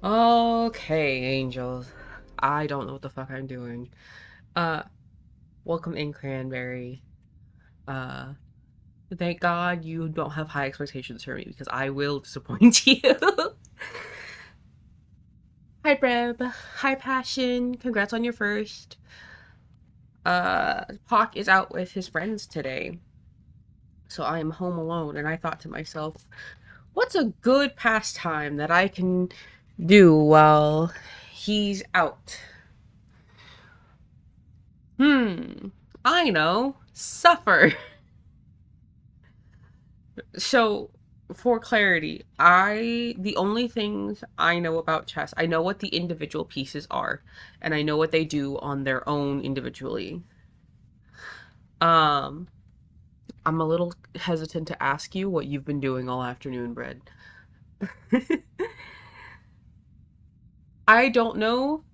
Okay, angels. I don't know what the fuck I'm doing. Uh, Welcome in, Cranberry. Uh, thank God you don't have high expectations for me because I will disappoint you. Hi, Breb. Hi, Passion. Congrats on your first. Pock is out with his friends today, so I am home alone, and I thought to myself, what's a good pastime that I can do while he's out? Hmm, I know. Suffer. So, for clarity, the only things I know about chess, I know what the individual pieces are, and I know what they do on their own individually. Um, I'm a little hesitant to ask you what you've been doing all afternoon, Bread. I don't know.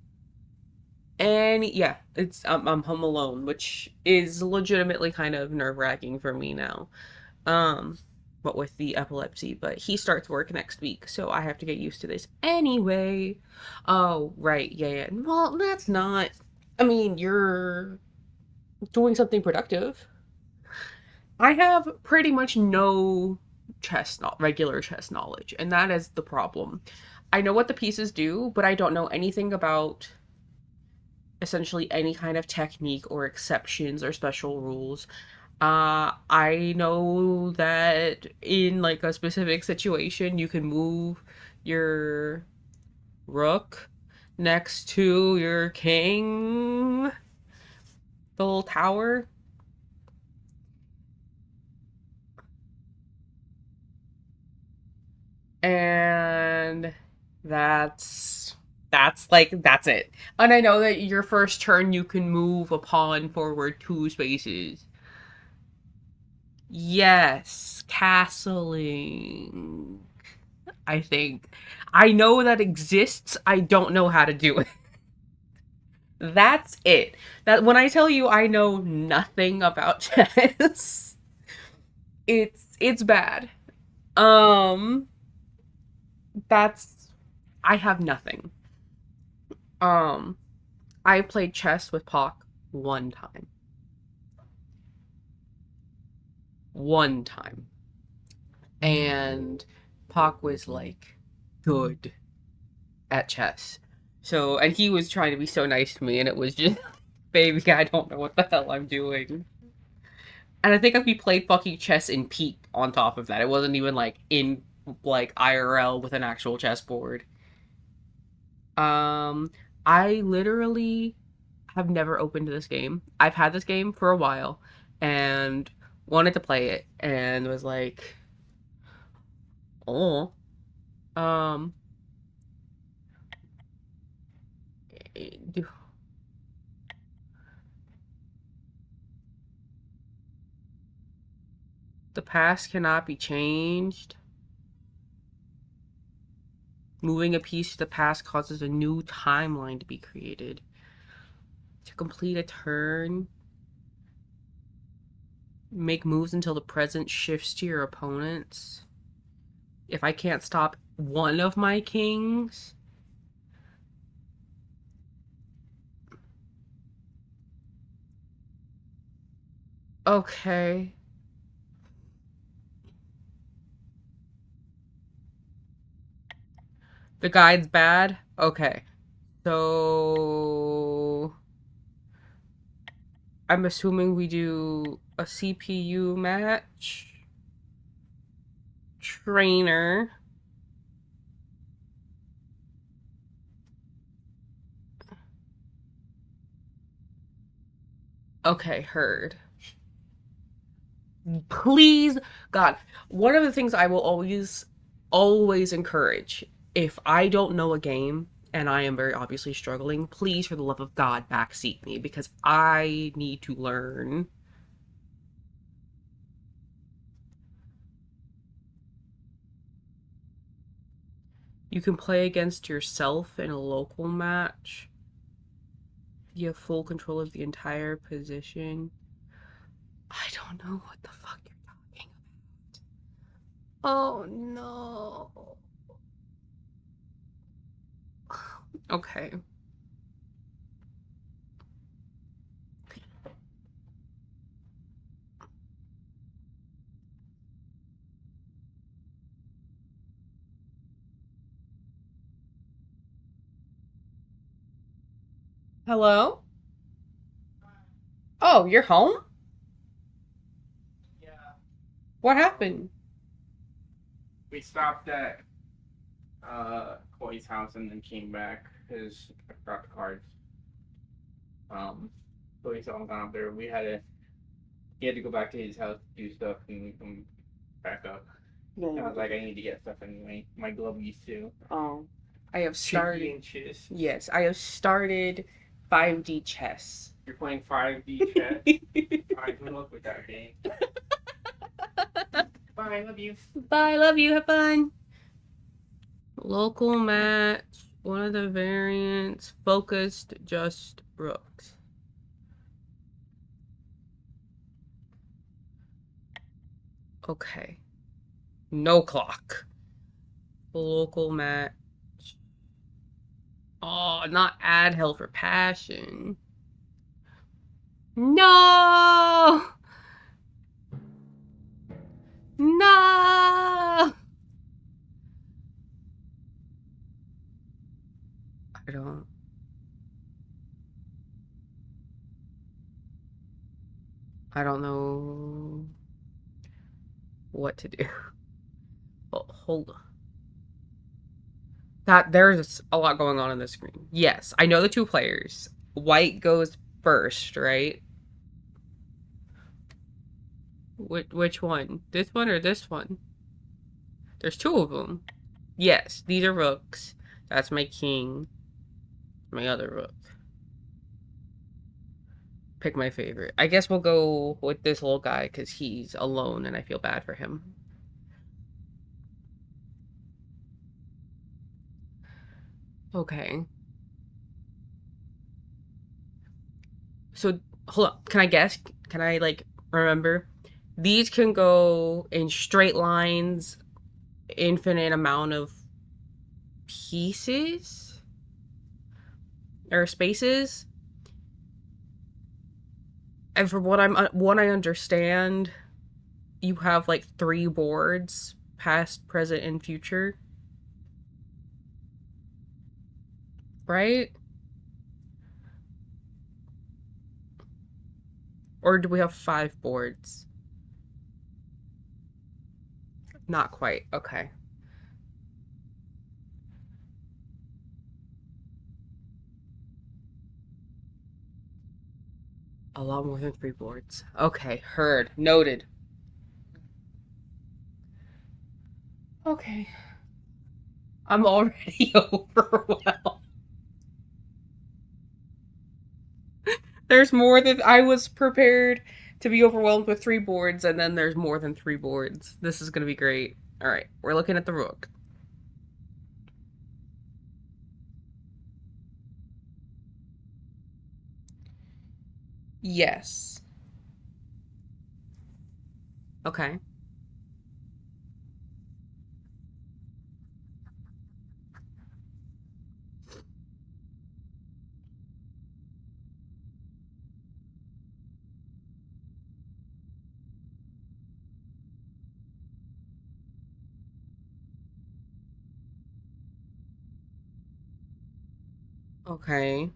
And yeah, I'm home alone, which is legitimately kind of nerve-wracking for me now. Um, but with the epilepsy, but he starts work next week, so I have to get used to this anyway. Oh, right. Yeah, yeah. Well, that's not, I mean, you're doing something productive. I have pretty much no regular chess knowledge, and that is the problem. I know what the pieces do, but I don't know anything about essentially any kind of technique or exceptions or special rules. I know that in like a specific situation, you can move your rook next to your king, the little tower, and that's that's it. And I know that your first turn you can move a pawn forward 2 spaces. Yes, castling. I think. I know that exists. I don't know how to do it. That's it. That when I tell you I know nothing about chess, it's bad. Um that's I have nothing. Um I played chess with Pock one time. One time. And Pock was like good at chess. So and he was trying to be so nice to me and it was just baby, I don't know what the hell I'm doing. And I think we played fucking chess in Peak on top of that. It wasn't even like in like IRL with an actual chessboard. Um, I literally have never opened this game. I've had this game for a while and wanted to play it and was like, oh, um, the past cannot be changed. Moving a piece to the past causes a new timeline to be created. To complete a turn, make moves until the present shifts to your opponents. If I can't stop one of my kings, okay. The guide's bad. Okay. So I'm assuming we do a CPU match. Trainer. Okay, heard. Please, God. One of the things I will always encourage if I don't know a game and I am very obviously struggling, please, for the love of God, backseat me because I need to learn. You can play against yourself in a local match. You have full control of the entire position. I don't know what the fuck you're talking about. Oh no. Okay. Hello? Oh, you're home? Yeah, What happened? we stopped at Coy's house and then came back because I forgot the cards. Coy's all gone up there. He had to go back to his house to do stuff and come back up. And I was like, I need to get stuff anyway. My glovies too. Oh, I have Chicky started. inches. Yes, I have started 5D chess. You're playing 5D chess. Alright, good luck with that game. Bye, I love you. Bye, love you, have fun. Local match, one of the variants, focused just rooks. Okay. No clock. Local match. Oh, not add hell for passion. No! No! I don't. I don't know what to do. Oh, hold on. That there's a lot going on this screen. Yes, I know the two players. White goes first, right? Which one? This one or this one? There's two of them. Yes, these are rooks. That's my king. My other rook. Pick my favorite. I guess we'll go with this little guy because he's alone and I feel bad for him. Okay. So, hold up. Can I guess? Can I, like, remember? These can go in straight lines, infinite amount of pieces or spaces. And from what I understand, you have like three boards, past, present, and future, right? Or do we have five boards? Not quite. Okay. A lot more than three boards. Okay, heard. Noted. Okay. I'm already overwhelmed. There's more than I was prepared to be overwhelmed with three boards, and then there's more than three boards. This is gonna be great. All right, we're looking at the rook. Yes. Okay. Okay.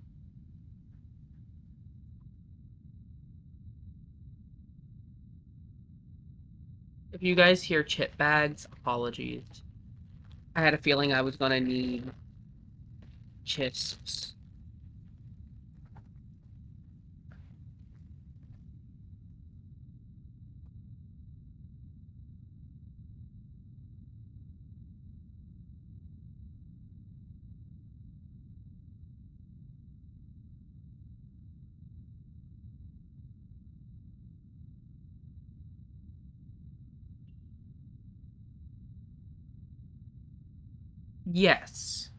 If you guys hear chip bags, apologies. I had a feeling I was gonna need chips. Yes.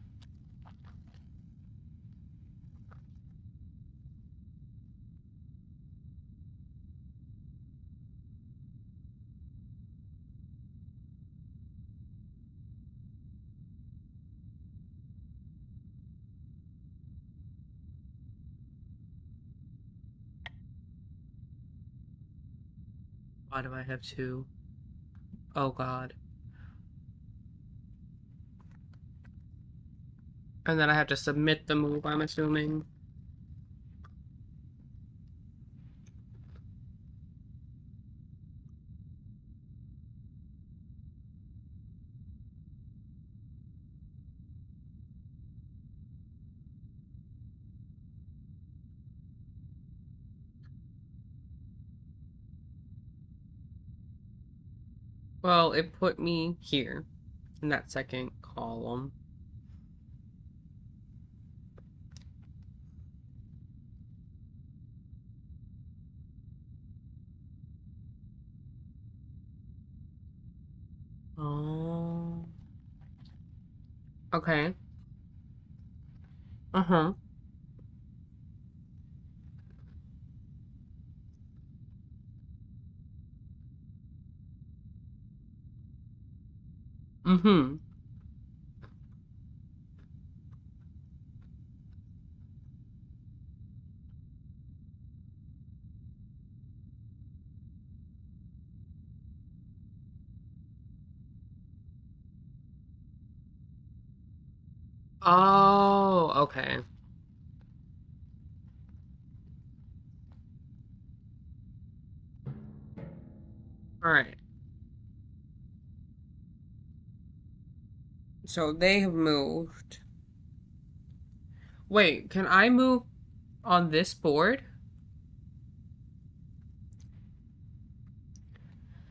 Why do I have two? Oh god. And then I have to submit the move, I'm assuming. Well, it put me here in that second column. Oh. Okay. Uh-huh. Mm-hmm. Oh, okay. All right. So they have moved. Wait, can I move on this board?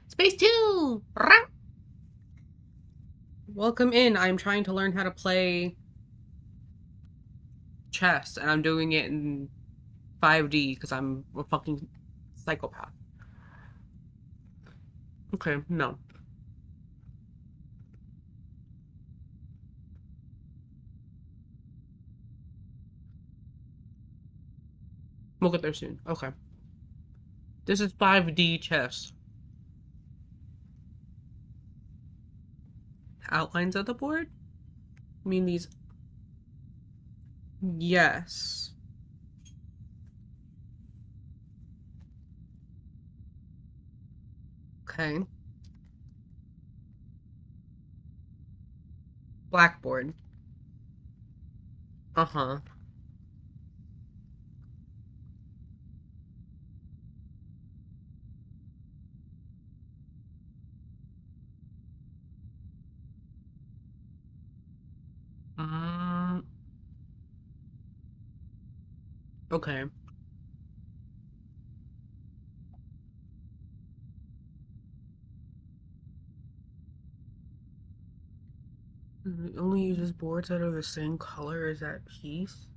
Space 2! Welcome in. I'm trying to learn how to play chess, and I'm doing it in 5D because I'm a fucking psychopath. Okay, no. We'll get there soon. Okay. This is 5D chess. Outlines of the board? I mean these. Yes. Okay. Blackboard. Uh-huh. Mm, okay. It only uses boards that are the same color as that piece.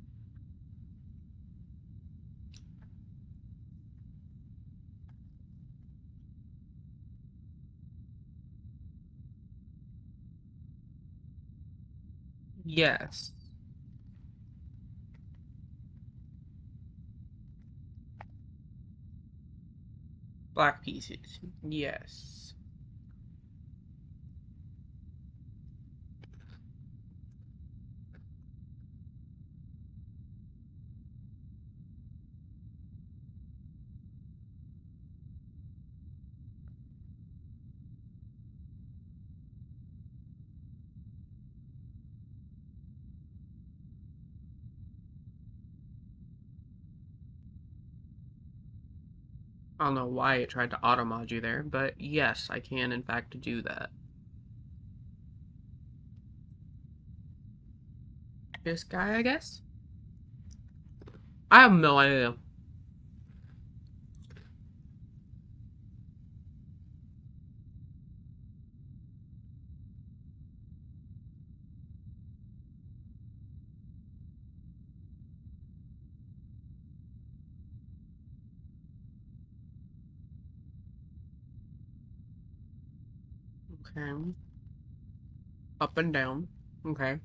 Yes. Black pieces. Yes. I don't know why it tried to auto-mod you there, but yes, I can in fact do that. This guy, I guess? I have no idea. Okay. Up and down. Okay.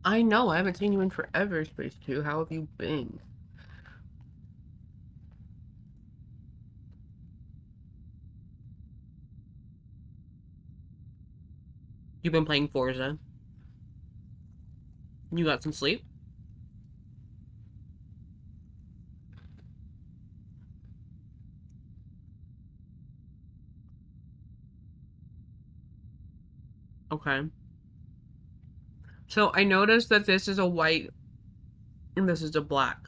I know, I haven't seen you in forever, Space 2. How have you been? You've been playing Forza? You got some sleep? Okay. So I noticed that this is a white and this is a black.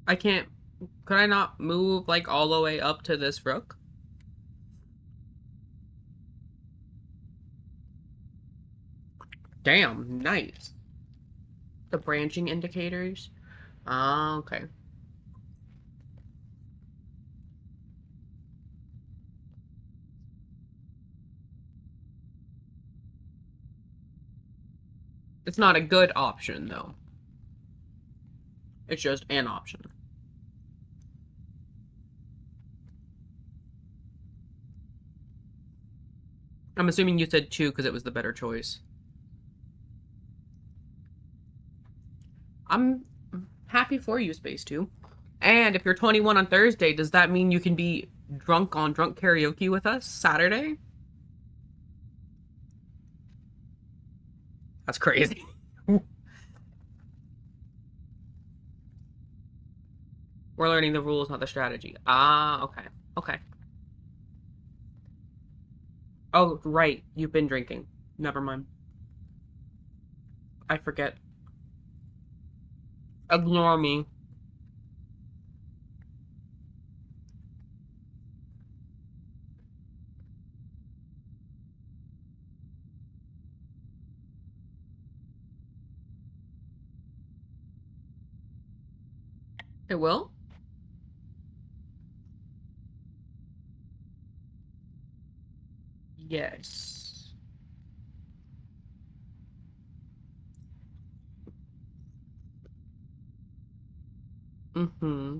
I can't. Could I not move like all the way up to this rook? Damn, nice. The branching indicators. Ah, okay. It's not a good option though. It's just an option. I'm assuming you said 2 because it was the better choice. I'm happy for you, Space 2. And if you're 21 on Thursday, does that mean you can be drunk on drunk karaoke with us Saturday? That's crazy. We're learning the rules, not the strategy. Ah, okay. Okay. Oh, right. You've been drinking. Never mind. I forget. Ignore me. It will? Yes. Mm-hmm.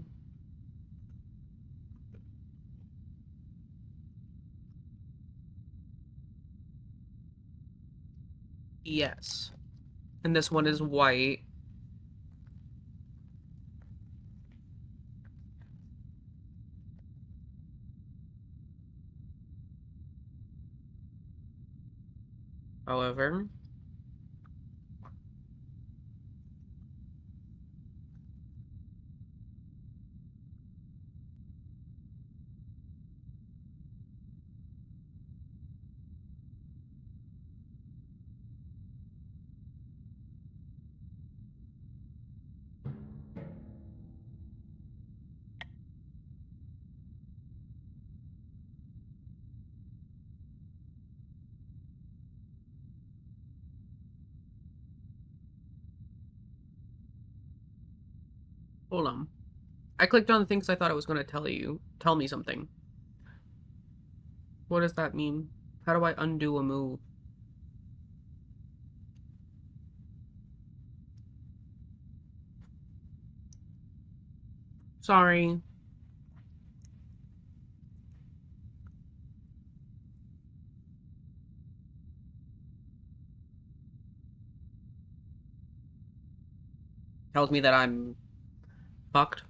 Yes. And this one is white. However, hold on. I clicked on the things I thought it was going to tell me something. What does that mean? How do I undo a move? Sorry. Tells me that I'm fucked.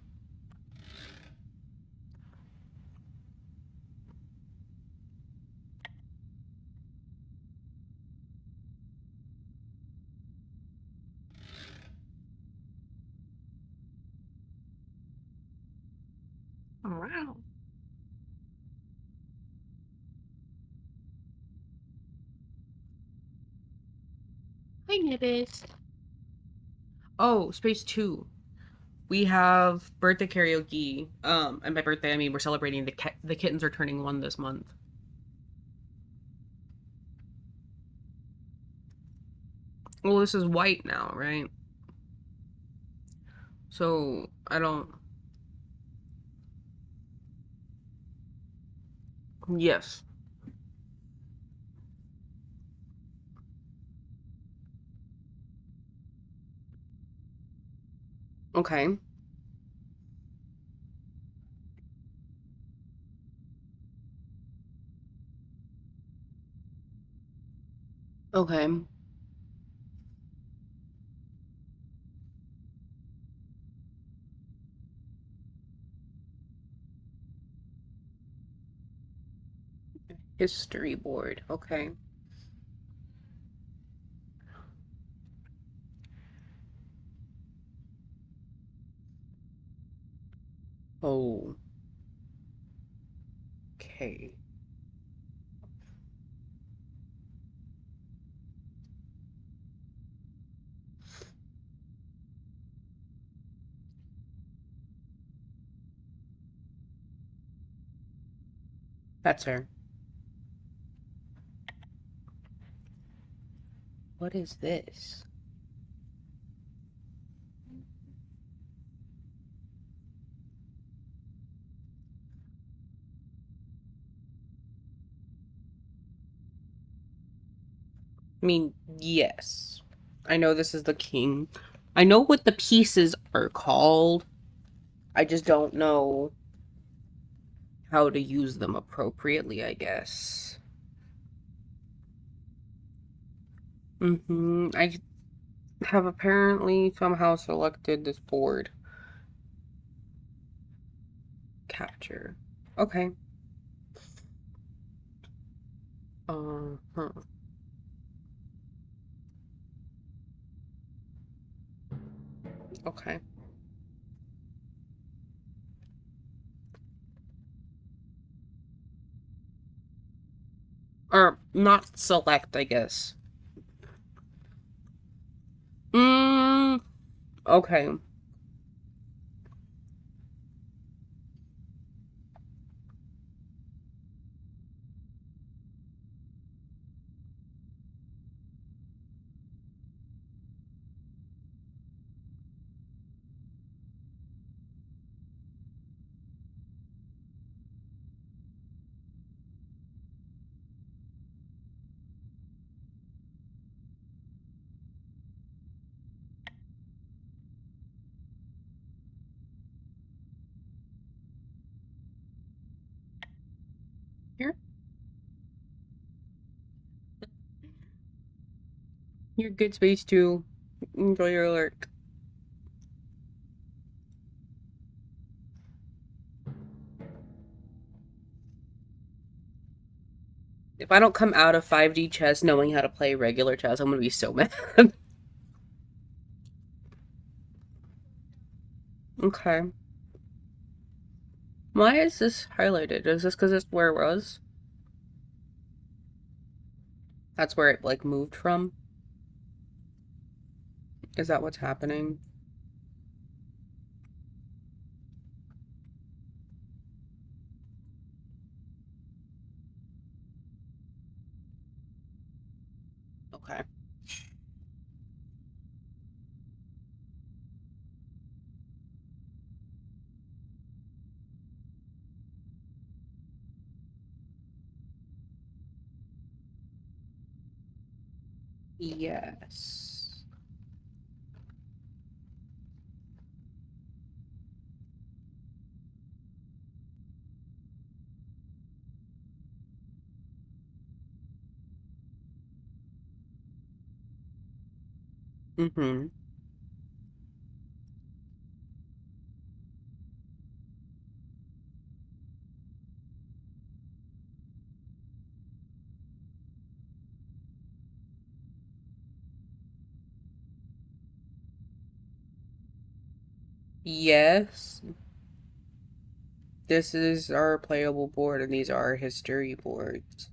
Wow. Hi, Nibbis. Oh, Space 2. We have birthday karaoke. And by birthday I mean we're celebrating the kittens are turning 1 this month. Well, this is white now, right? So I don't. Yes. Okay. Okay. History board. Okay. Oh, okay. That's her. What is this? I mean, yes. I know this is the king. I know what the pieces are called. I just don't know how to use them appropriately, I guess. I have apparently somehow selected this board. Capture. Okay. Uh-huh. Okay. Or not select, I guess. Mm, okay. Here. You're good space too. Enjoy your lurk. If I don't come out of 5D chess knowing how to play regular chess, I'm gonna be so mad. Okay. Why is this highlighted? Is this because it's where it was? That's where it, like, moved from? Is that what's happening? Okay. Yes. Mm-hmm. Yes. This is our playable board, and these are our history boards.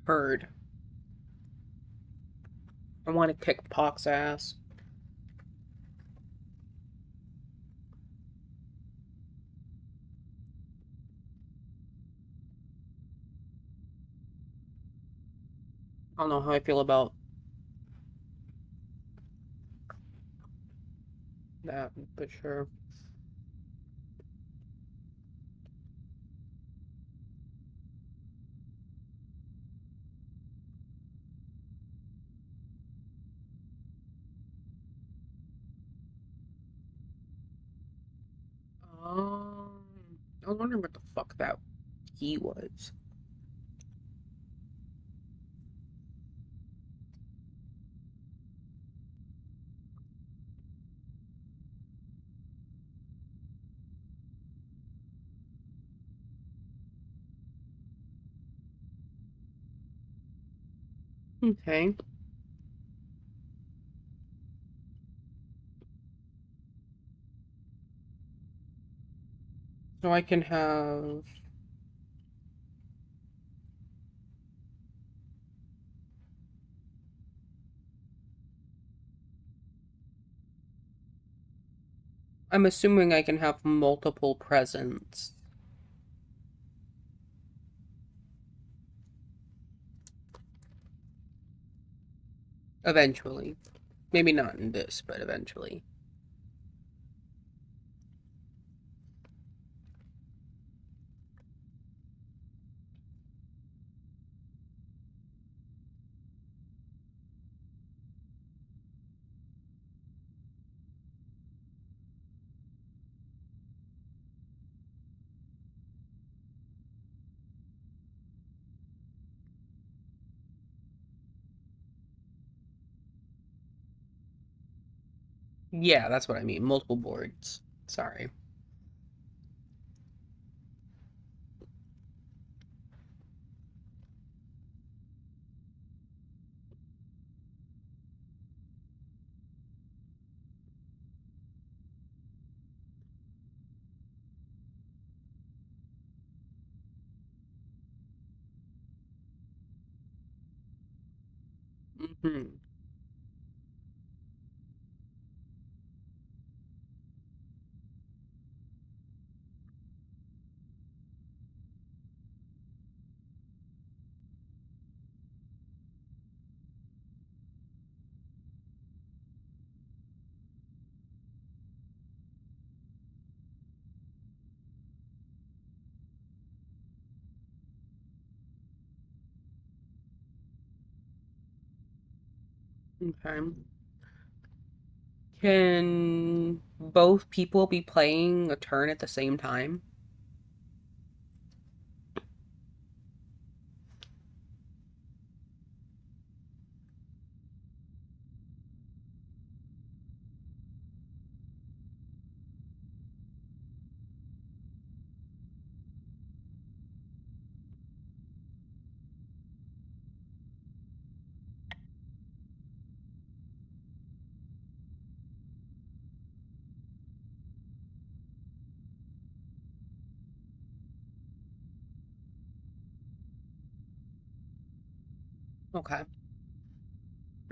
Heard. I want to kick Pox ass. I don't know how I feel about that, but sure. was wondering what the fuck that key was. Okay. So I can have... I'm assuming I can have multiple presents. Eventually. Maybe not in this, but eventually. Yeah, that's what I mean. Multiple boards. Sorry. Hmm. Okay. Can both people be playing a turn at the same time? Okay.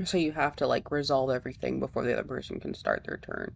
So you have to like resolve everything before the other person can start their turn.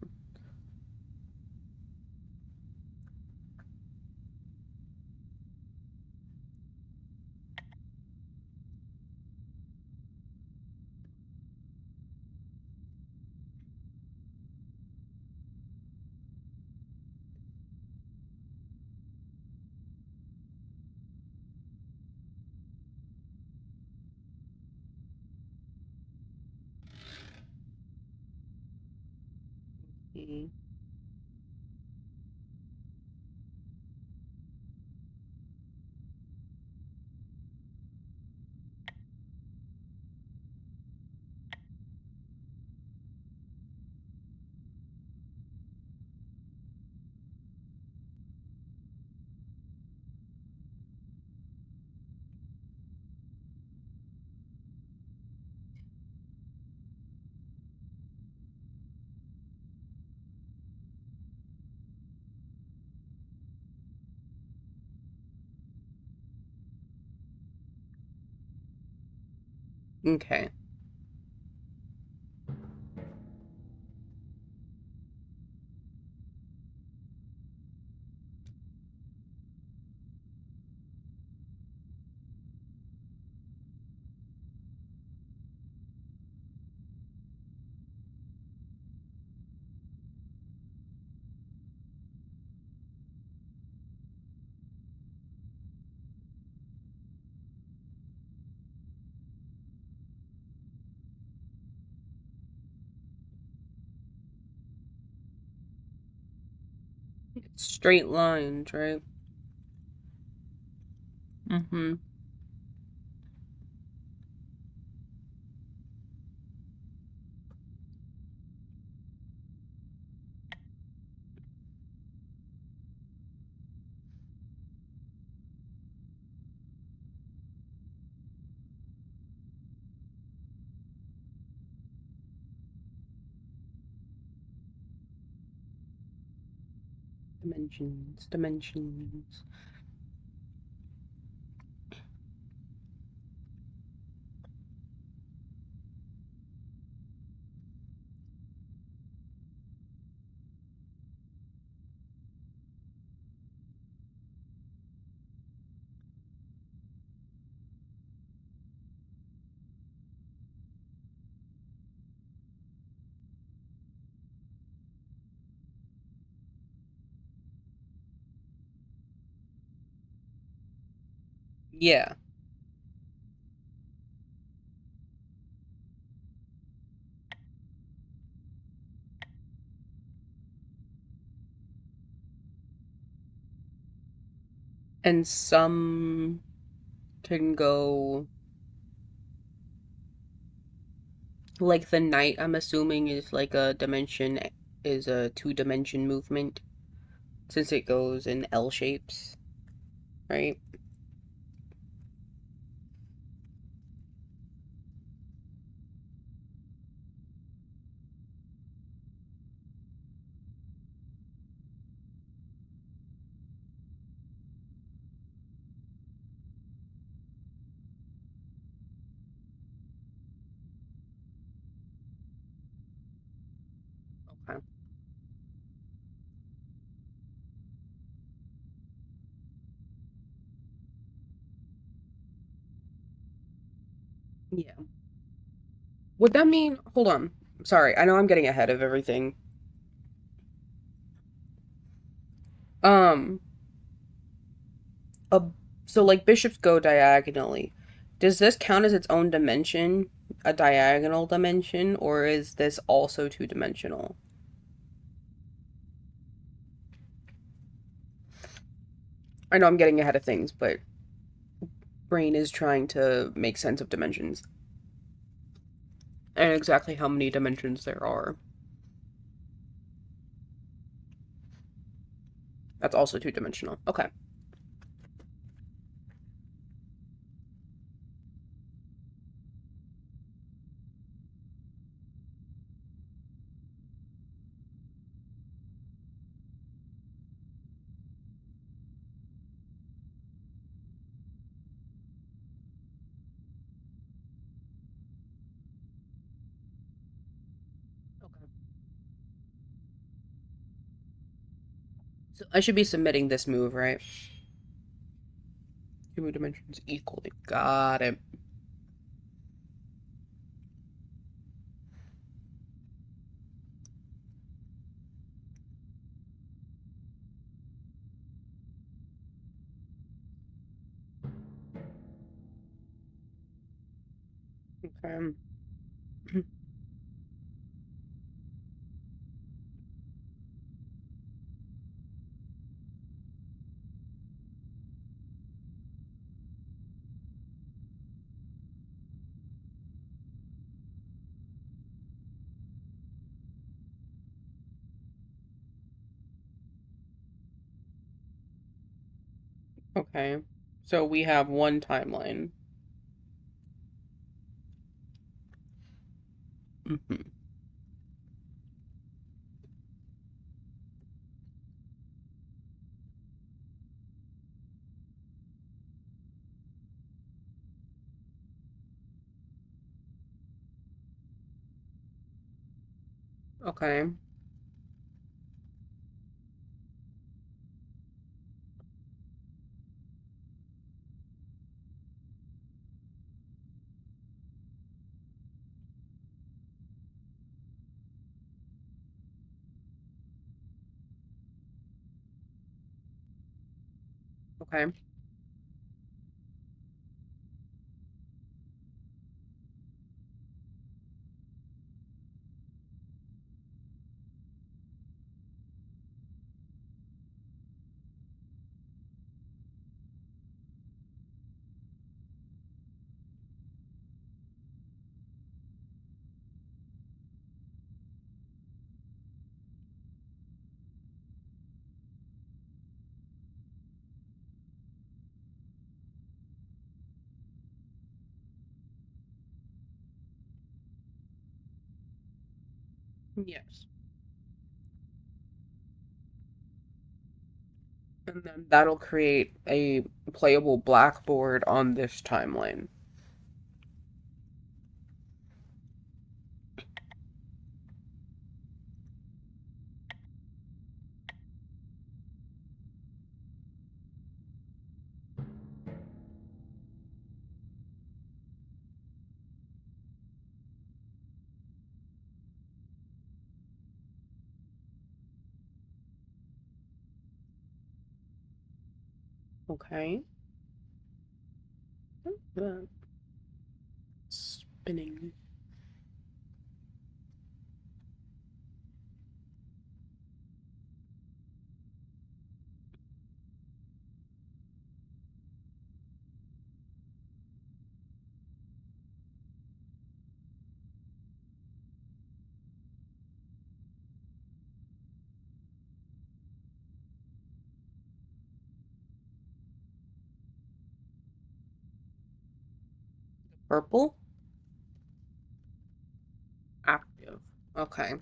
Mhm. Okay. Straight lines, right? Mm-hmm. Dimensions, dimensions. Yeah. And some can go like the night, I'm assuming, is like a dimension, is a two-dimension movement since it goes in L shapes, right? Okay. Yeah. Would that mean, hold on. Sorry, I know I'm getting ahead of everything. Um, a, so like bishops go diagonally. Does this count as its own dimension, a diagonal dimension, or is this also two-dimensional? I know I'm getting ahead of things, but brain is trying to make sense of dimensions and exactly how many dimensions there are. That's also two-dimensional. Okay. Okay. So I should be submitting this move, right? Two dimensions equally. Got it. Okay. Okay. So we have one timeline. Hmm. Okay. Okay. Yes. And then that'll create a playable blackboard on this timeline. Okay. Uh, Spinning. Purple. Active. Okay.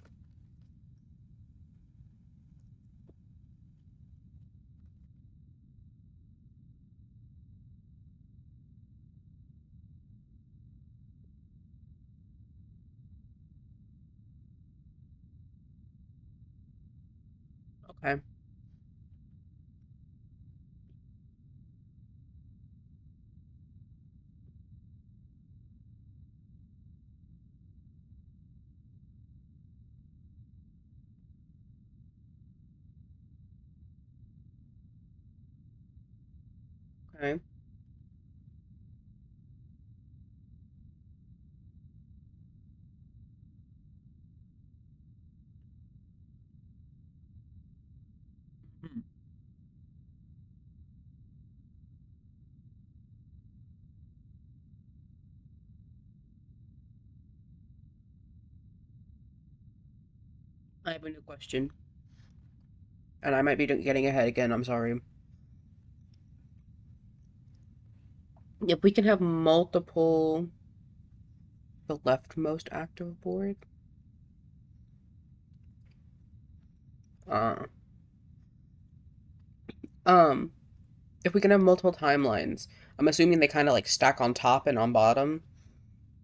Okay. Okay. Mhm. I have a new question, and I might be getting ahead again. I'm sorry. If we can have multiple, the leftmost active board. Uh, um, if we can have multiple timelines, I'm assuming they kind of like stack on top and on bottom.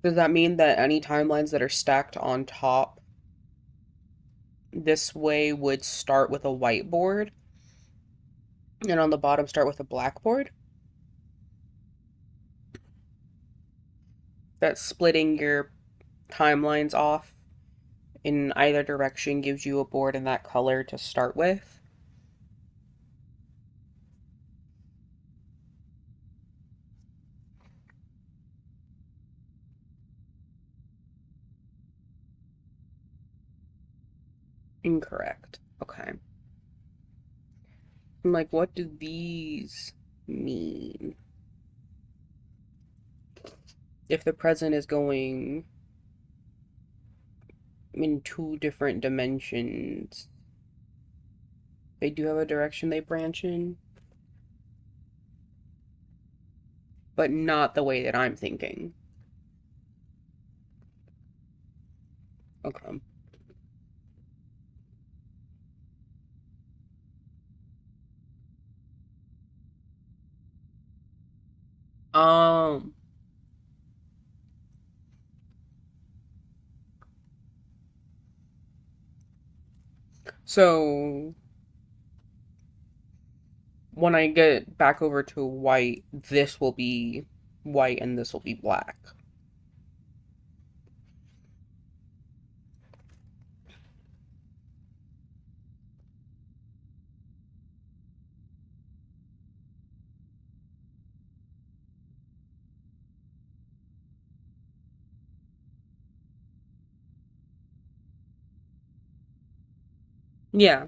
Does that mean that any timelines that are stacked on top this way would start with a whiteboard, and on the bottom start with a blackboard? That splitting your timelines off in either direction gives you a board in that color to start with? Incorrect. Okay. I'm like, what do these mean? If the present is going in two different dimensions, they do have a direction they branch in, but not the way that I'm thinking. Okay. Um, so when I get back over to white, this will be white and this will be black. Yeah.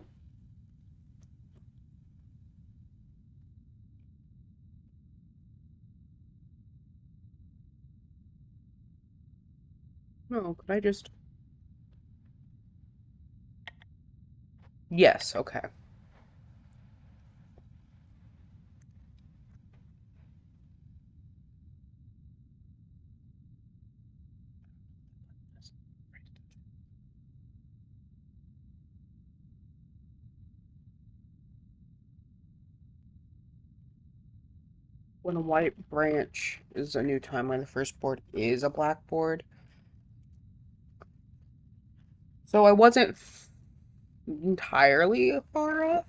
No, could I just. Yes, okay. When a white branch is a new timeline, the first board is a black board. So I wasn't entirely far off.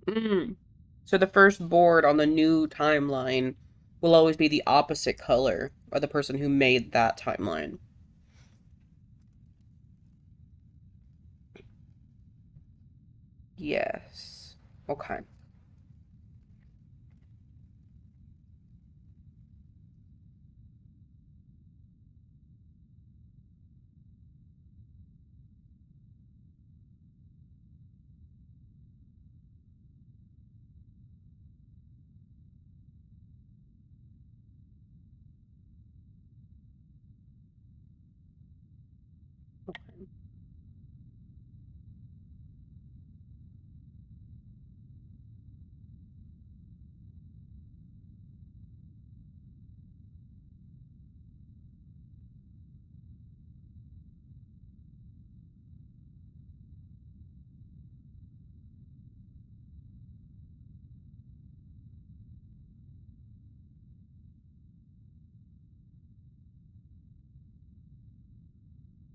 Mm. So the first board on the new timeline will always be the opposite color of the person who made that timeline. Yes. Okay.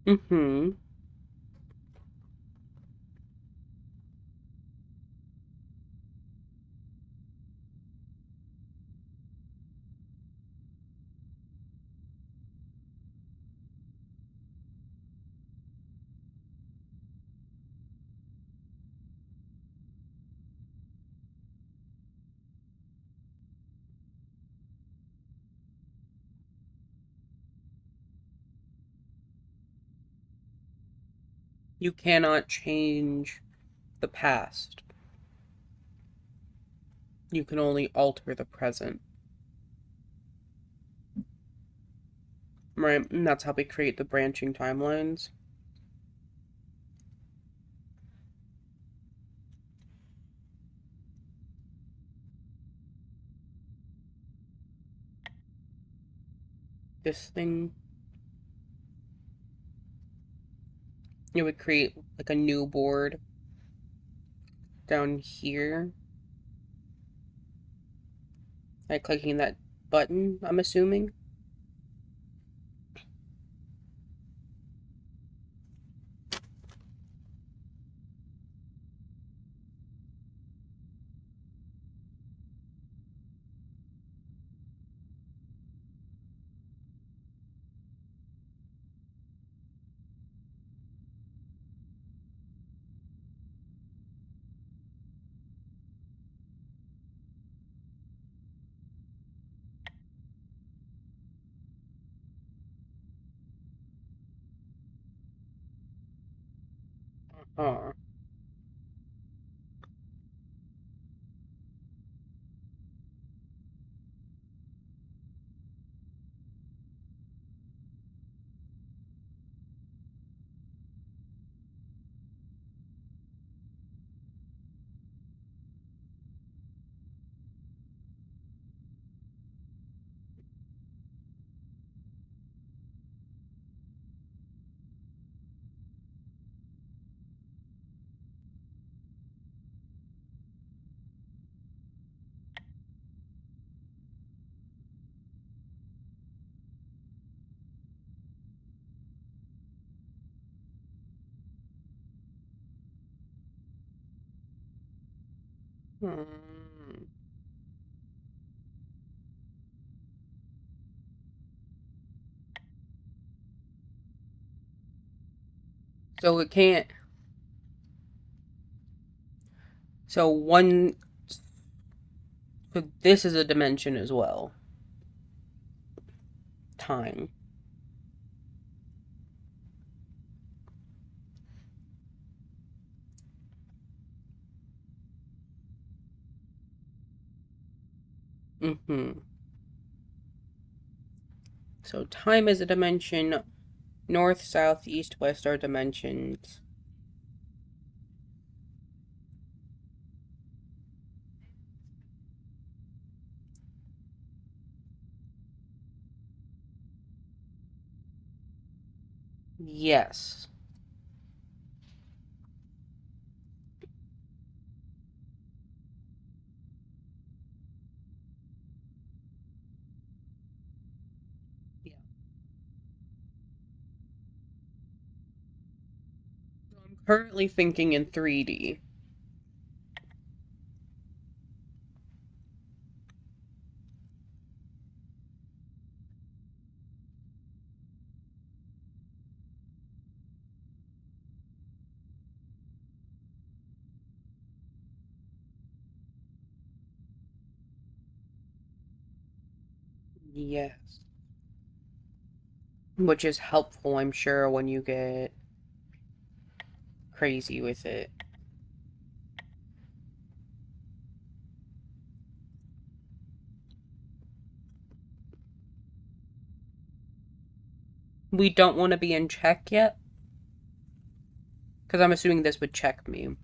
Mm-hmm. You cannot change the past. You can only alter the present. Right? And that's how we create the branching timelines. This thing, it would create like a new board down here. Like clicking that button, I'm assuming. Oh. Hmm. So it can't. So one. So this is a dimension as well. Time. Mm-hmm. So time is a dimension. North, south, east, west are dimensions. Yes. currently thinking in 3D. Yes. Which is helpful, I'm sure, when you get crazy with it. We don't want to be in check yet? Because I'm assuming this would check me.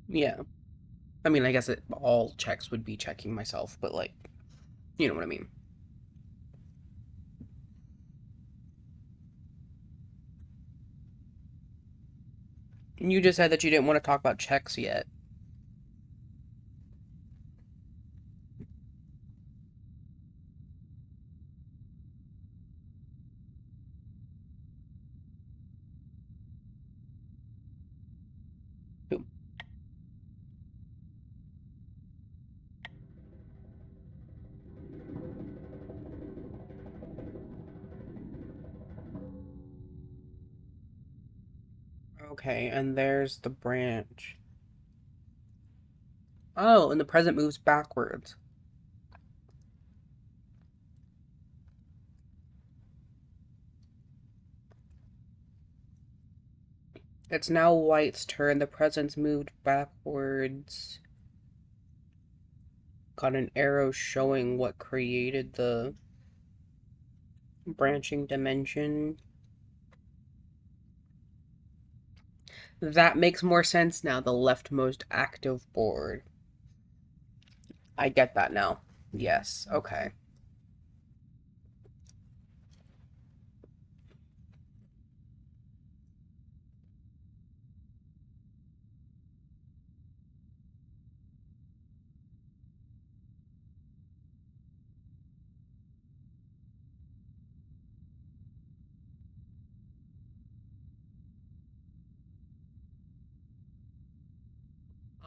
Yeah. I mean, I guess all checks would be checking myself, but like, you know what I mean. You just said that you didn't want to talk about checks yet. Okay, and there's the branch. Oh, and the present moves backwards. It's now White's turn. The present's moved backwards. Got an arrow showing what created the branching dimension. That makes more sense now, the leftmost active board. I get that now. Yes, okay.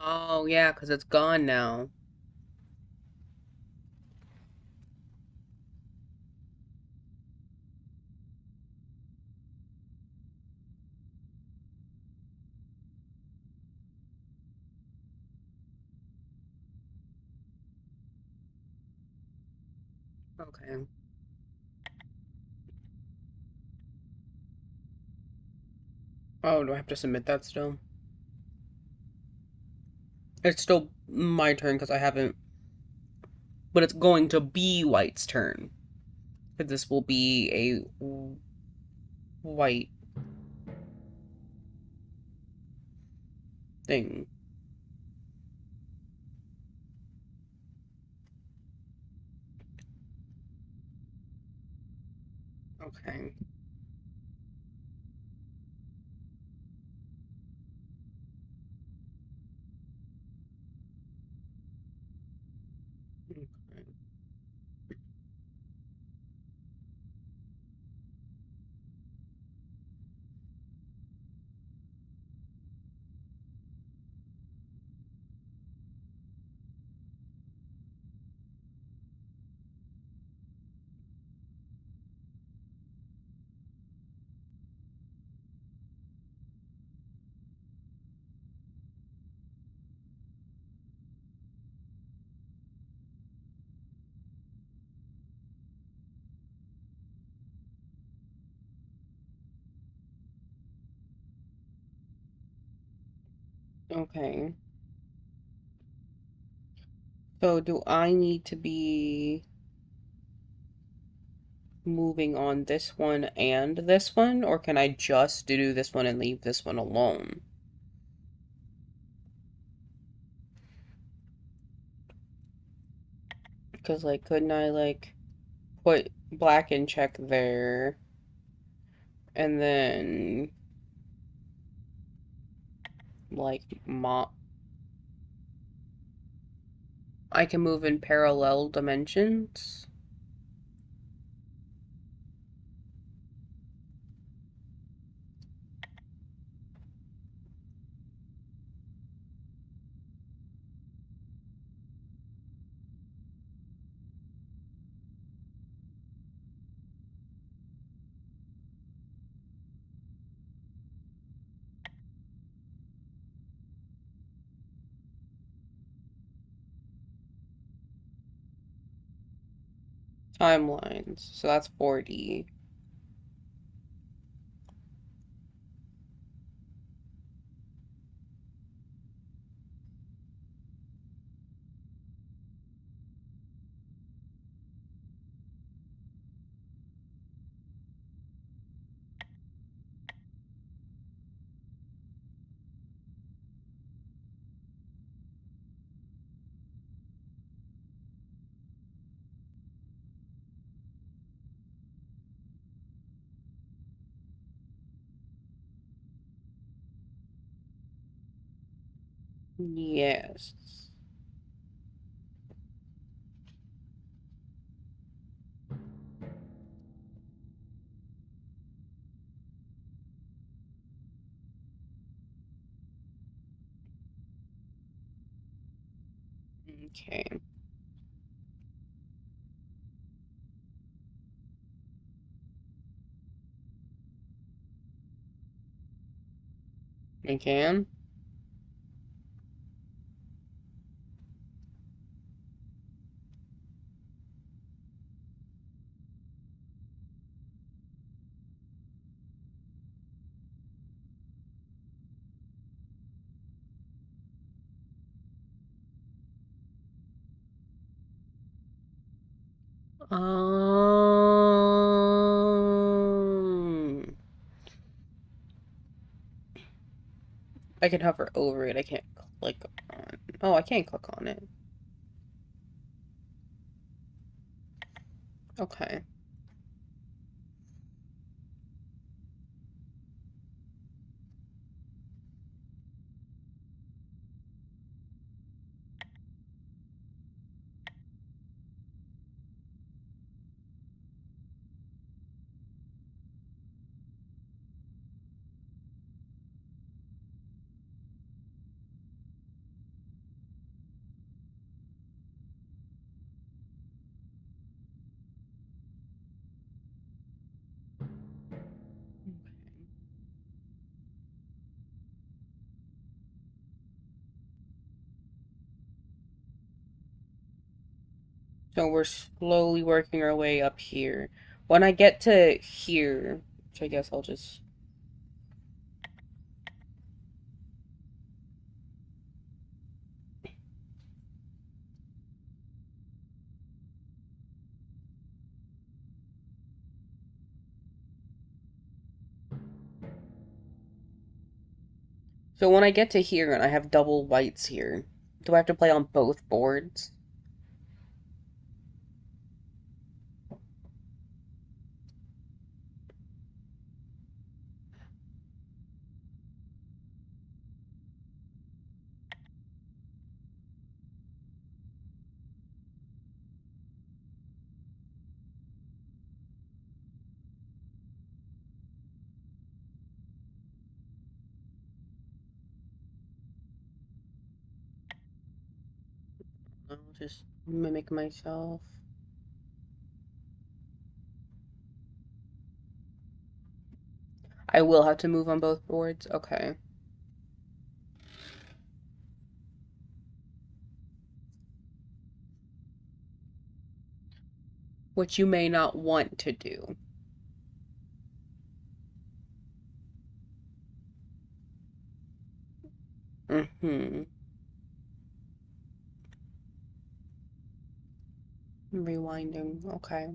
Oh, yeah, because it's gone now. Okay. Oh, do I have to submit that still? It's still my turn because I haven't. But it's going to be White's turn. Because this will be a white thing. Okay. Okay. Okay. So do I need to be moving on this one and this one, or can I just do this one and leave this one alone? Because, like, couldn't I, like, put black and check there. And then like I can move in parallel dimensions. Timelines. So that's 4D. Yes. Okay. I can. I can hover over it. I can't click on. Oh, I can't click on it. Okay. So we're slowly working our way up here. When I get to here, which I guess I'll just... So when I get to here and I have double whites here, do I have to play on both boards? I'll just mimic myself. I will have to move on both boards? Okay. Which you may not want to do. Mm-hmm. Rewinding. Okay.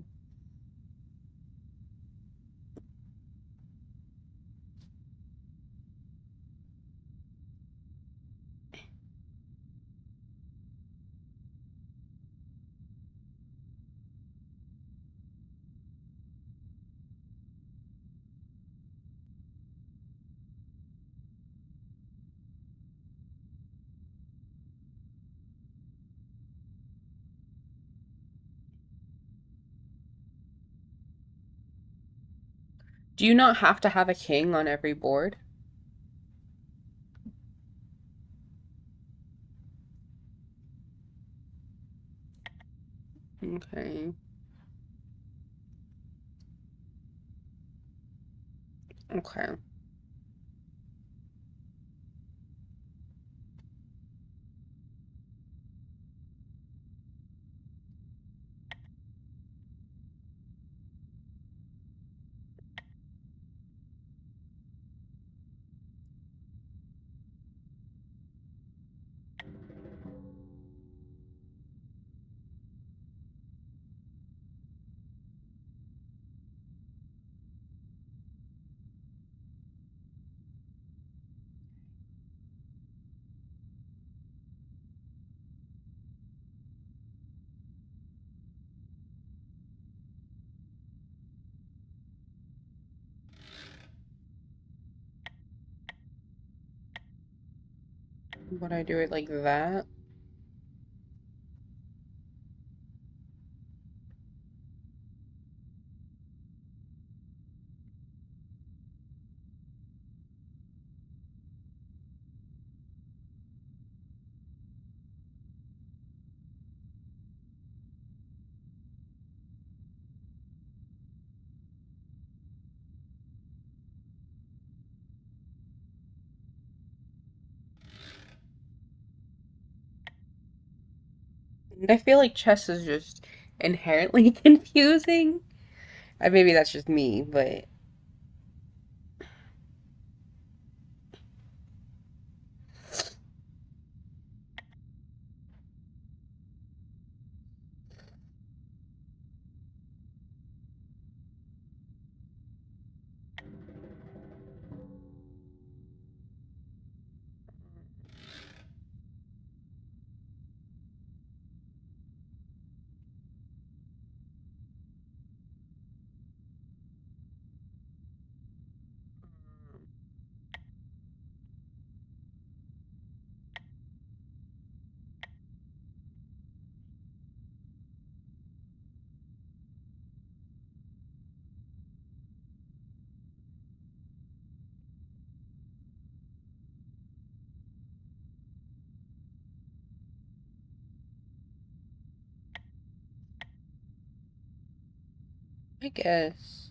Do you not have to have a king on every board? Okay. Okay. Would I do it like that? I feel like chess is just inherently confusing. Maybe that's just me, but I guess.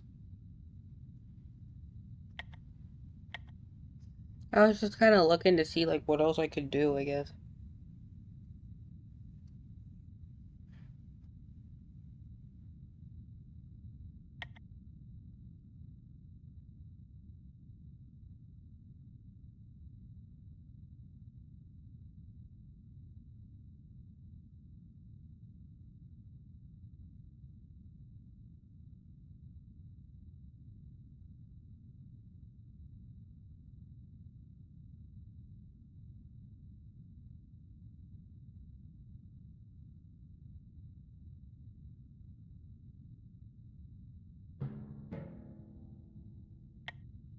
I was just kind of looking to see like what else I could do, I guess.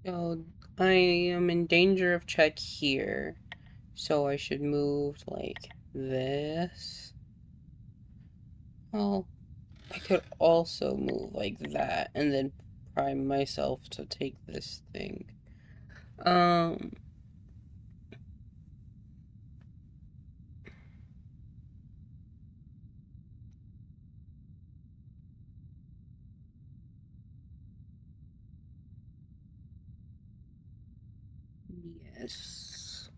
So I am in danger of check here. So I should move like this. Oh, I could also move like that and then prime myself to take this thing. Um, yes.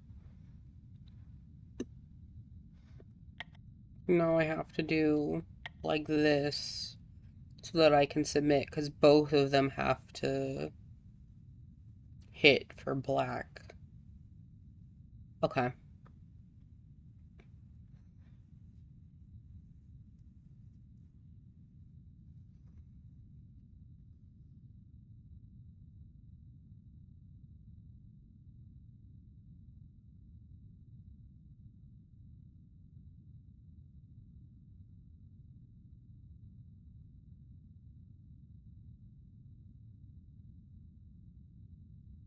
Now I have to do like this so that I can submit because both of them have to hit for black. Okay.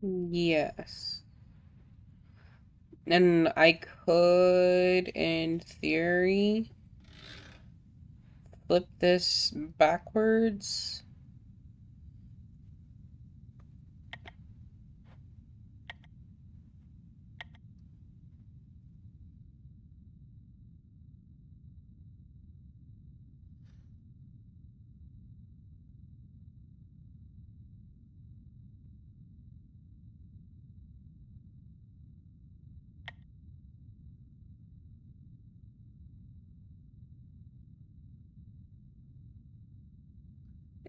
Yes. And I could, in theory, flip this backwards.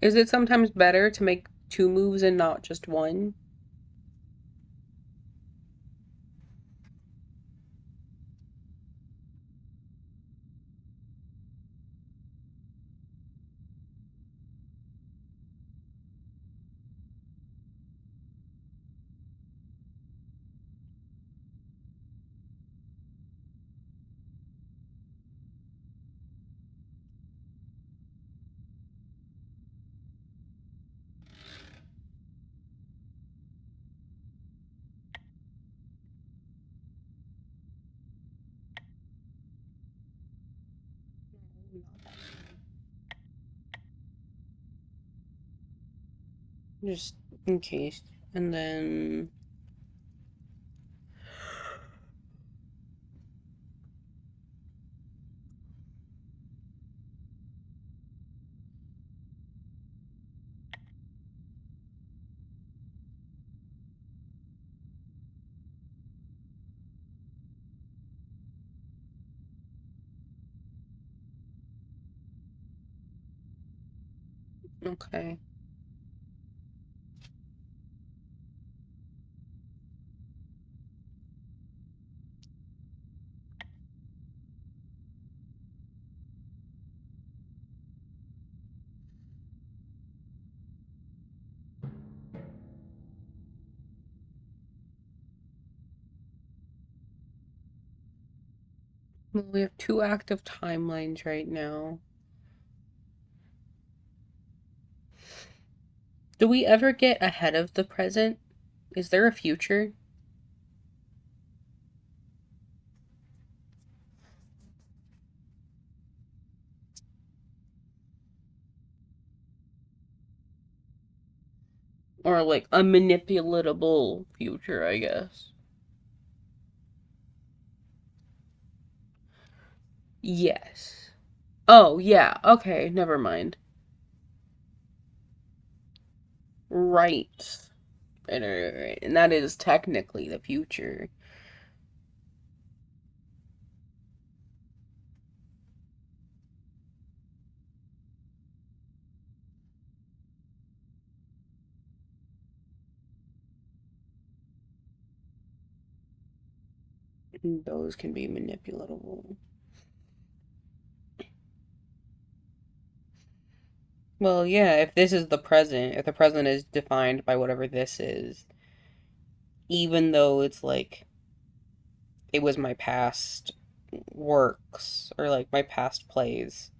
Is it sometimes better to make two moves and not just one? Just in case. And then... Okay. Well, we have two active timelines right now. Do we ever get ahead of the present? Is there a future? Or like a manipulatable future, I guess. Yes. Oh, yeah. Okay, never mind. Right. Right. And that is technically the future. And those can be manipulatable. Well, yeah, if this is the present, if the present is defined by whatever this is, even though it's like it was my past works or like my past plays,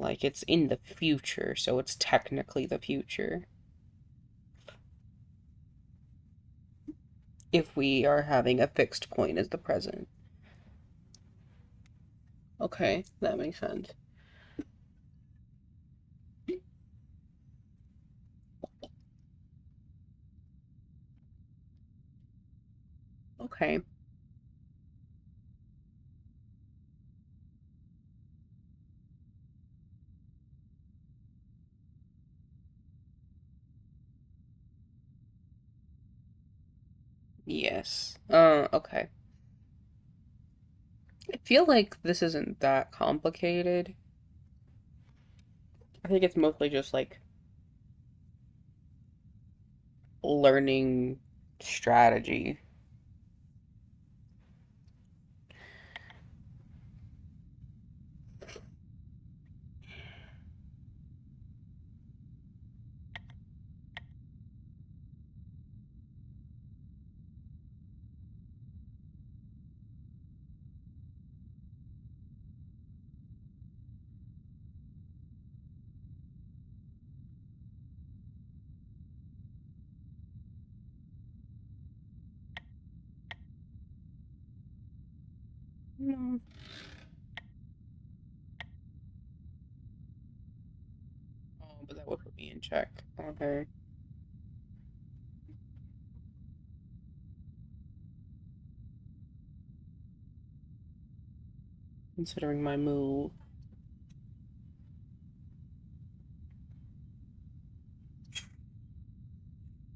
like it's in the future, so it's technically the future. If we are having a fixed point as the present. Okay, that makes sense. Okay. Yes. Okay. I feel like this isn't that complicated. I think it's mostly just like learning strategy. No. Oh, but that would put me in check. Okay. Considering my move.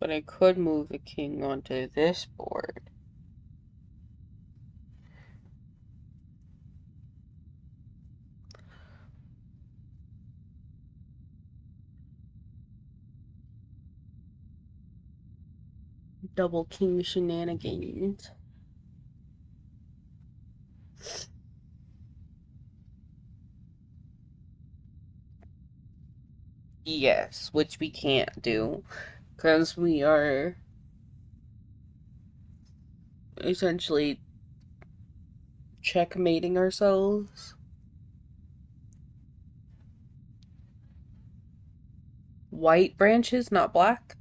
But I could move the king onto this board. double king shenanigans. Yes, which we can't do because we are essentially checkmating ourselves. White branches, not black.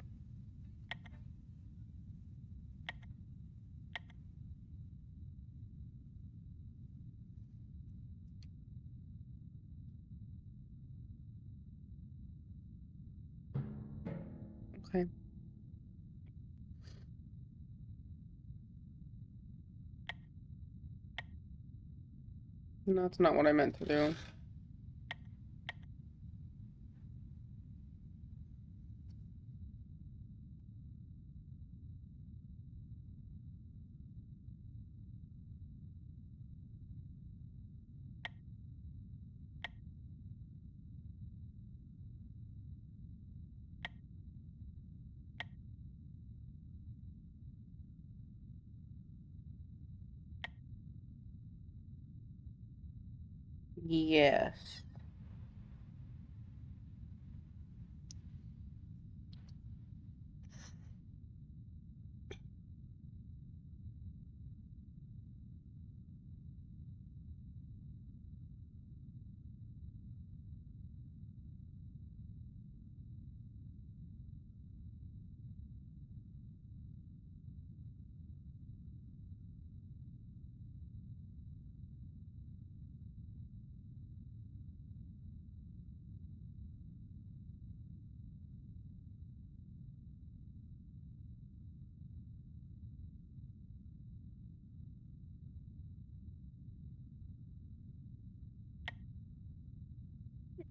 Okay. No, that's not what I meant to do. Yes.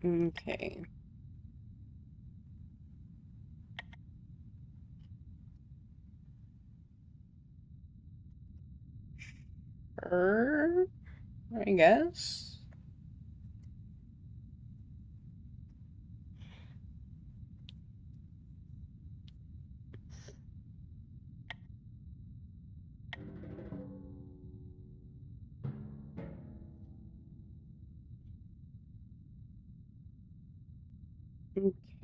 Okay. I guess.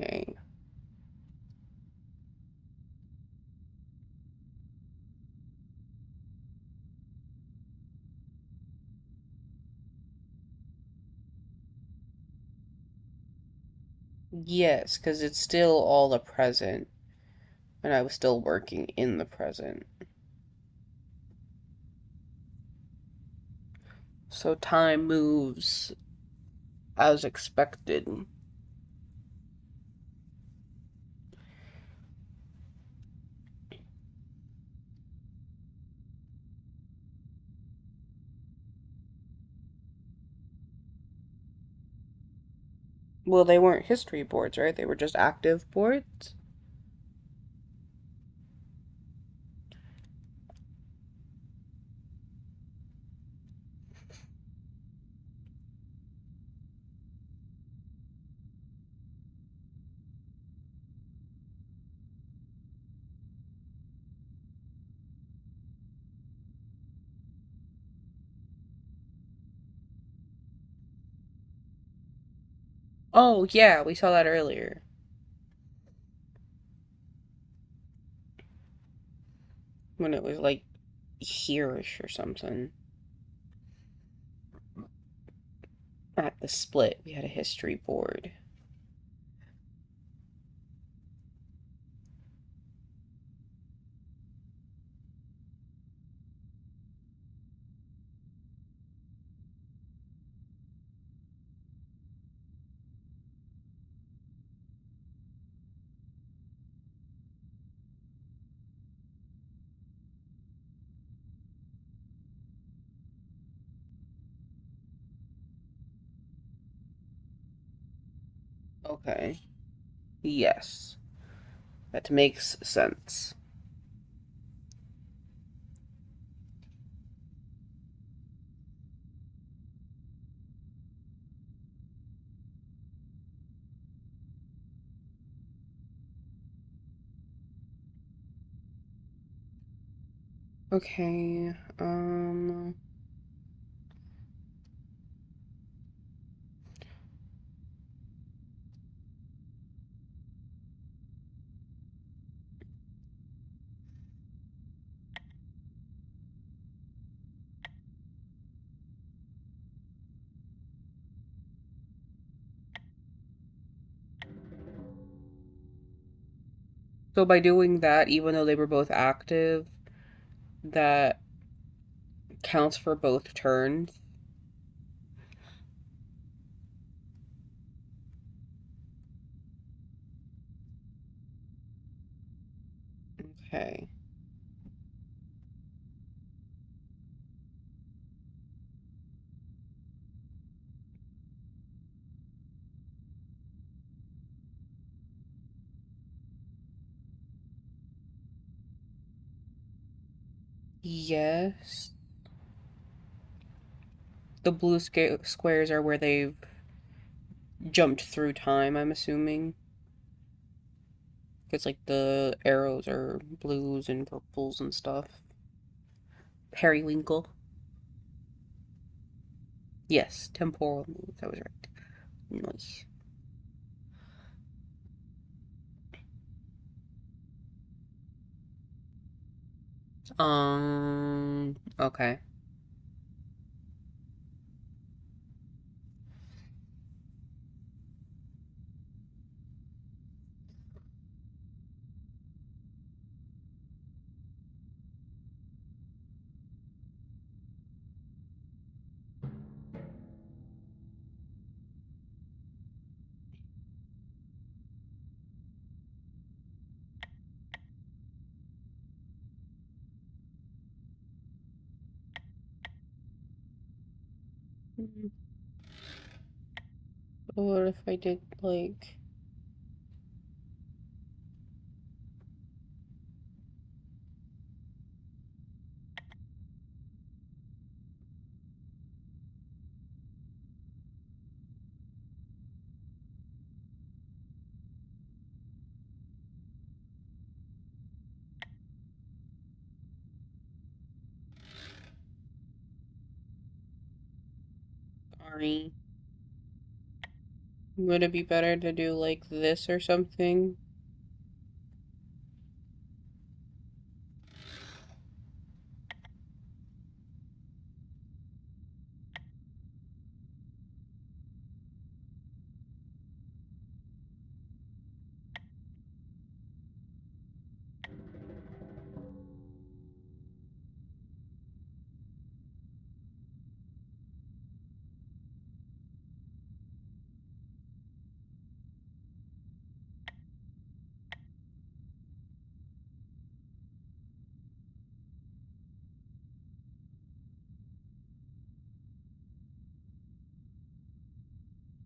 Okay. Yes, because it's still all the present, and I was still working in the present. So time moves as expected. Well, they weren't history boards, right? They were just active boards. Oh, yeah, we saw that earlier. When it was like here-ish or something. At the split, we had a history board. Okay. Yes. That makes sense. Okay. So by doing that, even though they were both active, that counts for both turns. Okay. Yes. The blue squares are where they've jumped through time, I'm assuming. Because, like, the arrows are blues and purples and stuff. Periwinkle. Yes, temporal moves. I was right. Nice. Okay. What if I did, like... Sorry. Would it be better to do, like, this or something?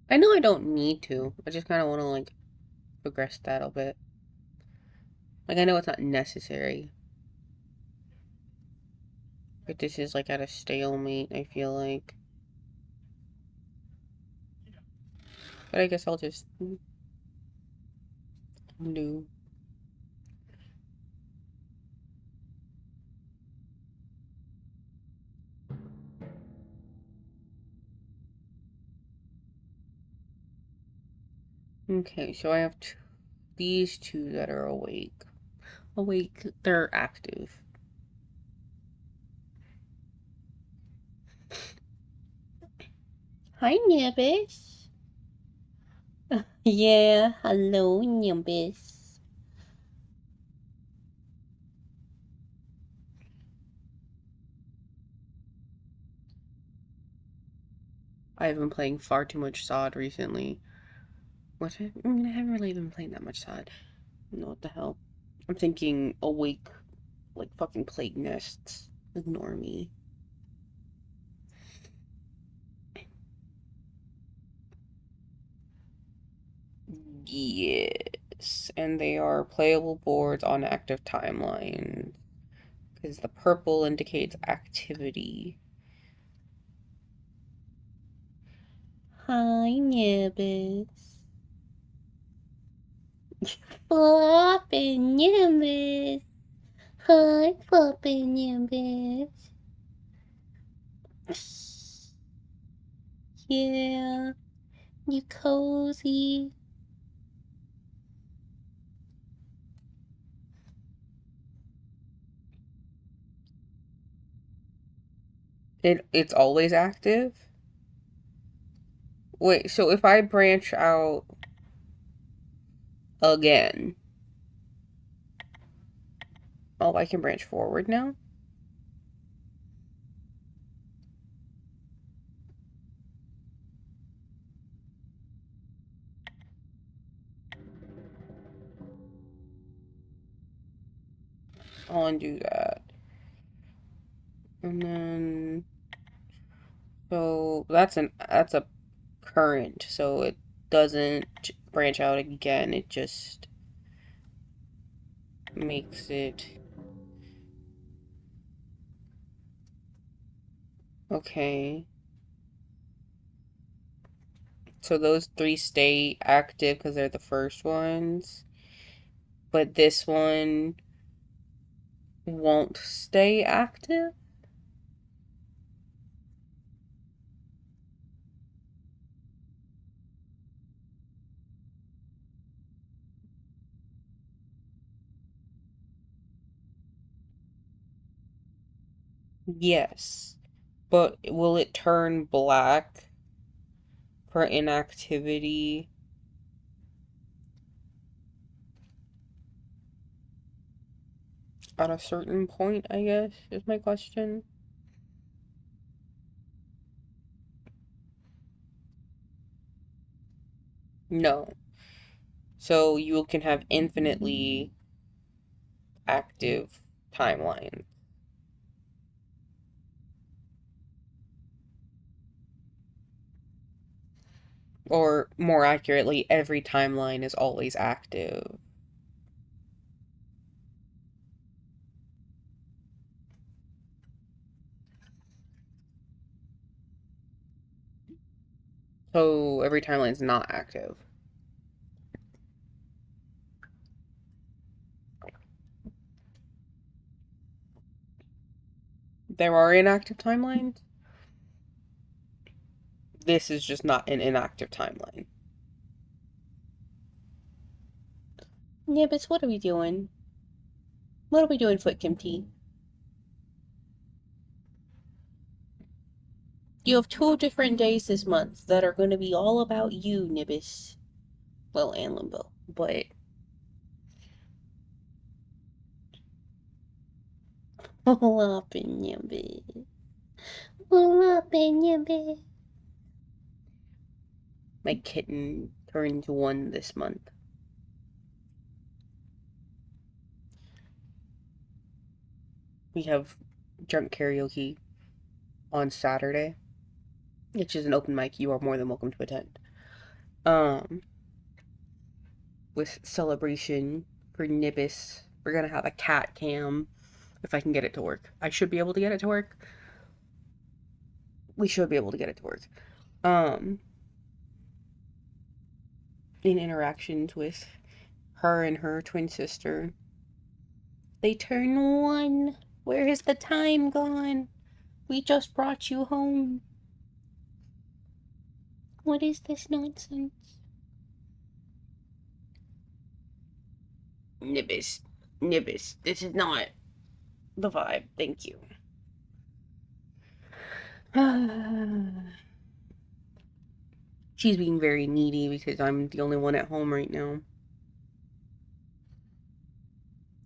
I know I don't need to. I just kind of want to, like, progress that a bit. Like, I know it's not necessary. But this is, like, at a stalemate, I feel like. But I guess I'll just do. Okay, so I have these two that are awake. Awake, they're active. Hi, Nimbus. Yeah, hello, Nimbus. I've been playing far too much SOD recently. I haven't really been playing that much SOD. No, what the hell? I'm thinking awake, like fucking plague nests. Ignore me. Yes, and they are playable boards on active timeline because the purple indicates activity. Hi, Nimbus. Flop and Nimbus. Hi, Puppy Nimbus. Yeah, you cozy. It's always active? Wait, so if I branch out again, oh, I can branch forward now? I'll undo that. And then, so that's a current, so it doesn't branch out again. It just makes it okay. So those three stay active because they're the first ones, but this one won't stay active. Yes, but will it turn black for inactivity at a certain point, I guess, is my question. No. So you can have infinitely active timelines. Or more accurately, every timeline is always active. So every timeline is not active. There are inactive timelines. This is just not an inactive timeline. Yeah, but what are we doing? What are we doing, Foot Kimchi? You have 2 different days this month that are going to be all about you, Nibis. Well, and Limbo. But. Pull up in your bed. Pull up in your bed. My kitten turned 1 this month. We have drunk karaoke on Saturday, which is an open mic. You are more than welcome to attend. Um, with celebration for Nibis. We're gonna have a cat cam if I can get it to work. I should be able to get it to work. We should be able to get it to work. Um, in interactions with her and her twin sister. They turn 1. Where has the time gone? We just brought you home. What is this nonsense? Nibis. Nibis. This is not the vibe. Thank you. She's being very needy because I'm the only one at home right now.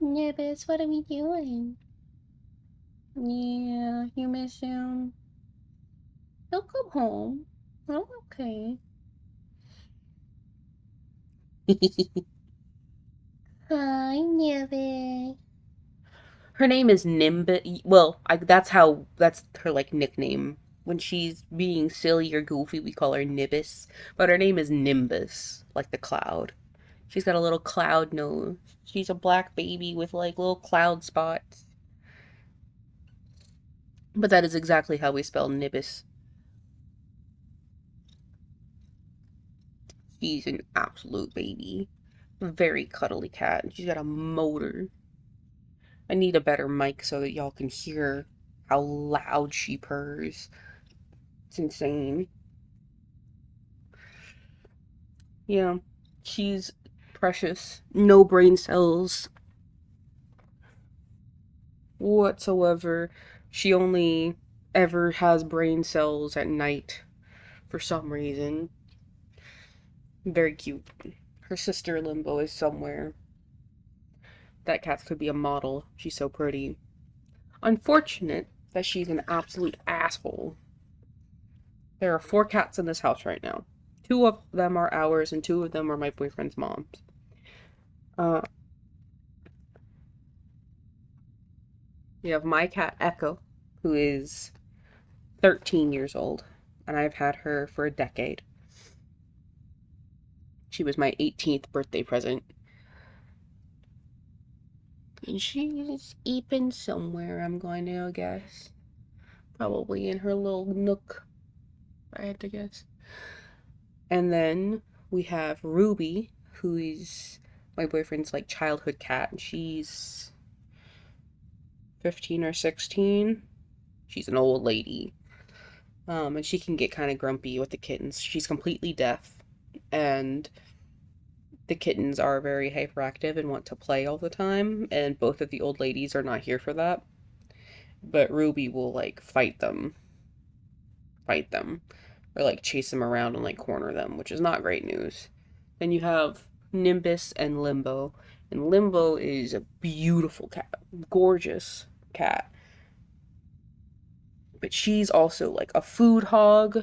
Nibis, what are we doing? Yeah, you miss him. He'll come home. Oh, okay. Hi, Nibis. Her name is Nimbus. Well, that's her like nickname. When she's being silly or goofy, we call her Nibus. But her name is Nimbus, like the cloud. She's got a little cloud nose. She's a black baby with like little cloud spots. But that is exactly how we spell Nibus. She's an absolute baby. Very cuddly cat. She's got a motor. I need a better mic so that y'all can hear how loud she purrs. It's insane. Yeah, she's precious. No brain cells whatsoever. She only ever has brain cells at night for some reason. Very cute. Her sister Limbo is somewhere. That cat could be a model. She's so pretty. Unfortunate that she's an absolute asshole. There are 4 cats in this house right now. 2 of them are ours, and 2 of them are my boyfriend's mom's. Uh, we have my cat Echo, who is 13 years old, and I've had her for a decade. She was my 18th birthday present. And she's eeping somewhere, I'm going to guess. Probably in her little nook, if I had to guess. And then we have Ruby, who is my boyfriend's like childhood cat. She's 15 or 16. She's an old lady. And she can get kind of grumpy with the kittens. She's completely deaf, and the kittens are very hyperactive and want to play all the time, and both of the old ladies are not here for that. But Ruby will like fight them, or like chase them around and like corner them, which is not great news. Then you have Nimbus and Limbo. And Limbo is a beautiful cat, gorgeous cat. But she's also like a food hog,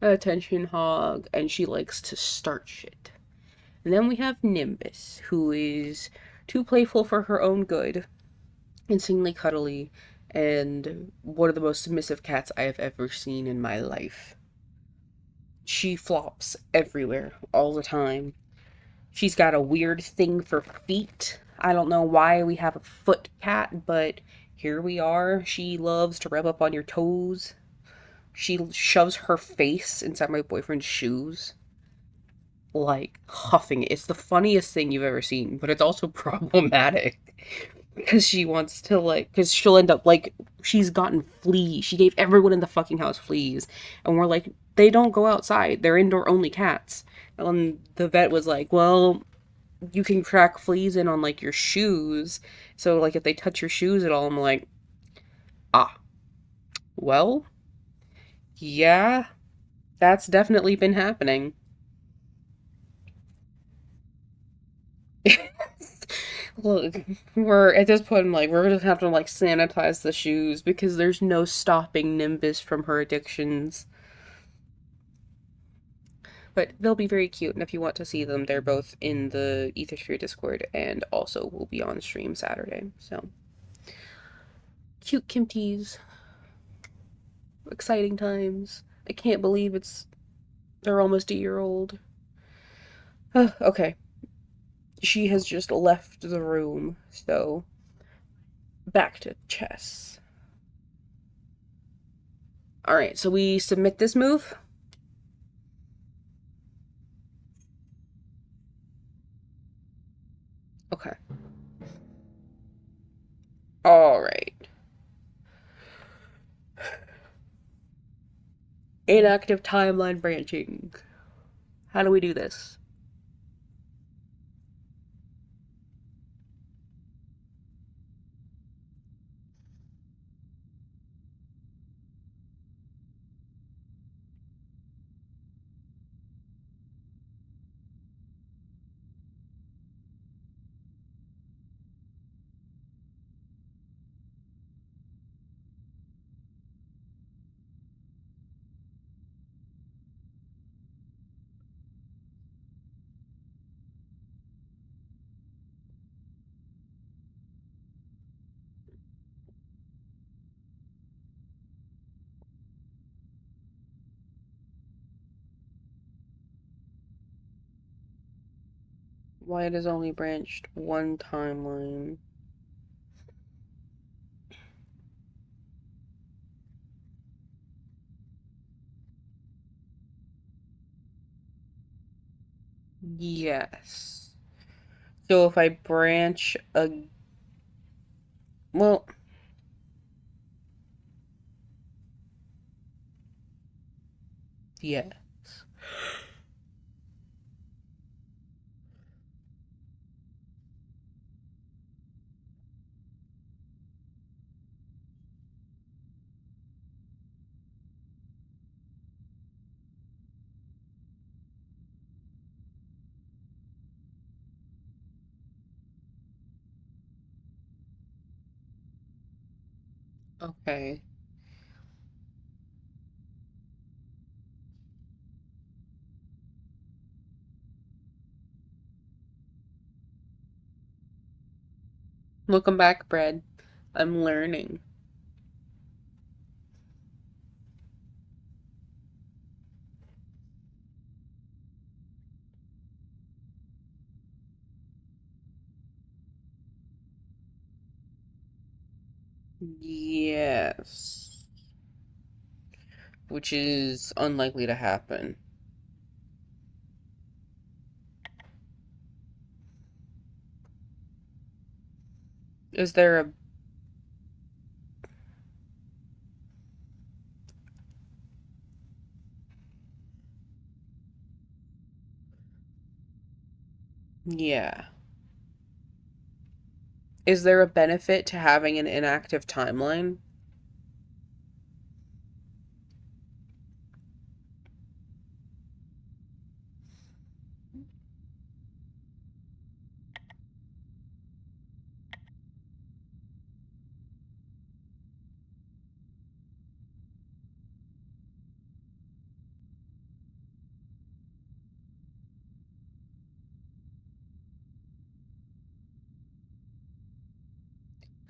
an attention hog, and she likes to start shit. And then we have Nimbus, who is too playful for her own good, insanely cuddly, and one of the most submissive cats I have ever seen in my life. She flops everywhere, all the time. She's got a weird thing for feet. I don't know why we have a foot cat, but here we are. She loves to rub up on your toes. She shoves her face inside my boyfriend's shoes, like huffing it. It's the funniest thing you've ever seen, but it's also problematic because she wants to like, because she'll end up like, she's gotten fleas. She gave everyone in the fucking house fleas, and we're like, they don't go outside. They're indoor only cats. And the vet was like, well, you can track fleas in on like your shoes. So like if they touch your shoes at all, I'm like, ah, well, yeah, that's definitely been happening. Look, we're at this point, I'm like, we're gonna have to like sanitize the shoes because there's no stopping Nimbus from her addictions. But they'll be very cute, and if you want to see them, they're both in the Ethersphere Discord and also will be on stream Saturday. So, cute Kimties. Exciting times. I can't believe they're almost a year old. Okay. She has just left the room, so back to chess. Alright, so we submit this move. Okay. Alright. Inactive timeline branching. How do we do this? Why it has only branched one timeline. Yes. So if I branch a... Well, yeah. Okay. Welcome back, Brad. I'm learning. Yes. Which is unlikely to happen. Is there a. Yeah. Is there a benefit to having an inactive timeline?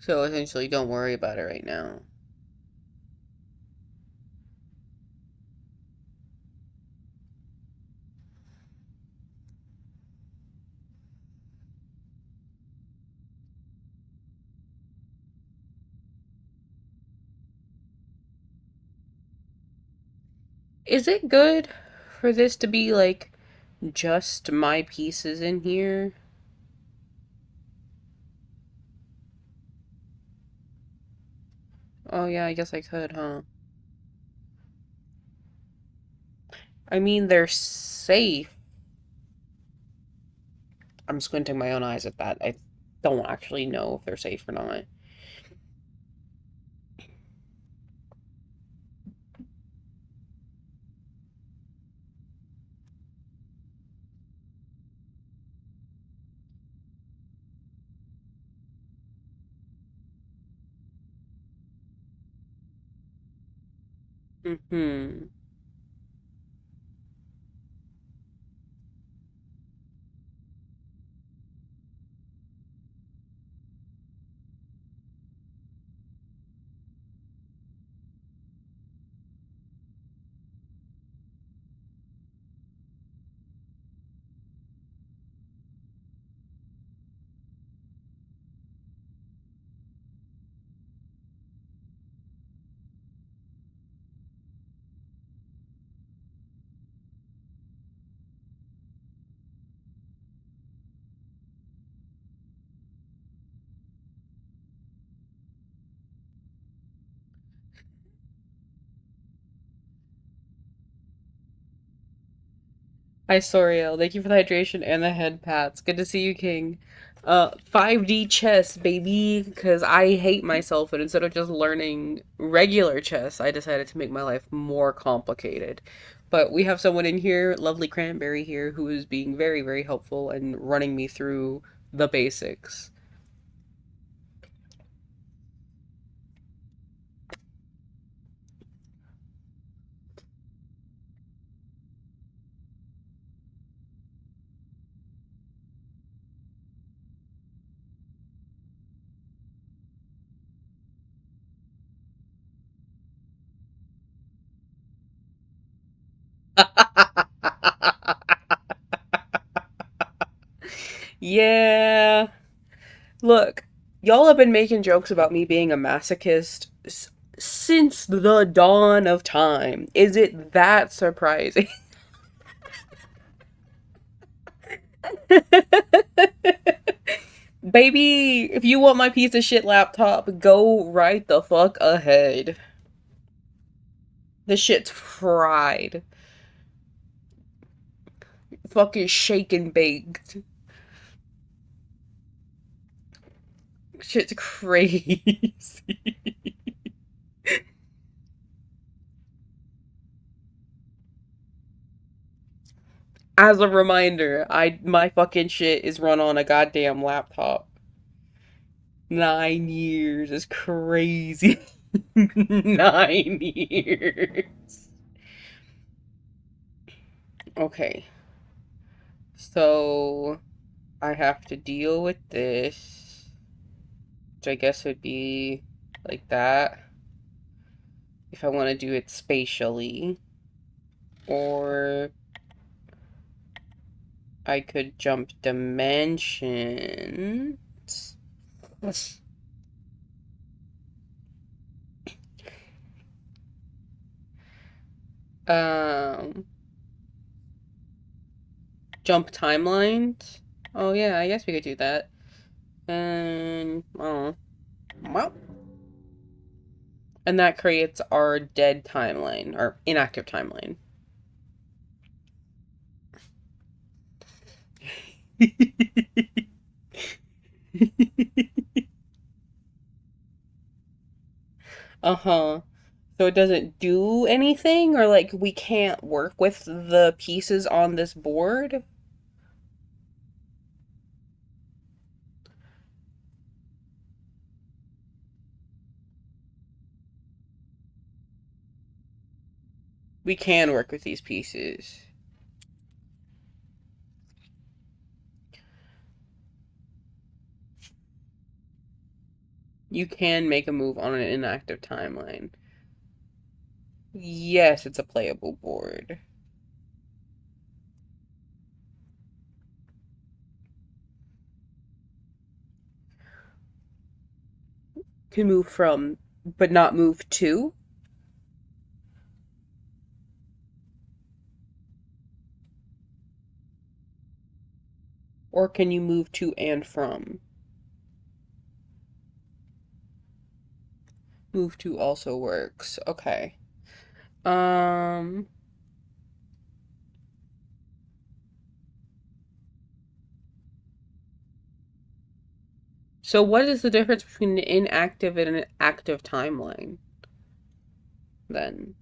So essentially, don't worry about it right now. Is it good for this to be like just my pieces in here? Oh, yeah, I guess I could, huh? I mean, they're safe. I'm squinting my own eyes at that. I don't actually know if they're safe or not. Hmm. Hi, Soriel. Thank you for the hydration and the head pats. Good to see you, King. 5D chess, baby, because I hate myself, and instead of just learning regular chess, I decided to make my life more complicated. But we have someone in here, lovely Cranberry here, who is being very, very helpful and running me through the basics. Yeah. Look, y'all have been making jokes about me being a masochist since the dawn of time. Is it that surprising? Baby, if you want my piece of shit laptop, go right the fuck ahead. This shit's fried. Fucking shake and baked. Shit's crazy. As a reminder, my fucking shit is run on a goddamn laptop. 9 years is crazy. 9 years. Okay, so I have to deal with this, which I guess would be like that if I want to do it spatially, or I could jump dimensions. Um, jump timelines. Oh yeah, I guess we could do that. And oh, well, and that creates our dead timeline, our inactive timeline. Uh-huh. So it doesn't do anything, or like we can't work with the pieces on this board? We can work with these pieces. You can make a move on an inactive timeline. Yes, it's a playable board. Can move from, but not move to? Or can you move to and from? Move to also works. Okay. Um, so what is the difference between an inactive and an active timeline then?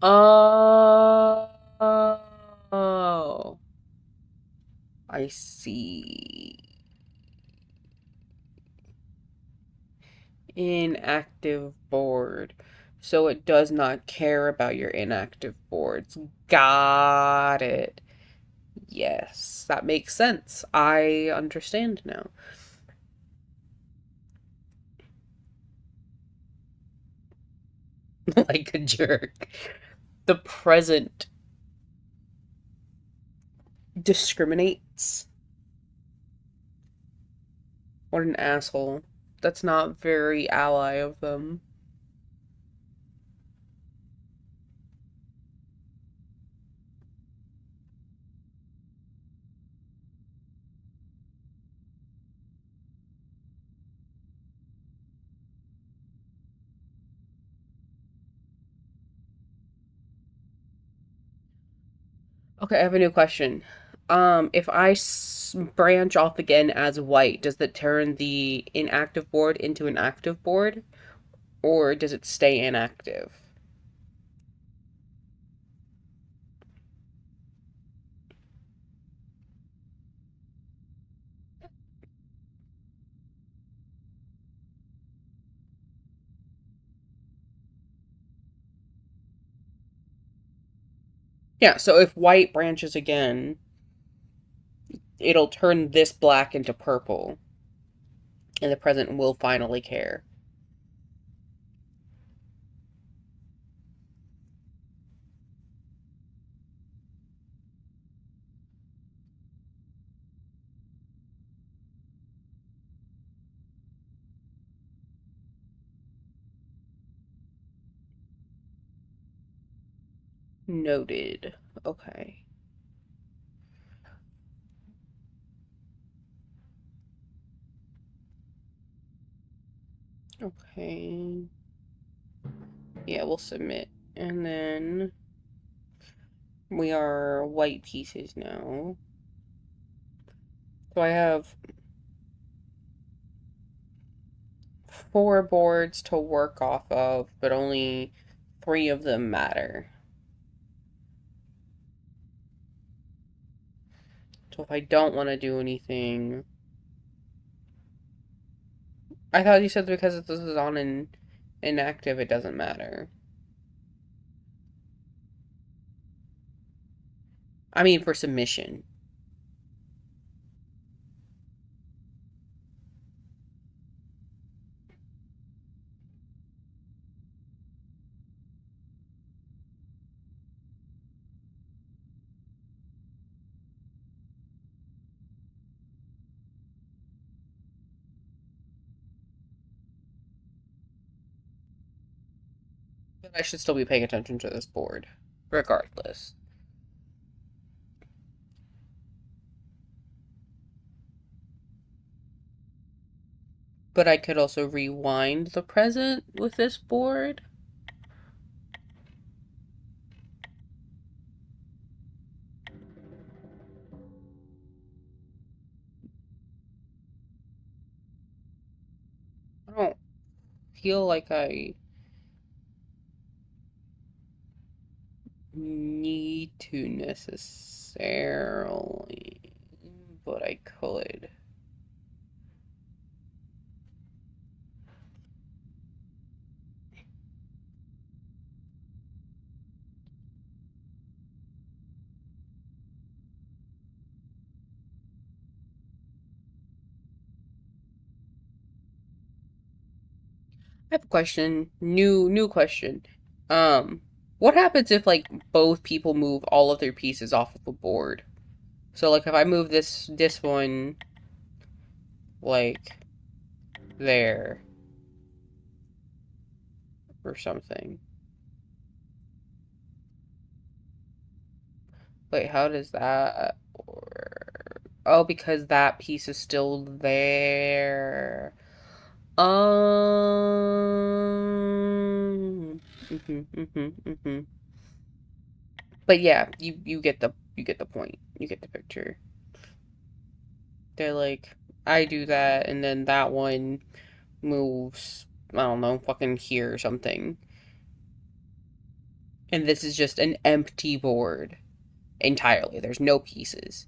Oh, I see. Inactive board. So it does not care about your inactive boards. Got it. Yes, that makes sense. I understand now. Like a jerk. The present discriminates. What an asshole. That's not very ally of them. Okay, I have a new question. If I branch off again as white, does that turn the inactive board into an active board, or does it stay inactive? Yeah, so if white branches again, it'll turn this black into purple, and the present will finally care. Noted. Okay. Okay. Yeah, we'll submit. And then we are white pieces now. So I have 4 boards to work off of, but only 3 of them matter. So if I don't want to do anything, I thought you said because this is on an inactive, it doesn't matter. I mean, for submission. But I should still be paying attention to this board, regardless. But I could also rewind the present with this board. I don't feel like I need to necessarily, but I could. I have a question. New question. Um, what happens if like both people move all of their pieces off of the board? So like if I move this one like there or something. Wait, how does that work? Oh, because that piece is still there. Mm-hmm. But yeah, you get the point. You get the picture. They're like, I do that, and then that one moves. I don't know, fucking here or something. And this is just an empty board entirely. There's no pieces.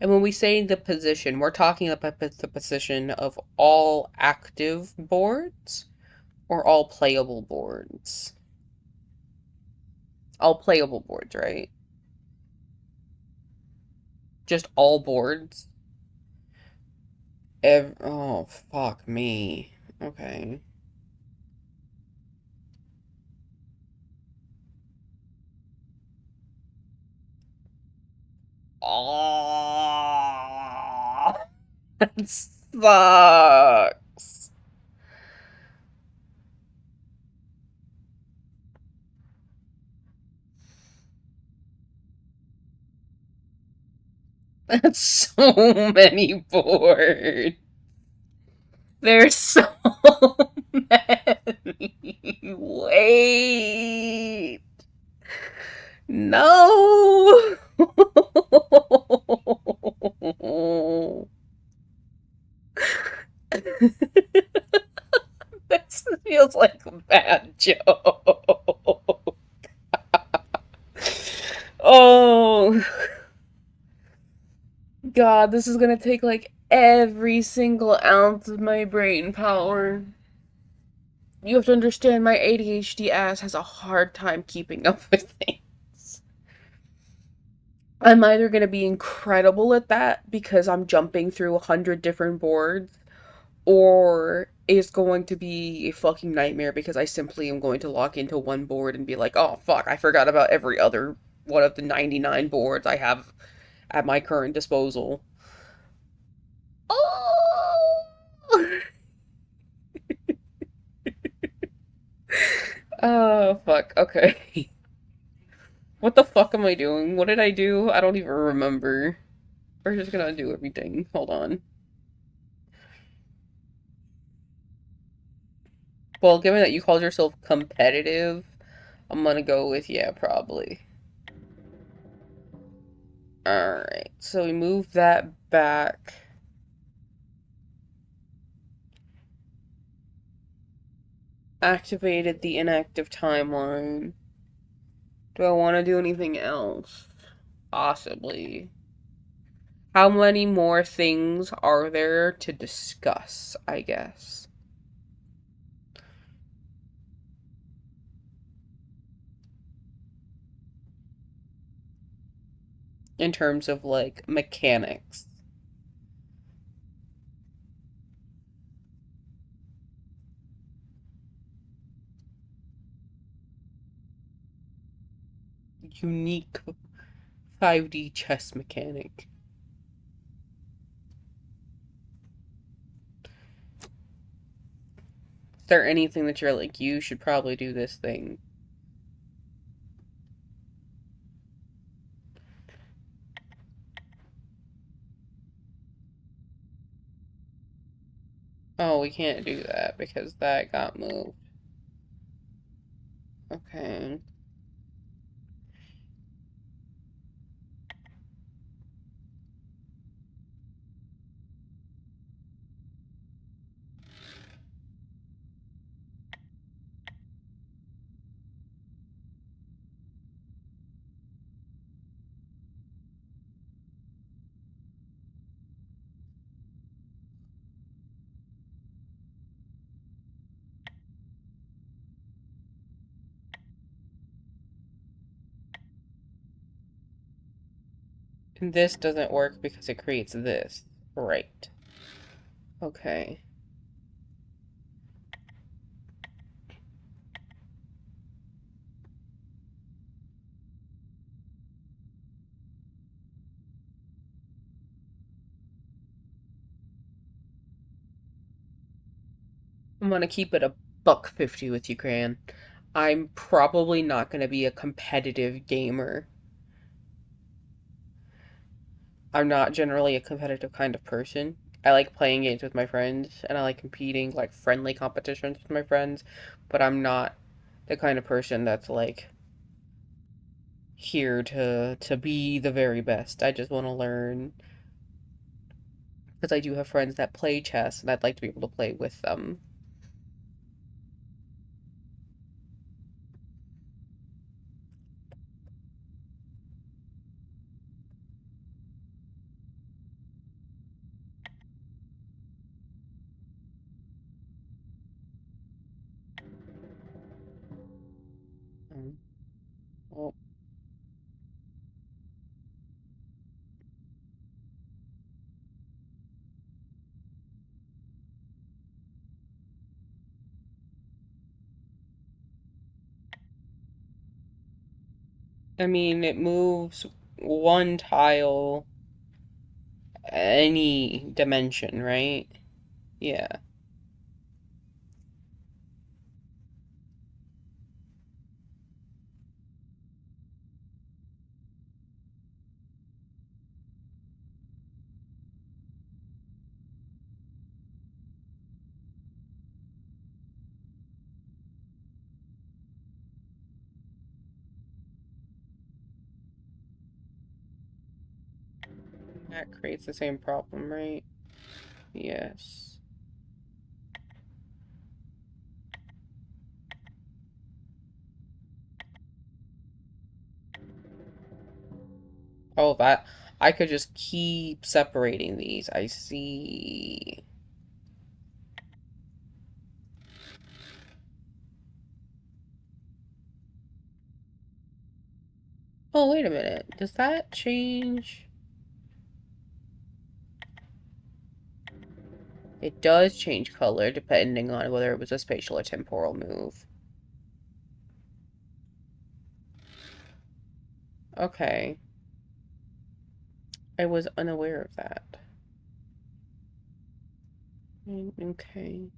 And when we say the position, we're talking about the position of all active boards or all playable boards. All playable boards, right? Just all boards. Oh, fuck me. Okay. Oh, that sucks. That's so many boards. There's so many. Wait. No. This feels like a bad joke. Oh. God, this is gonna take like every single ounce of my brain power. You have to understand my ADHD ass has a hard time keeping up with things. I'm either gonna be incredible at that because I'm jumping through 100 different boards, or it's going to be a fucking nightmare because I simply am going to lock into one board and be like, oh fuck, I forgot about every other one of the 99 boards I have at my current disposal. Oh! Oh, fuck. Okay. What the fuck am I doing? What did I do? I don't even remember. We're just gonna do everything. Hold on. Well, given that you called yourself competitive, I'm gonna go with yeah, probably. Alright, so we move that back. Activated the inactive timeline. Do I want to do anything else? Possibly. How many more things are there to discuss, I guess? In terms of like mechanics. Unique 5D chess mechanic. Is there anything that you're like, you should probably do this thing? Oh, we can't do that because that got moved. Okay. And this doesn't work because it creates this. Right. Okay. I'm gonna keep it a buck 50 with you, Cran. I'm probably not gonna be a competitive gamer. I'm not generally a competitive kind of person. I like playing games with my friends and I like competing, like friendly competitions with my friends, but I'm not the kind of person that's like here to be the very best. I just want to learn because I do have friends that play chess and I'd like to be able to play with them. Um, well, I mean, it moves one tile any dimension, right? Yeah. That creates the same problem, right? Yes. Oh, that. I could just keep separating these. I see. Oh, wait a minute. Does that change? It does change color depending on whether it was a spatial or temporal move. Okay. I was unaware of that. Okay.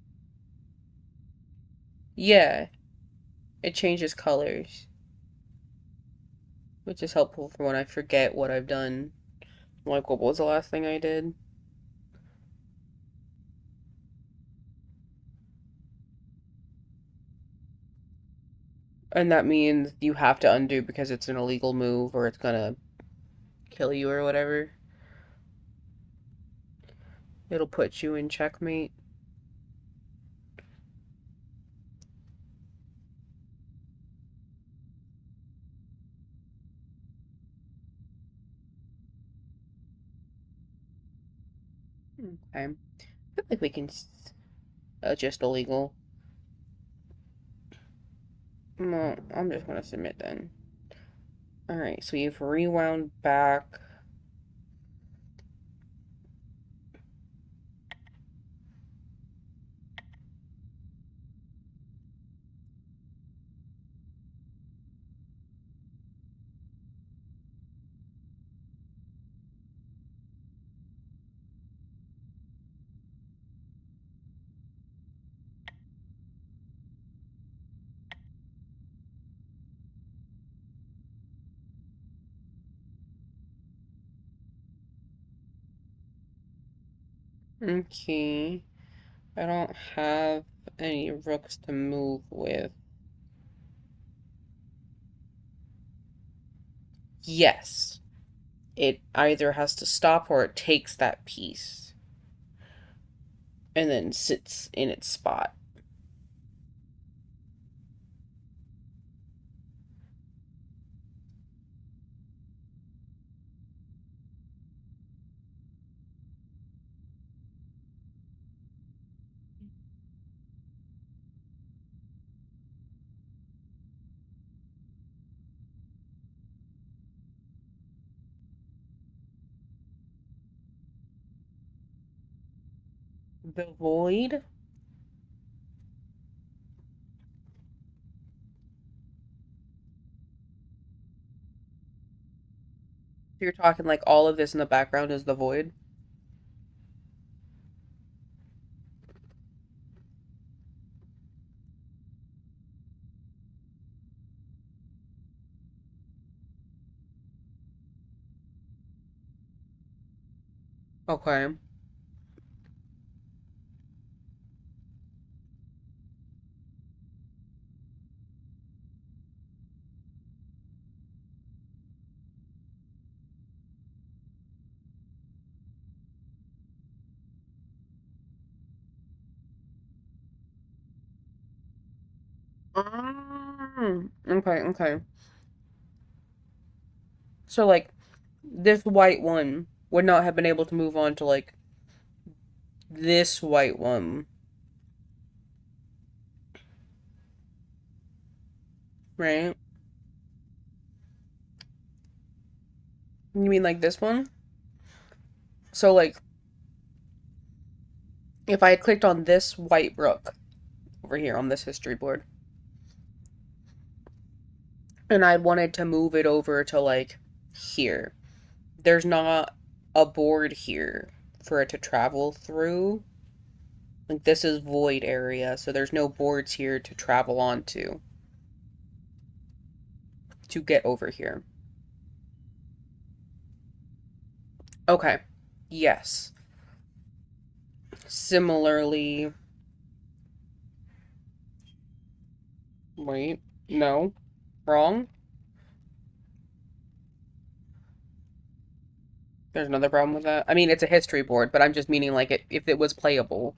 Yeah, it changes colors, which is helpful for when I forget what I've done. Like, what was the last thing I did? And that means you have to undo because it's an illegal move or it's gonna kill you or whatever. It'll put you in checkmate. Okay. I feel like we can adjust illegal. No, I'm just gonna submit then. Alright, so you've rewound back. Okay. I don't have any rooks to move with. Yes. It either has to stop or it takes that piece and then sits in its spot. The void? You're talking like all of this in the background is the void? Okay. Okay, okay. So, like, this white one would not have been able to move on to, like, this white one, right? You mean like this one? So, like, if I had clicked on this white rook over here on this history board, and I wanted to move it over to, like, here, there's not a board here for it to travel through. Like, this is void area, so there's no boards here to travel onto to get over here. Okay. Yes. Similarly, wait, no, wrong. There's another problem with that. I mean, it's a history board, but I'm just meaning like it if it was playable.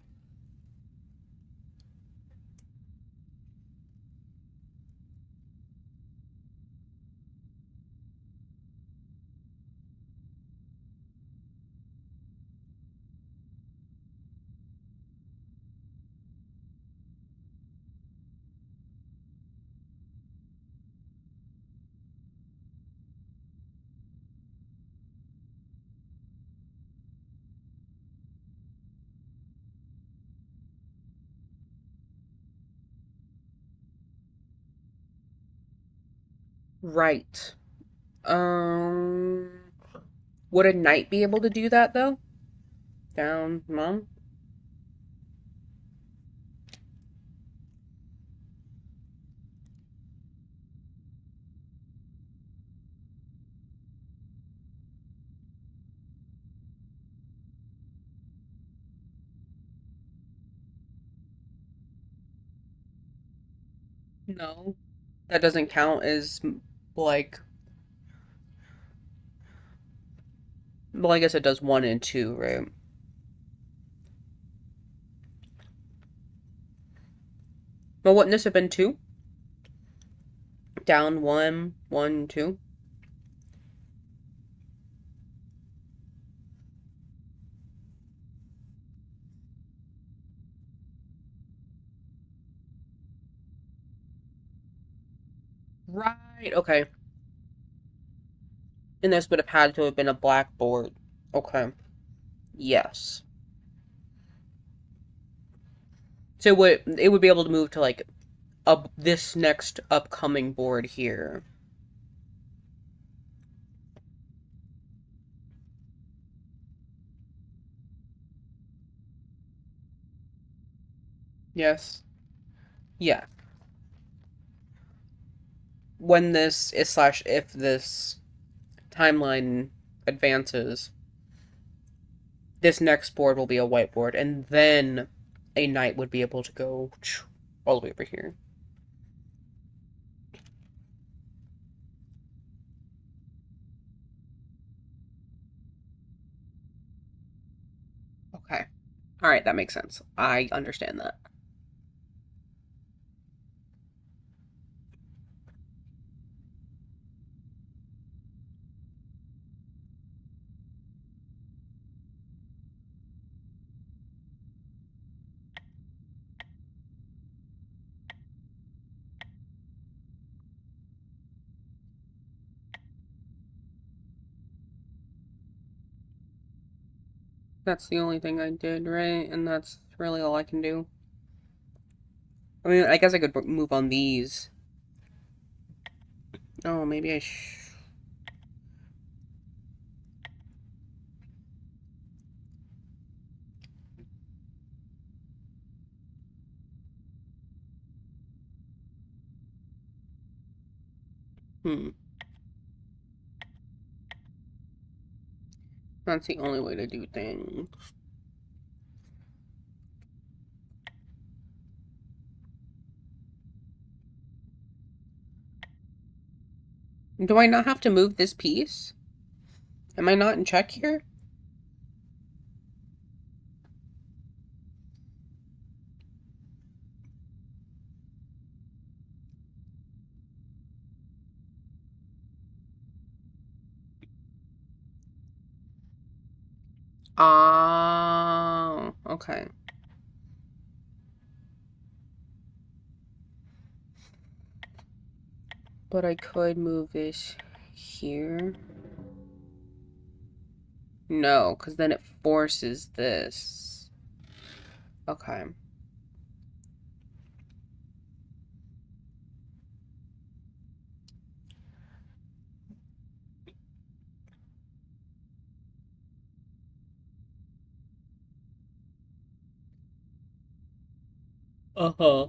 Right. Um, would a knight be able to do that though? Down, mom? No. That doesn't count as like, well, I guess it does one and two, right? Well, wouldn't this have been two? Down one, one, two. Right. Okay. And this would have had to have been a blackboard. Okay. Yes. So it would be able to move to like up this next upcoming board here. Yes. Yeah. When this is slash if this timeline advances, this next board will be a whiteboard, and then a knight would be able to go all the way over here. Okay. All right, that makes sense. I understand that. That's the only thing I did, right? And that's really all I can do. I mean, I guess I could move on these. Oh, maybe I Hmm. That's the only way to do things. Do I not have to move this piece? Am I not in check here? Ah, okay. But I could move this here. No, because then it forces this. Okay. Uh-huh.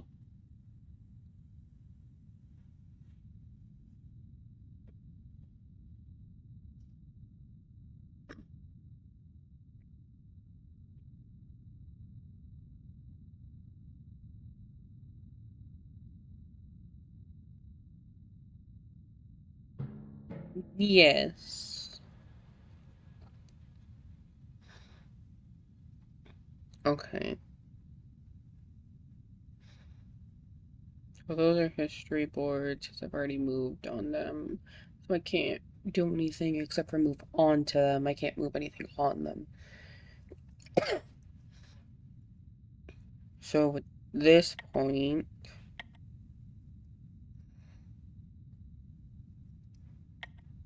Yes. Okay. Well, those are history boards because I've already moved on them. So I can't do anything except for move on to them. I can't move anything on them. So at this point,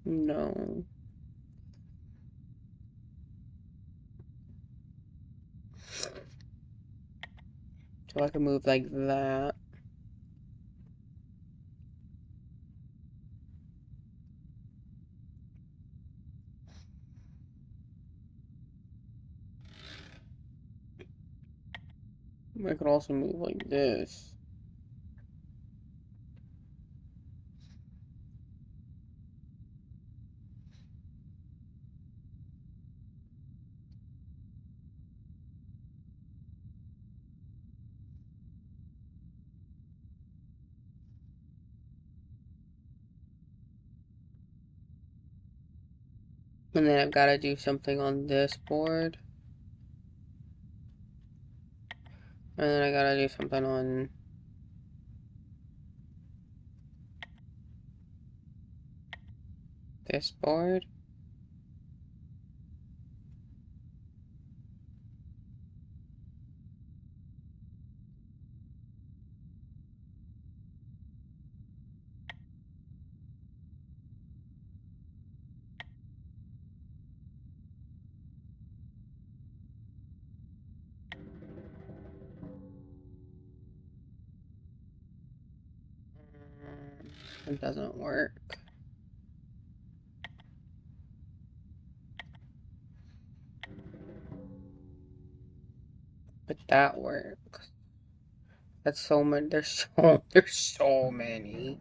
no. So I can move like that. I could also move like this. And then I've got to do something on this board. And then I gotta do something on this board. It doesn't work. But that works. That's so many. There's so many.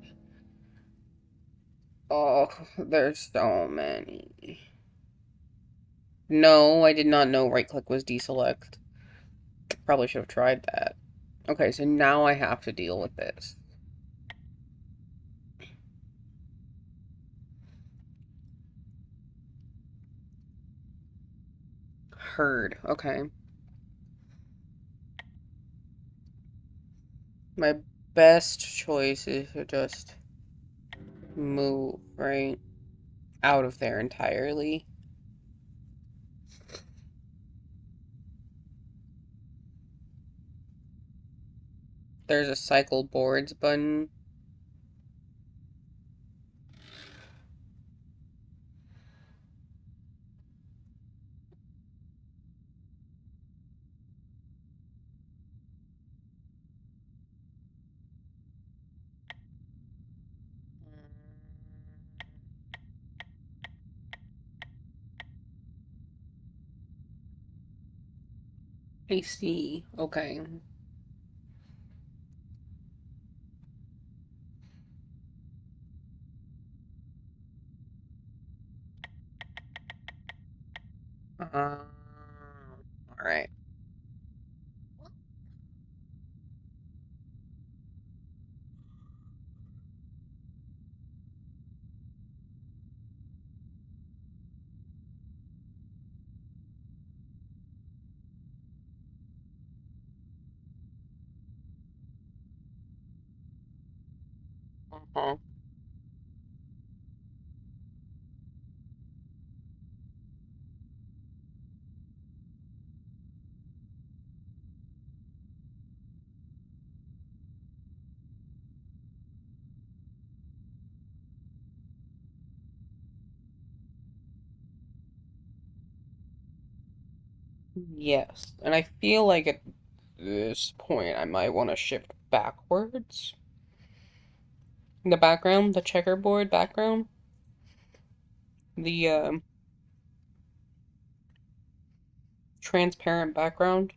Oh, there's so many. No, I did not know right click was deselect. Probably should have tried that. Okay, so now I have to deal with this. Heard. Okay. My best choice is to just move right out of there entirely. There's a cycle boards button. I see. Okay. All right. Uh-huh. Yes, and I feel like at this point I might want to shift backwards. The background, the checkerboard background, the transparent background.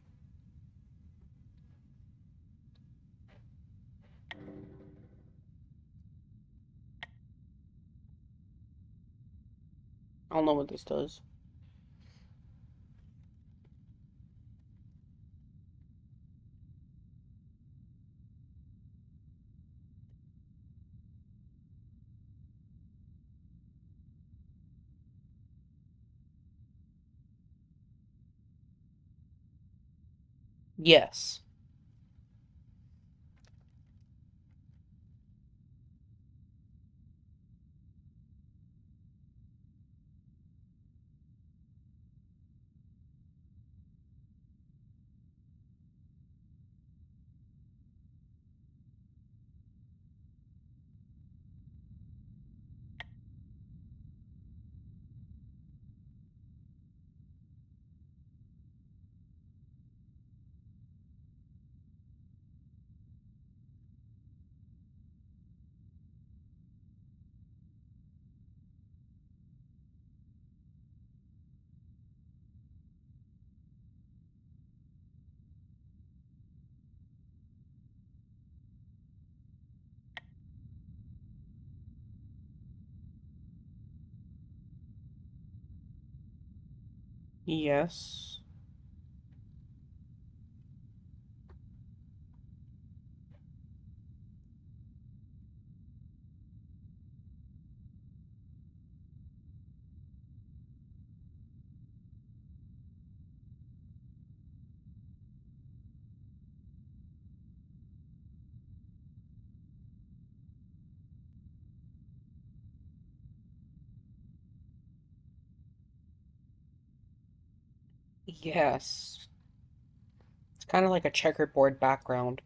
I don't know what this does. Yes. Yes. Yes. It's kind of like a checkerboard background.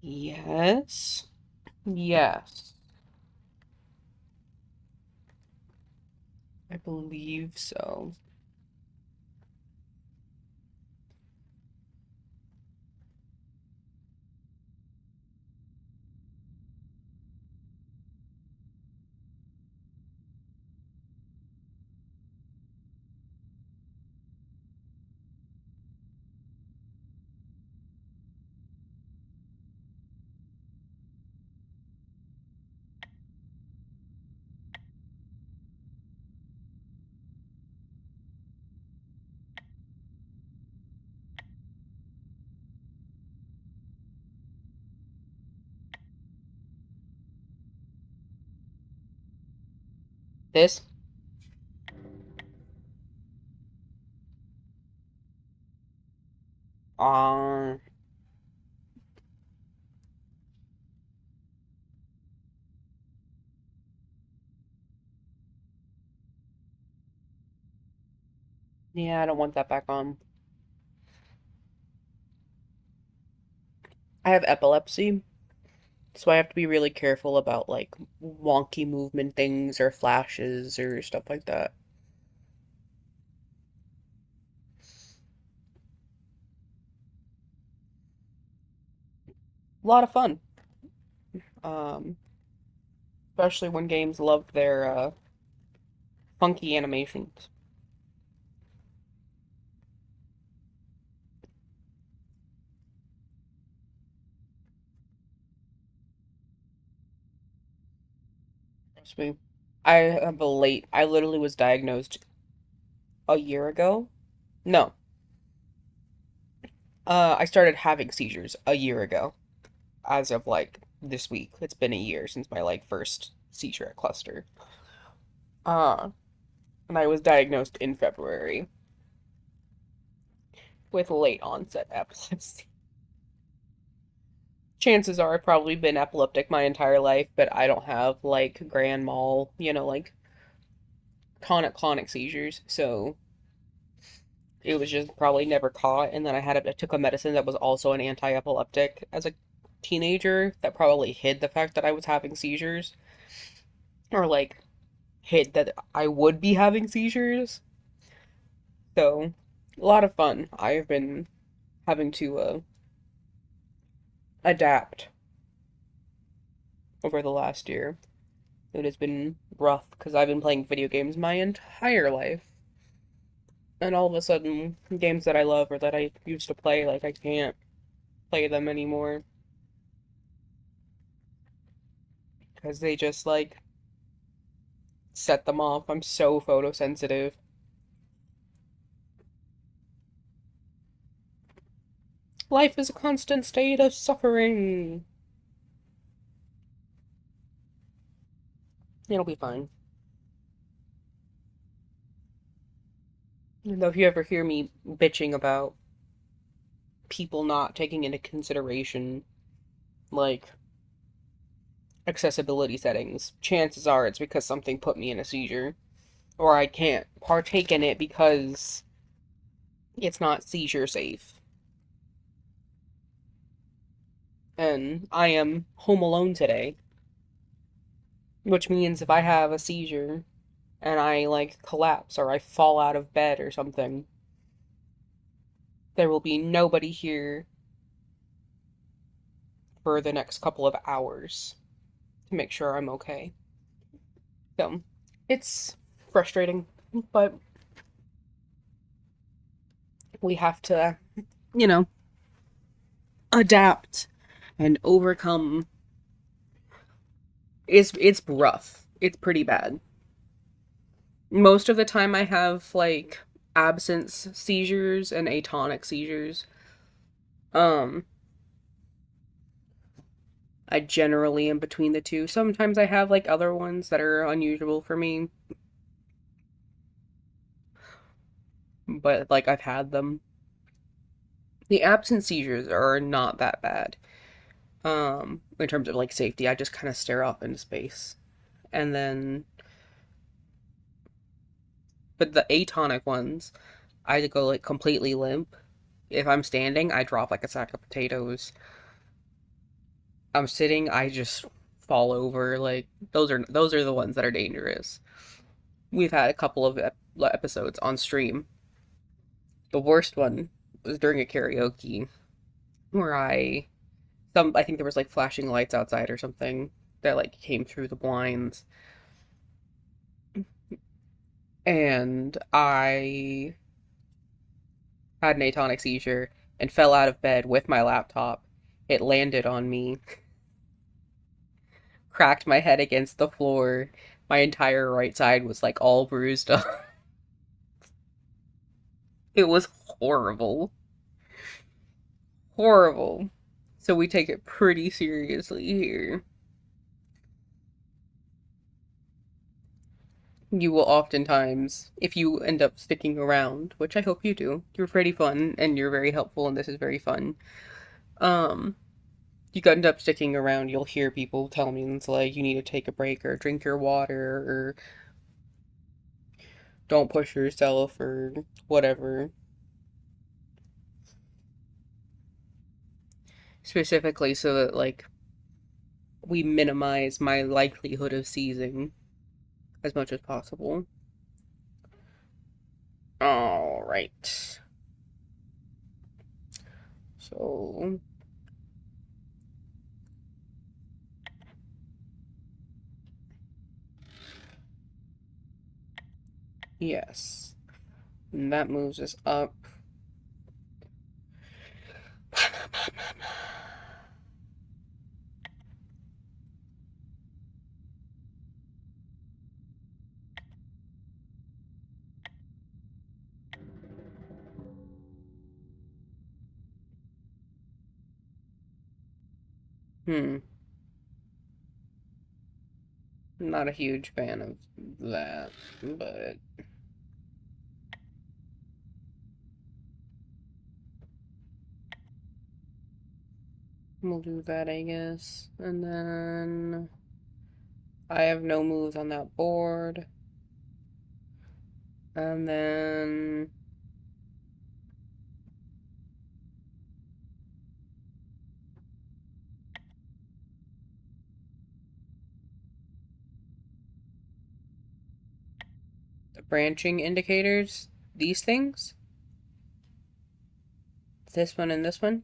Yes. Yes. I believe so. This? Uh, yeah, I don't want that back on. I have epilepsy, so I have to be really careful about like wonky movement things or flashes or stuff like that. A lot of fun. Um, Especially when games love their funky animations. Trust me. I literally was diagnosed a year ago. No, I started having seizures a year ago. As of like this week, it's been a year since my like first seizure at cluster. Uh, and I was diagnosed in February with late onset epilepsy. Chances are I've probably been epileptic my entire life, but I don't have like grand mal, like tonic-clonic seizures. So it was just probably never caught. And then I took a medicine that was also an anti-epileptic as a teenager that probably hid the fact that I was having seizures, or like hid that I would be having seizures. So a lot of fun. I've been having to adapt over the last year. It has been rough because I've been playing video games my entire life. And all of a sudden, games that I love or that I used to play, like I can't play them anymore because they just like set them off. I'm so photosensitive. Life is a constant state of suffering. It'll be fine. Though if you ever hear me bitching about people not taking into consideration like accessibility settings, chances are it's because something put me in a seizure, or I can't partake in it because it's not seizure safe. And I am home alone today, which means if I have a seizure and I like collapse or I fall out of bed or something, There will be nobody here for the next couple of hours to make sure I'm okay. So it's frustrating, but we have to, you know, adapt and overcome. It's rough. It's pretty bad. Most of the time I have like absence seizures and atonic seizures. Um I generally am between the two. Sometimes I have like other ones that are unusual for me, but like I've had them. The absence seizures are not that bad. In terms of like safety, I just kind of stare off into space. And then but the atonic ones, I go like completely limp. If I'm standing, I drop like a sack of potatoes. I'm sitting, I just fall over. Like those are the ones that are dangerous. We've had a couple of episodes on stream. The worst one was during a karaoke where I think there was like flashing lights outside or something that like came through the blinds, and I had an atonic seizure and fell out of bed with my laptop. It landed on me, cracked my head against the floor. My entire right side was like all bruised up. It was horrible. Horrible. So we take it pretty seriously here. You will oftentimes, if you end up sticking around, which I hope you do, you're pretty fun and you're very helpful and this is very fun. Um, you end up sticking around, you'll hear people tell me it's like you need to take a break or drink your water or don't push yourself or whatever. Specifically so that like we minimize my likelihood of seizing as much as possible. All right. So, yes. And that moves us up. Hmm. Not a huge fan of that, but we'll do that, I guess. And then I have no moves on that board. And then the branching indicators, these things, this one and this one.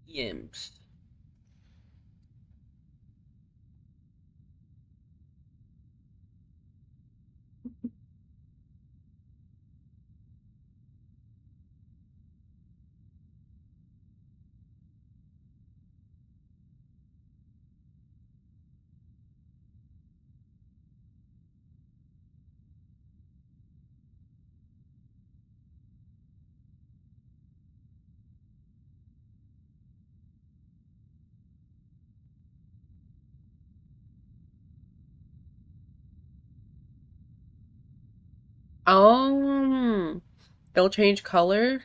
Yims. Oh, they'll change color.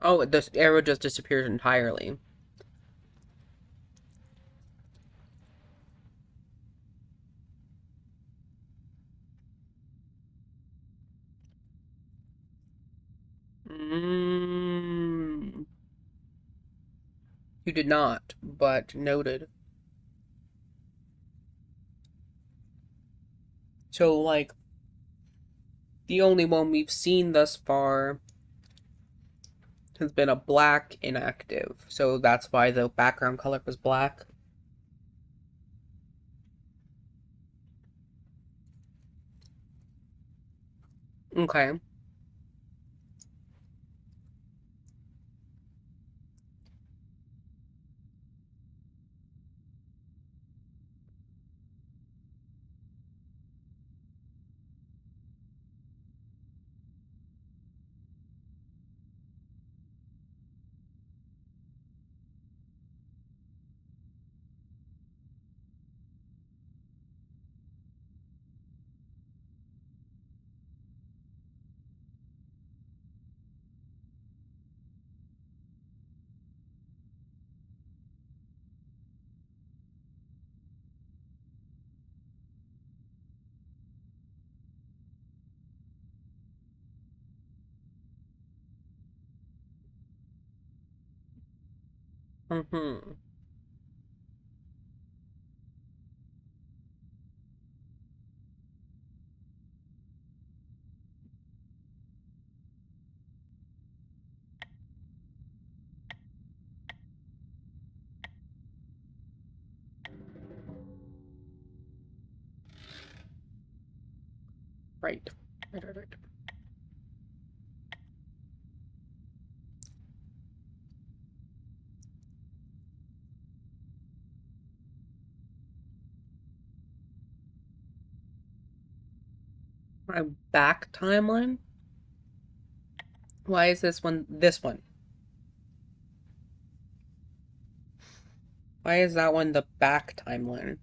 Oh, this arrow just disappears entirely. Mm, you did not, but noted. So, like, the only one we've seen thus far has been a black inactive. So that's why the background color was black. Okay. Mm-hmm. Right. Right. My back timeline? Why is this one this one? Why is that one the back timeline?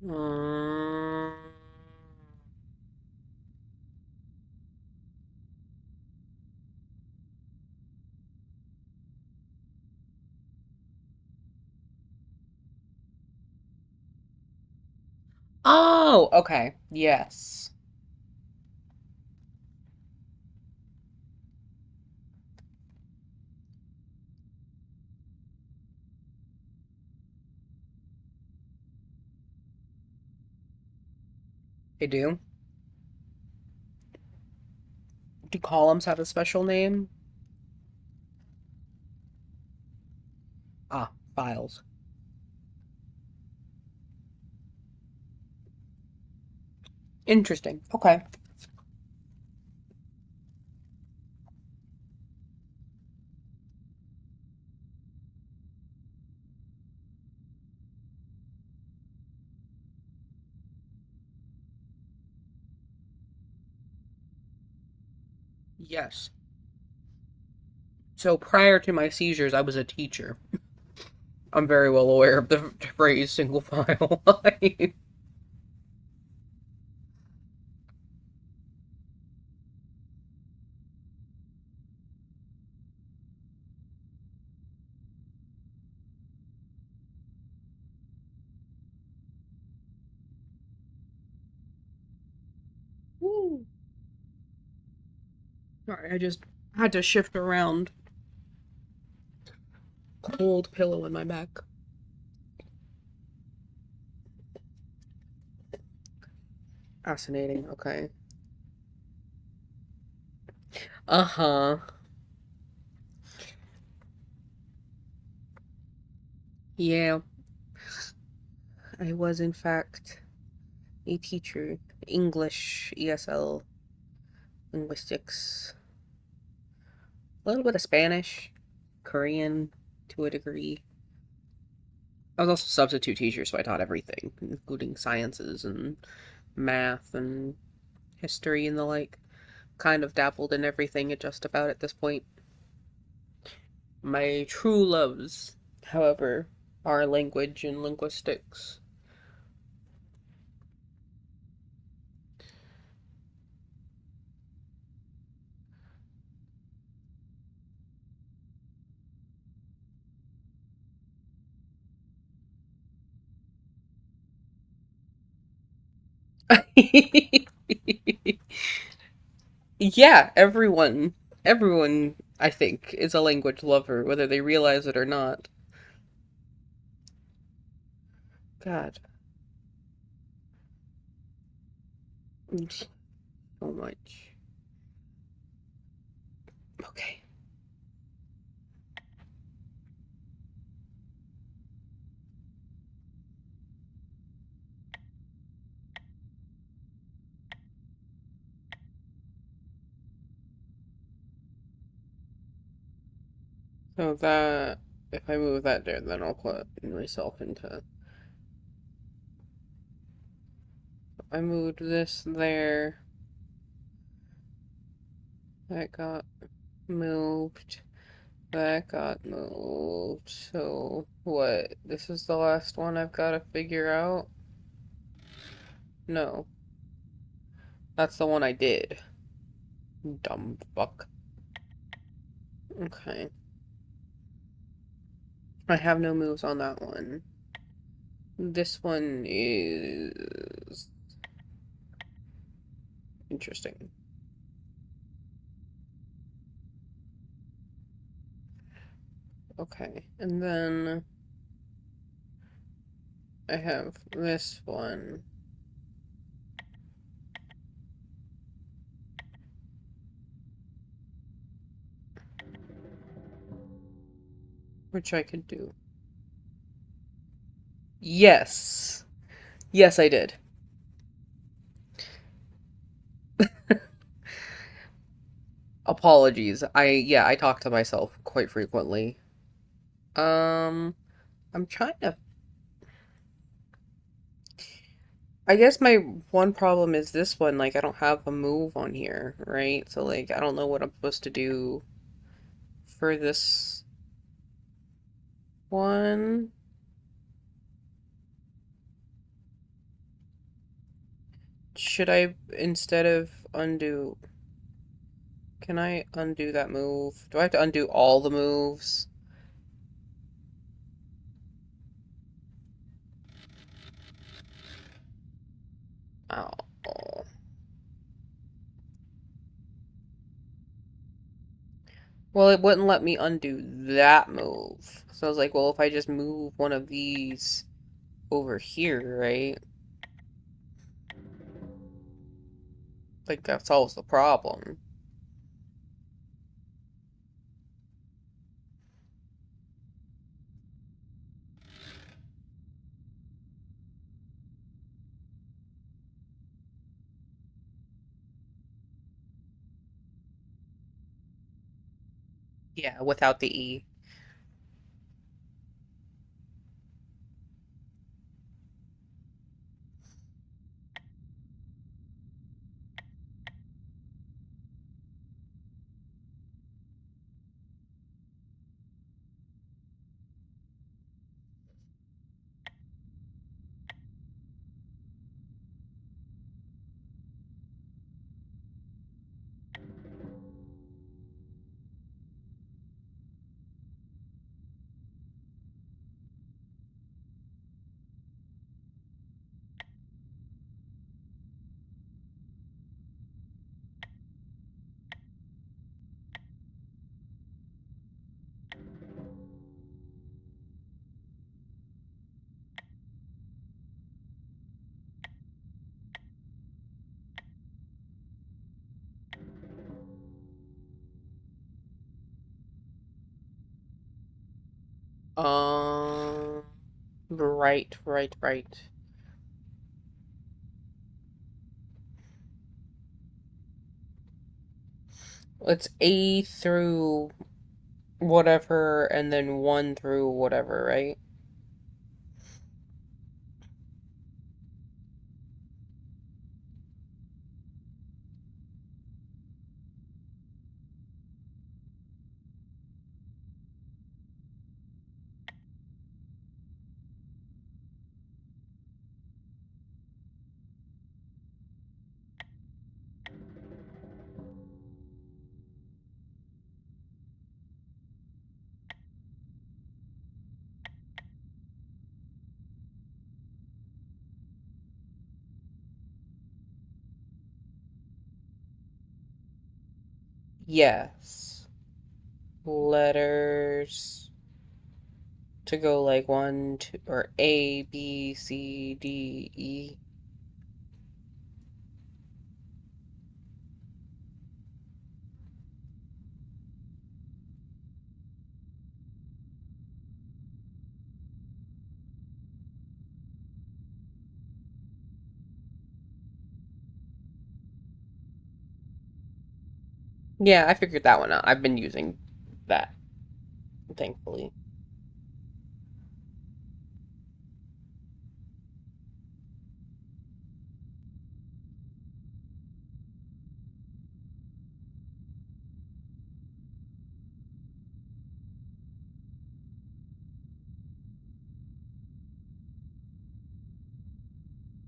Um, oh, okay. Yes. They do. Do columns have a special name? Ah, files. Interesting. Okay. Yes. So prior to my seizures, I was a teacher. I'm very well aware of the phrase single file. Woo. Sorry, I just had to shift around. Cold pillow in my back. Fascinating. Okay. Uh-huh. Yeah, I was in fact a teacher. English, ESL, linguistics, a little bit of Spanish, Korean to a degree. I was also a substitute teacher, so I taught everything, including sciences and math and history and the like. Kind of dabbled in everything at just about at this point. My true loves, however, are language and linguistics. Yeah, everyone, I think, is a language lover, whether they realize it or not. God, so much. Okay. So that, if I move that there, then I'll put myself into. I moved this there. That got moved. That got moved. So, what? This is the last one I've got to figure out? No. That's the one I did. Dumb fuck. Okay. I have no moves on that one. This one is interesting. Okay. And then I have this one, which I could do. Yes. Yes, I did. Apologies. I talk to myself quite frequently. Um, I'm trying to. I guess my one problem is this one, like, I don't have a move on here, right? So, like, I don't know what I'm supposed to do for this one. Should I, instead of undo, can I undo that move? Do I have to undo all the moves? Oh. Well, it wouldn't let me undo that move. So I was like, well, if I just move one of these over here, right? Like, that solves the problem. Yeah, without the E. Um, right. It's A through whatever, and then 1 through whatever, right? Yes. Letters to go like one, two, or A, B, C, D, E. Yeah, I figured that one out. I've been using that, thankfully.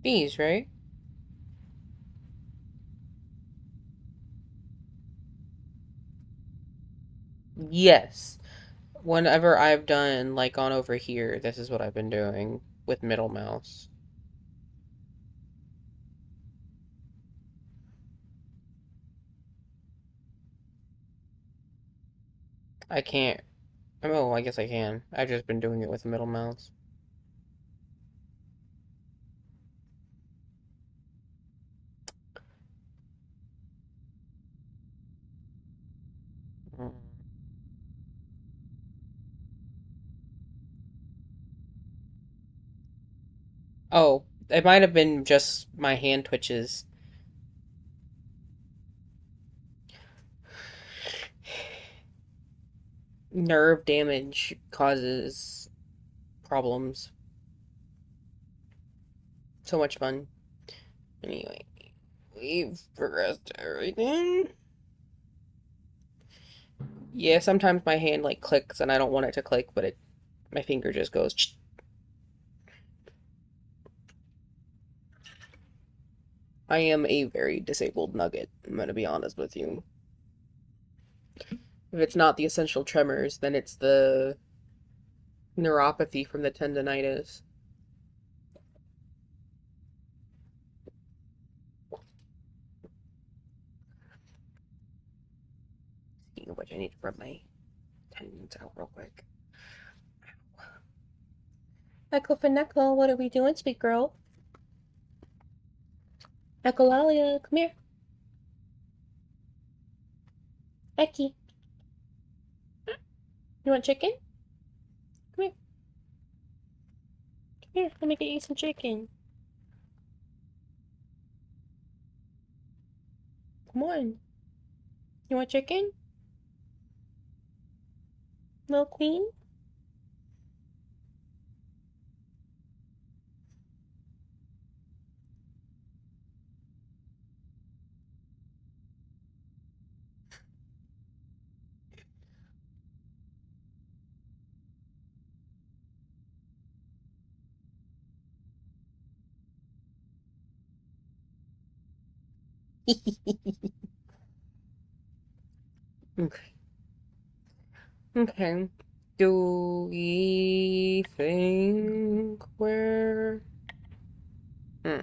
These, right? Yes. Whenever I've done, like, gone over here, this is what I've been doing with middle mouse. I can't. Oh, I guess I can. I've just been doing it with middle mouse. Mm. Oh, it might have been just my hand twitches. Nerve damage causes problems. So much fun. Anyway, we've progressed everything. Yeah, sometimes my hand like clicks and I don't want it to click, but my finger just goes. I am a very disabled nugget. I'm gonna be honest with you. If it's not the essential tremors, then it's the neuropathy from the tendonitis. Speaking of which, I need to rub my tendons out real quick. Echo for Neco, what are we doing, sweet girl? Echolalia, come here. Eki, you want chicken? Come here. Come here, let me get you some chicken. Come on. You want chicken? Little queen? Okay. Okay. Do we think we're... Hmm.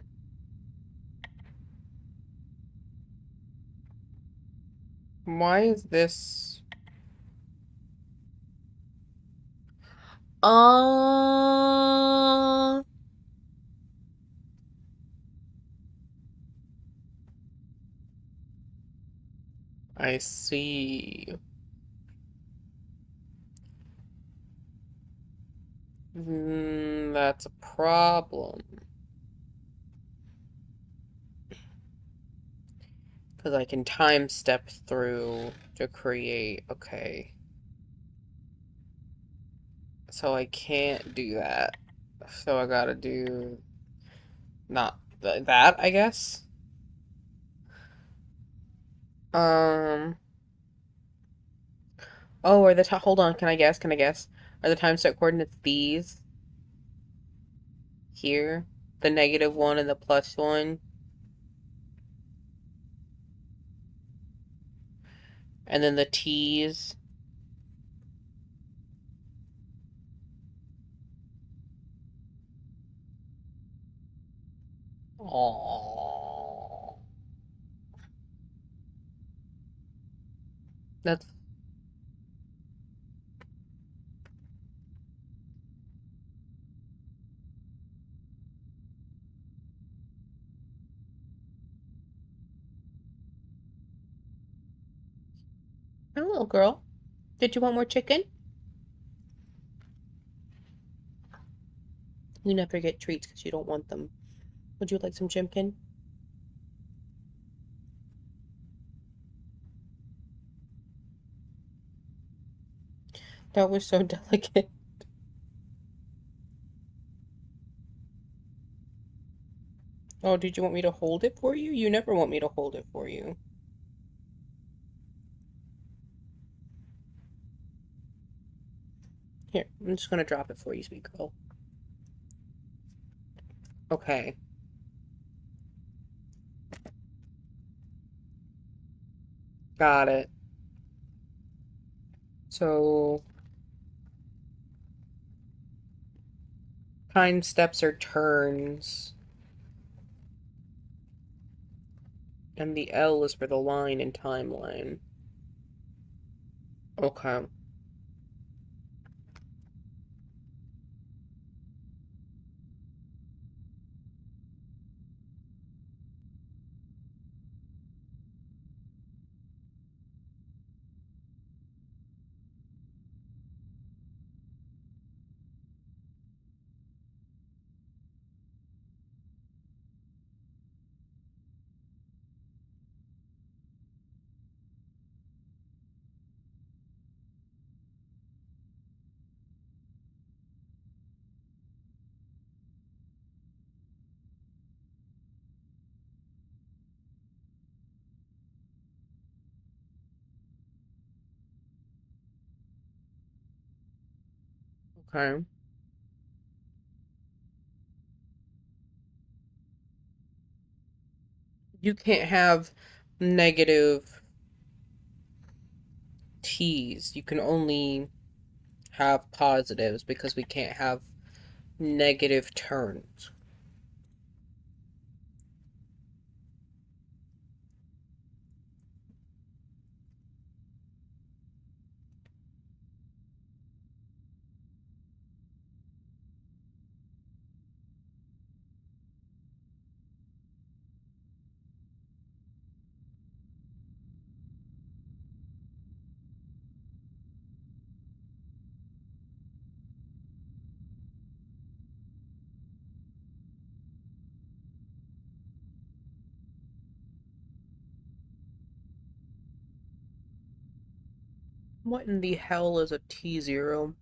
Why is this... Uh, I see. That's a problem. Because I can time step through to create. Okay. So I can't do that. So I gotta do not that, I guess. Um. Oh, are the hold on? Can I guess? Can I guess? Are the time step coordinates these here? The -1 and the +1, and then the t's. Oh. That's hello, girl. Did you want more chicken? You never get treats because you don't want them. Would you like some chicken? That was so delicate. Oh, did you want me to hold it for you? You never want me to hold it for you. Here, I'm just gonna drop it for you, sweet girl. Okay, got it. So, time steps are turns, and the L is for the line and timeline. Okay, okay. You can't have negative T's. You can only have positives because we can't have negative turns. What in the hell is a T0?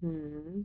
Hmm.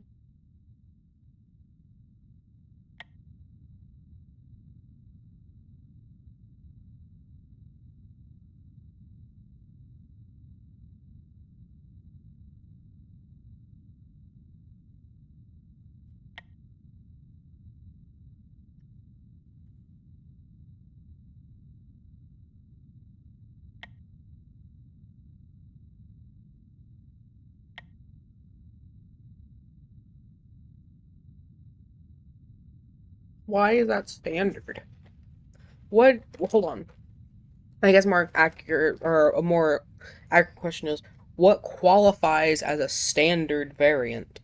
Why is that standard? What? Hold on. I guess more accurate or a more accurate question is what qualifies as a standard variant?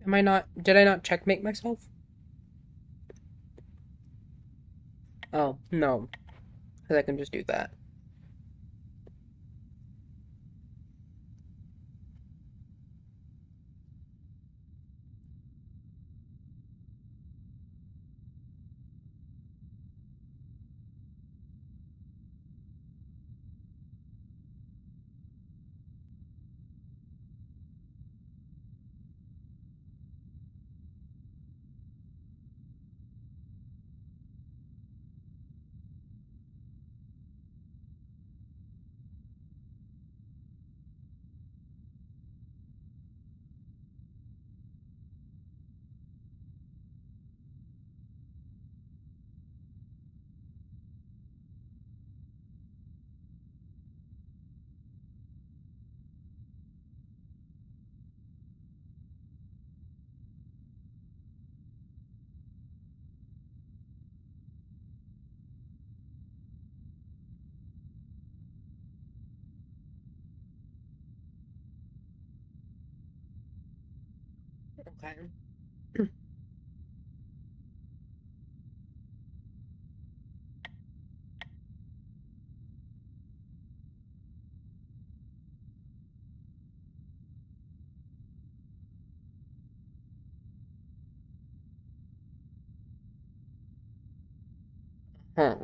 Am I not? Did I not checkmate myself? Oh, no. Because I can just do that. Okay. Huh.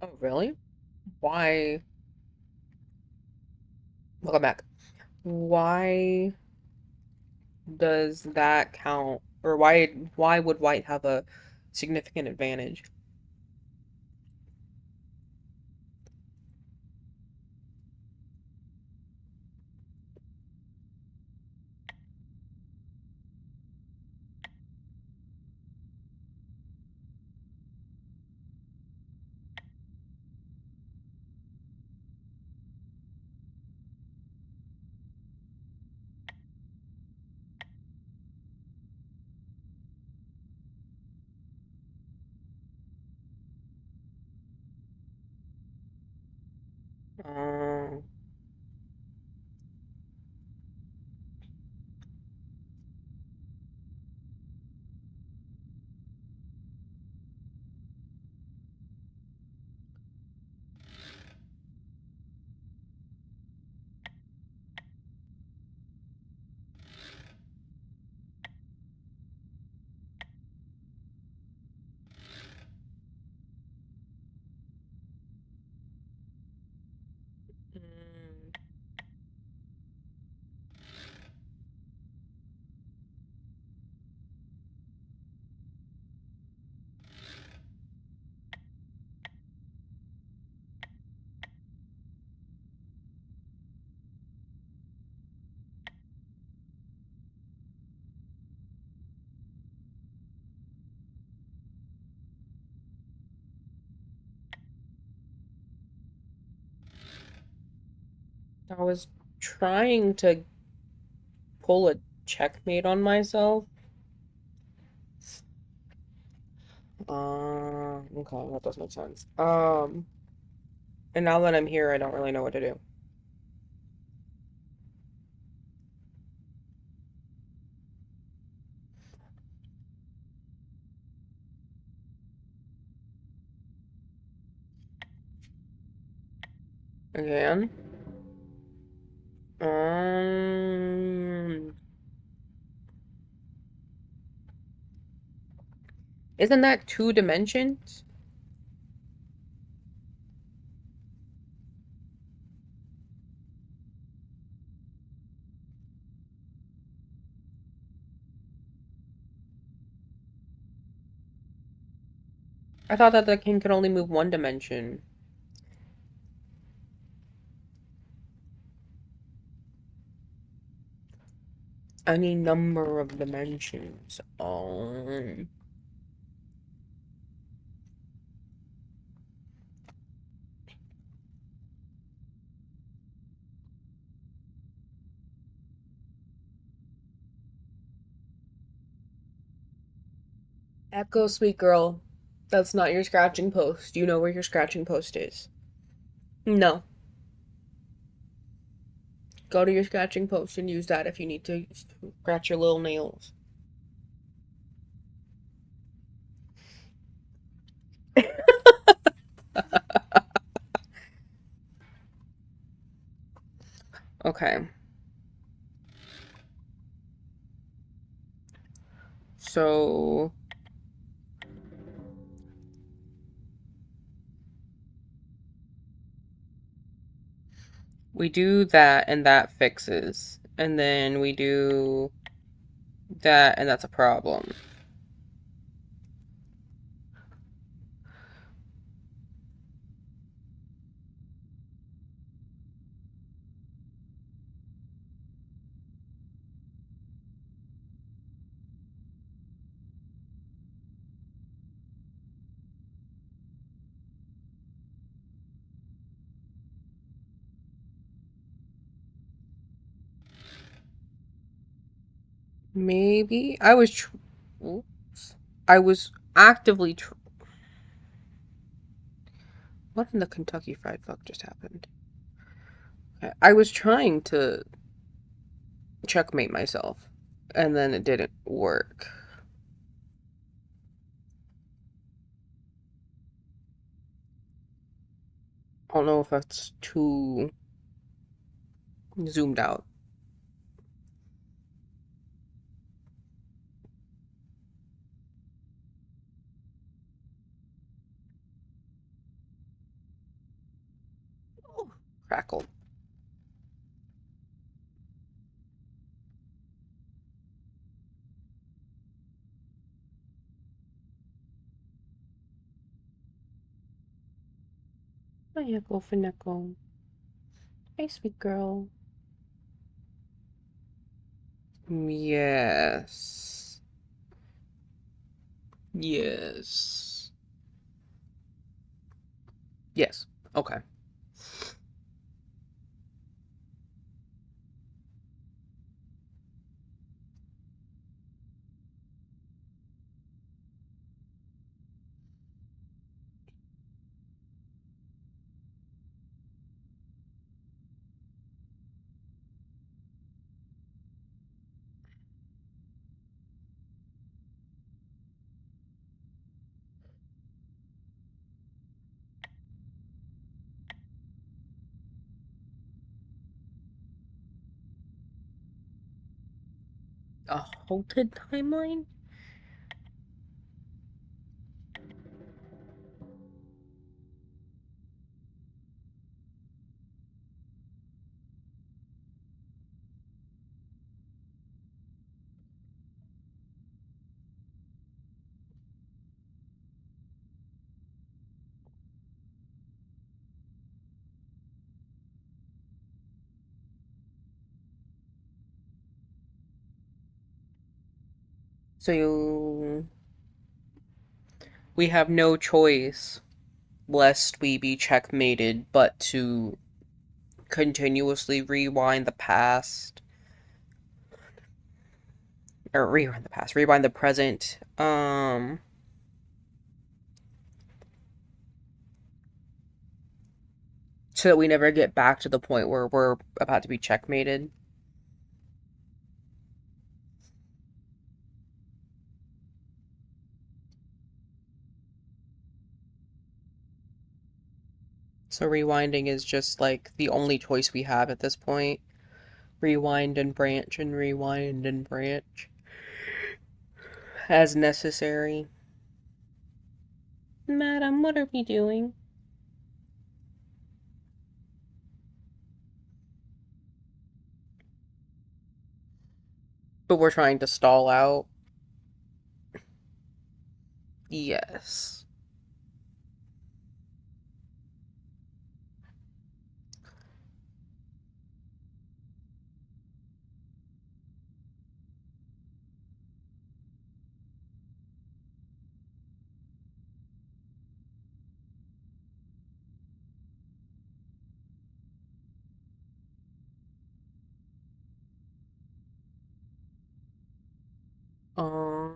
Oh, really? Why? Welcome back. Why does that count? Or why would white have a significant advantage? Uh, mm, I was trying to pull a checkmate on myself. Okay, that does make sense. And now that I'm here, I don't really know what to do. Again? Um, isn't that two dimensions? I thought that the king could only move one dimension. Any number of dimensions. Echo, sweet girl. That's not your scratching post. You know where your scratching post is. No. Go to your scratching post and use that if you need to scratch your little nails. Okay. So we do that and that fixes. And then we do that and that's a problem. Maybe oops. I was actively what in the Kentucky Fried Fuck just happened? I was trying to checkmate myself and then it didn't work. I don't know if that's too zoomed out. Oh, crackle. Hiya, Golfineckle. Hey, sweet girl. Yes. Yes. Yes. Okay. A halted timeline? So we have no choice, lest we be checkmated, but to continuously rewind the past. Or rewind the past, rewind the present. So that we never get back to the point where we're about to be checkmated. So rewinding is just like the only choice we have at this point. Rewind and branch and rewind and branch as necessary. Madam, what are we doing? But we're trying to stall out. Yes. Um,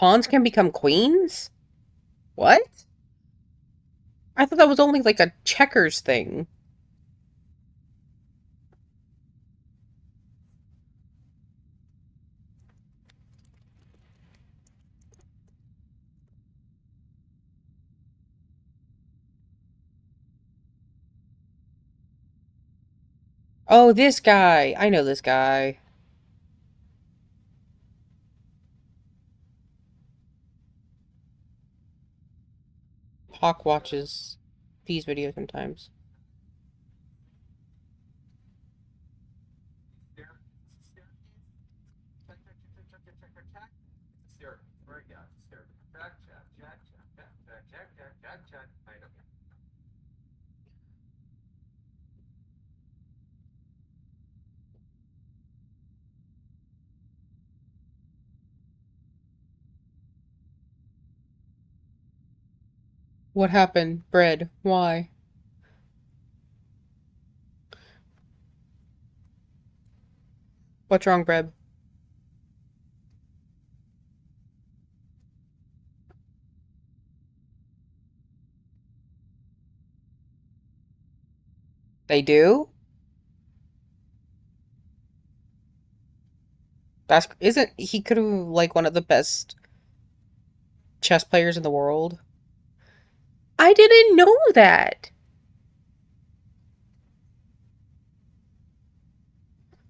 Pawns can become queens? What? I thought that was only like a checkers thing. Oh, this guy. I know this guy. Hawk watches these videos sometimes. What happened? Bread. Why? What's wrong, Bread? They do? That's isn't he could have like one of the best chess players in the world? I didn't know that.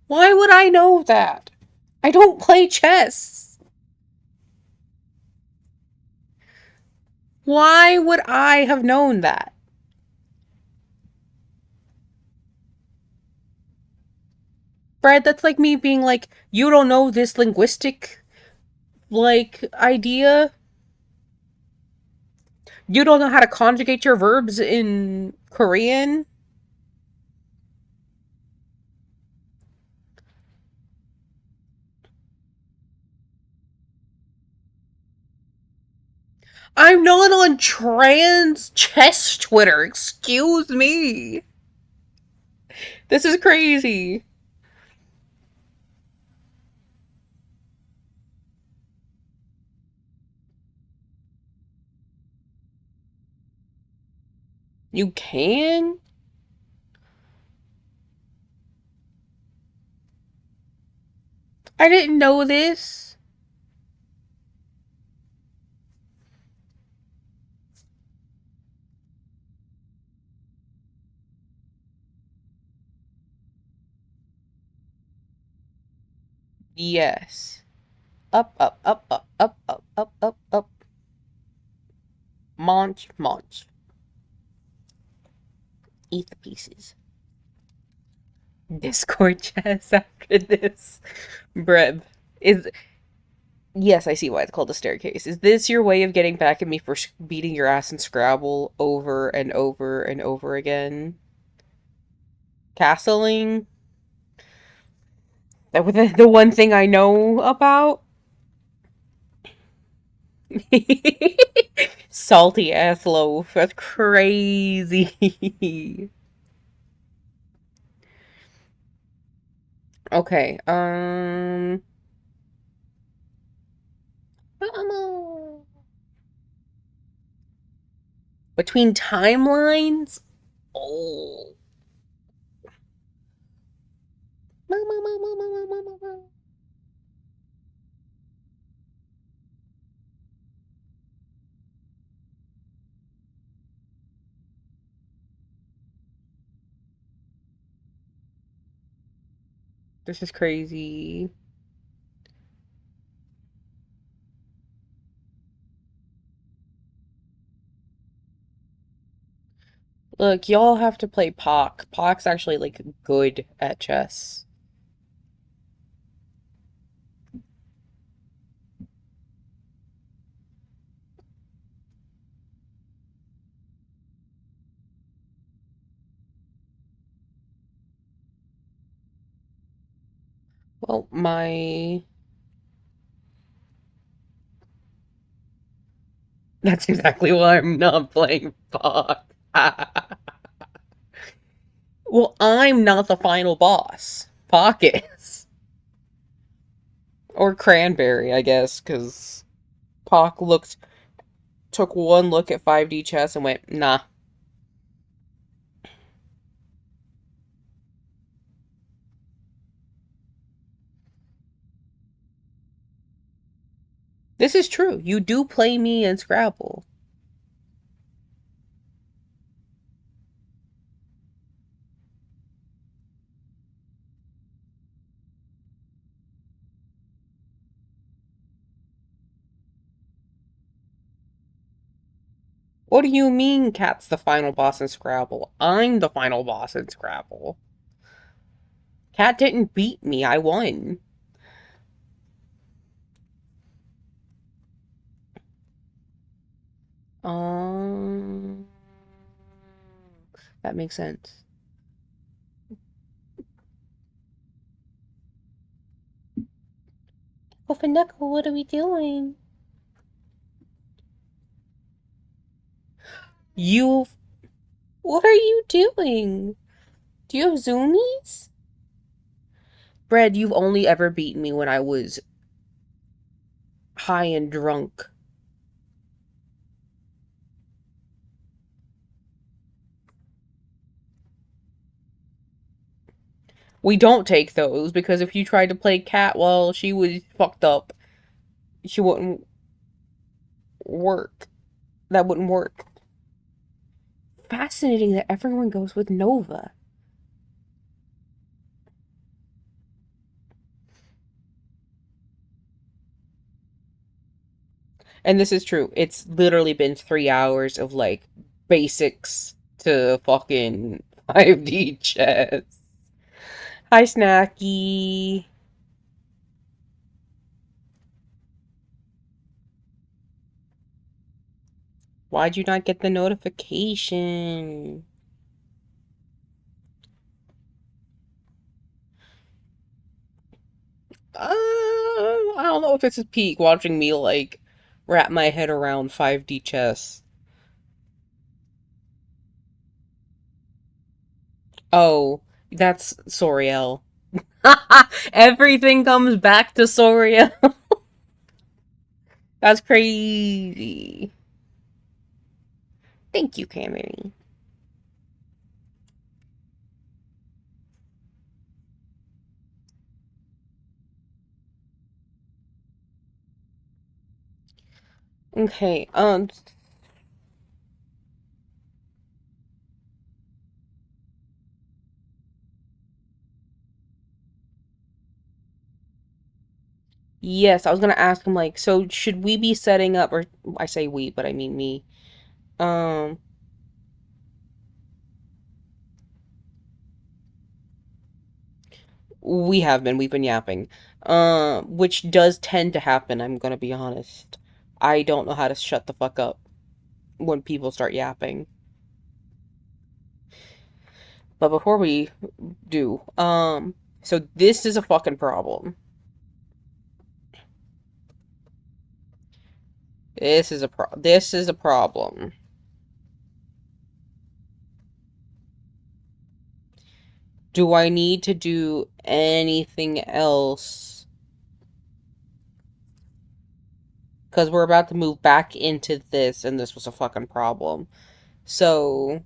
Why would I know that? I don't play chess. Why would I have known that? Brad, that's like me being like, you don't know this linguistic like idea? You don't know how to conjugate your verbs in Korean? I'm not on trans chess Twitter. Excuse me. This is crazy. You can? I didn't know this. Yes. Up, up, up, up, up, up, up, up, up. Munch, munch. Eat the pieces. Discord chess after this. Breb. Is yes, I see why it's called a staircase. Is this your way of getting back at me for beating your ass in Scrabble over and over and over again? Castling? That was the one thing I know about? Salty ass loaf. That's crazy. Okay, between timelines? Oh. This is crazy. Look, y'all have to play Pock. Pock's actually like good at chess. Well, my that's exactly why I'm not playing Pock. Well, I'm not the final boss. Pock is. Or Cranberry, I guess, because Pac took one look at 5D chess and went, nah. This is true. You do play me in Scrabble. What do you mean Cat's the final boss in Scrabble? I'm the final boss in Scrabble. Cat didn't beat me. I won. Um, that makes sense. Oh, Fineko, what are we doing? You, what are you doing? Do you have zoomies? Bread, you've only ever beaten me when I was high and drunk. We don't take those because if you tried to play Cat while she was fucked up, she wouldn't work. That wouldn't work. Fascinating that everyone goes with Nova. And this is true. It's literally been 3 hours of like basics to fucking 5D chess. Hi, Snacky. Why'd you not get the notification? I don't know if it's a peak watching me like wrap my head around 5D chess. Oh, that's Soriel. Everything comes back to Soriel. That's crazy. Thank you, Camry. Okay, yes, I was gonna ask him like, so should we be setting up, or I say we, but I mean me. Um, we've been yapping. Which does tend to happen, I'm gonna be honest. I don't know how to shut the fuck up when people start yapping. But before we do, so this is a fucking problem. This is a problem. Do I need to do anything else? Because we're about to move back into this, and this was a fucking problem. So,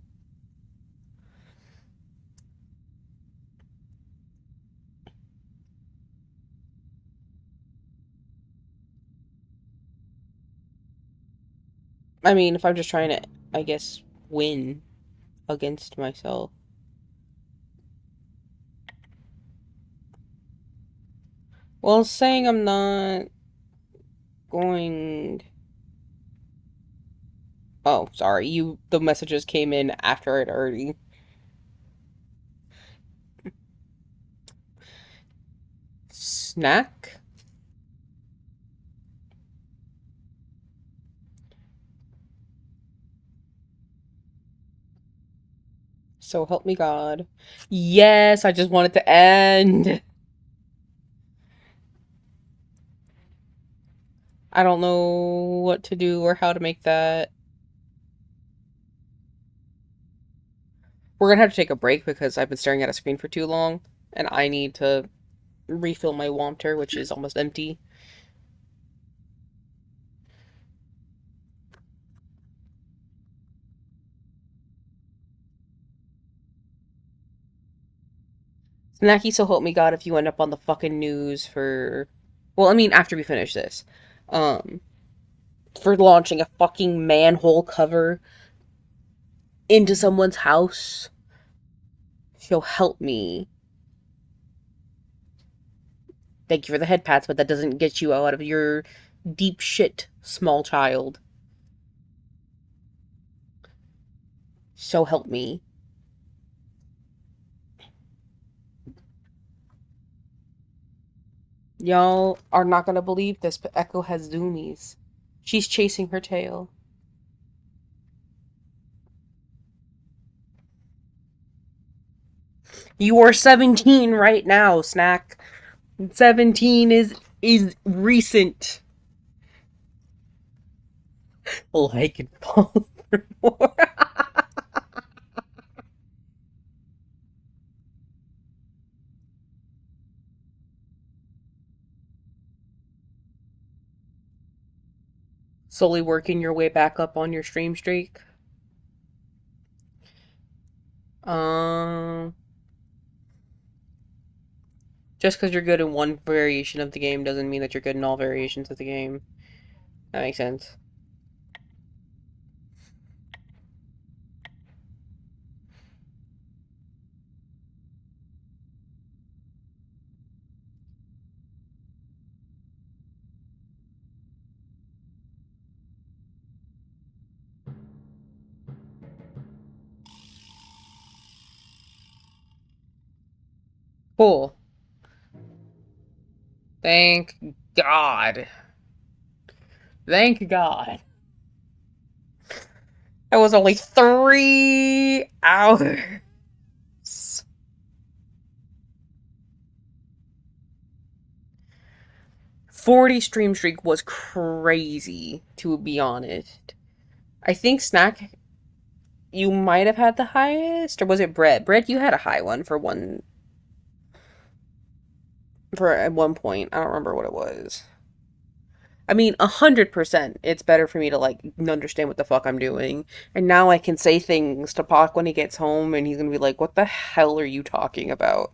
I mean, if I'm just trying to, I guess, win against myself. Well, saying I'm not going. Oh, sorry. The messages came in after it already. Snack? So help me God. Yes, I just want it to end. I don't know what to do or how to make that. We're gonna have to take a break because I've been staring at a screen for too long, and I need to refill my water, which is almost empty. Naki, so help me God if you end up on the fucking news for... Well, I mean, after we finish this. Um, for launching a fucking manhole cover into someone's house. So help me. Thank you for the head pats, but that doesn't get you out of your deep shit, small child. So help me. Y'all are not gonna believe this, but Echo has zoomies. She's chasing her tail. You are 17 right now, Snack. 17 is recent. Like and fall for more. Slowly working your way back up on your stream streak. Just because you're good in one variation of the game doesn't mean that you're good in all variations of the game. That makes sense. Cool. Thank God. Thank God. That was only 3 hours. 40 stream streak was crazy, to be honest. I think Snack, you might have had the highest, or was it Bread? Bread, you had a high one for at one point. I don't remember what it was. I mean, 100%, it's better for me to, like, understand what the fuck I'm doing. And now I can say things to Pac when he gets home, and he's gonna be like, what the hell are you talking about?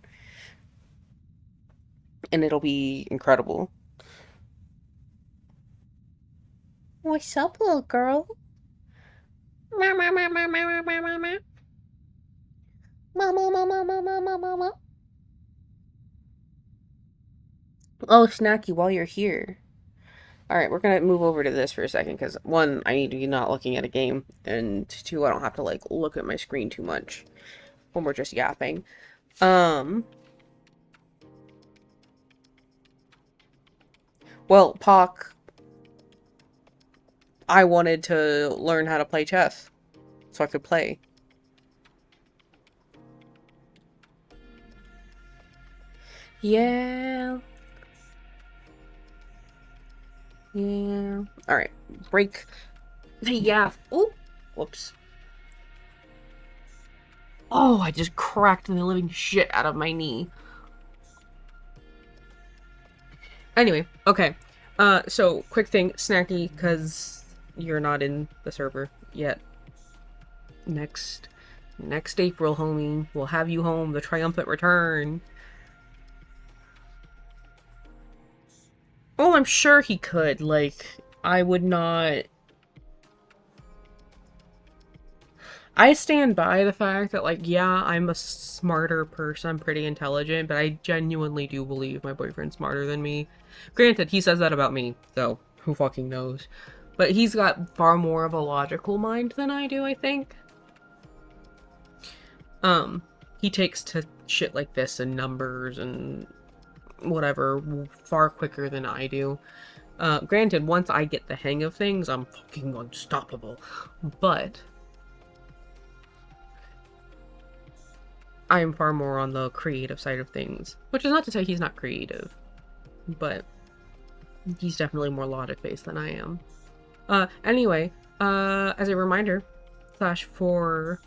And it'll be incredible. What's up, little girl? Mama, mama, mama, mama, mama. Mama, mama, mama, mama, mama. Oh, Snacky, while you're here. Alright, we're gonna move over to this for a second, because one, I need to be not looking at a game, and two, I don't have to, like, look at my screen too much when we're just yapping. Well, Pac, I wanted to learn how to play chess, so I could play. Yeah. Yeah. Alright, break. Yeah. Oh, whoops. Oh, I just cracked the living shit out of my knee. Anyway, okay. So, quick thing, Snacky, because you're not in the server yet. Next April, homie, we'll have you home, the triumphant return. Oh, I'm sure he could. Like, I would not... I stand by the fact that, like, yeah, I'm a smarter person, I'm pretty intelligent, but I genuinely do believe my boyfriend's smarter than me. Granted, he says that about me, so who fucking knows. But he's got far more of a logical mind than I do, I think. He takes to shit like this and numbers and whatever far quicker than I do. Granted, once I get the hang of things, I'm fucking unstoppable. But I am far more on the creative side of things. Which is not to say he's not creative. But he's definitely more logic-based than I am. Anyway, as a reminder, for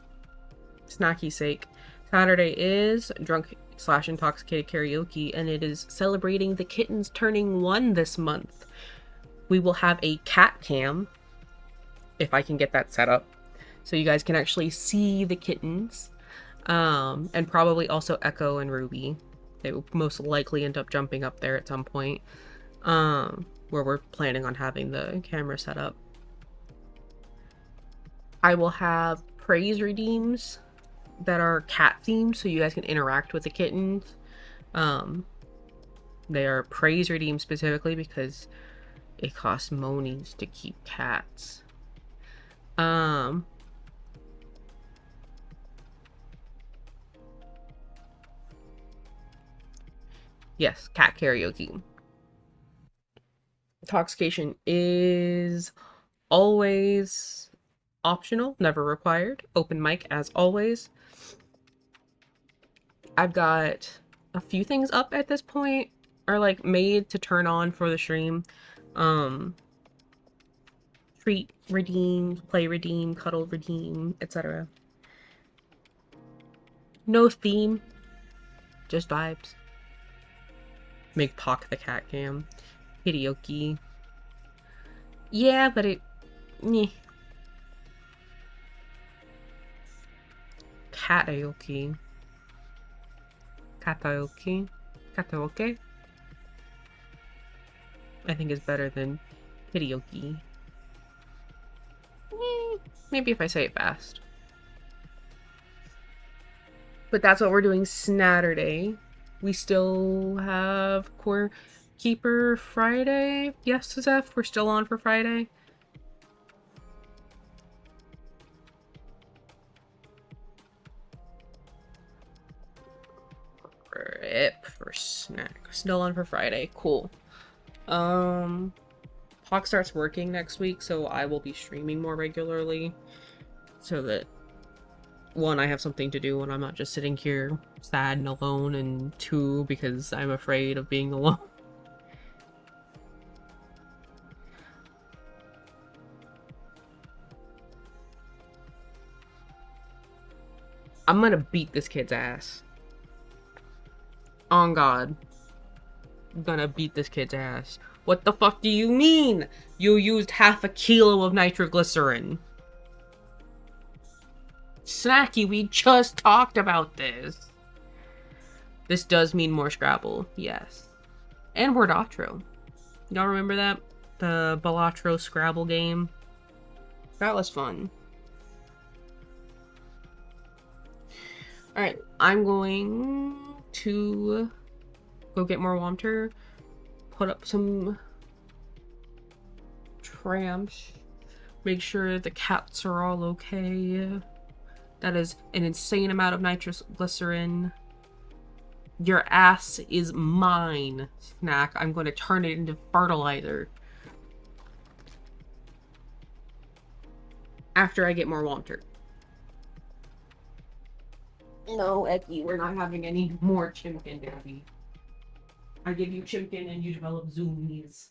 Snacky's sake, Saturday is Drunk/Intoxicated Karaoke, and it is celebrating the kittens turning 1 this month. We will have a cat cam, if I can get that set up, so you guys can actually see the kittens, and probably also Echo and Ruby. They will most likely end up jumping up there at some point, where we're planning on having the camera set up. I will have praise redeems that are cat themed, so you guys can interact with the kittens. They are praise redeemed specifically because it costs monies to keep cats. Yes, cat karaoke. Intoxication is always optional, never required. Open mic as always. I've got a few things up at this point, are like made to turn on for the stream. Treat redeem, play redeem, cuddle redeem, etc. No theme, just vibes. Make Pock the cat cam. Karaoke. Yeah, but it... Meh. Karaoke. Karaoke. Karaoke. I think is better than karaoke. Maybe if I say it fast. But that's what we're doing Saturday. We still have Core Keeper Friday. Yes, Zeph, we're still on for Friday. Rip for snack. Still on for Friday. Cool. Hawk starts working next week, so I will be streaming more regularly. So that, one, I have something to do and I'm not just sitting here sad and alone, and two, because I'm afraid of being alone. I'm gonna beat this kid's ass. On God. I'm gonna beat this kid's ass. What the fuck do you mean? You used half a kilo of nitroglycerin. Snacky, we just talked about this. This does mean more Scrabble, yes. And Wordatro. Y'all remember that? The Balatro Scrabble game? That was fun. Alright, I'm going to go get more water, put up some tramps, make sure the cats are all okay. That is an insane amount of nitroglycerin. Your ass is mine, Snack. I'm going to turn it into fertilizer. After I get more water. No, Eki, we're not having any more chimkin, Daddy. I give you chimkin and you develop zoomies.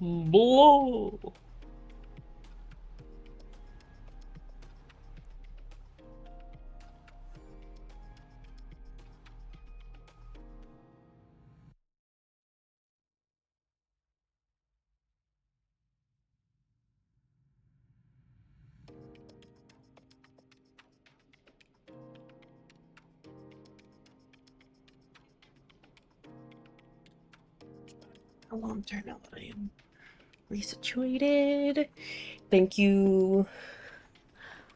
Blow. Alarm now that I am resituated. Thank you.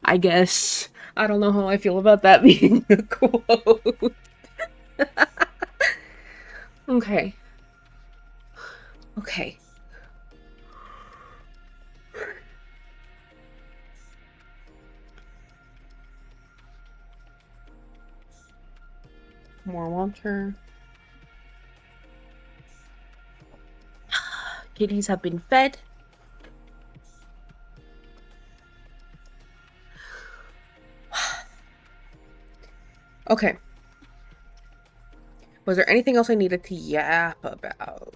I guess. I don't know how I feel about that being a quote. Okay. Okay. More water. Kitties have been fed. Okay. Was there anything else I needed to yap about?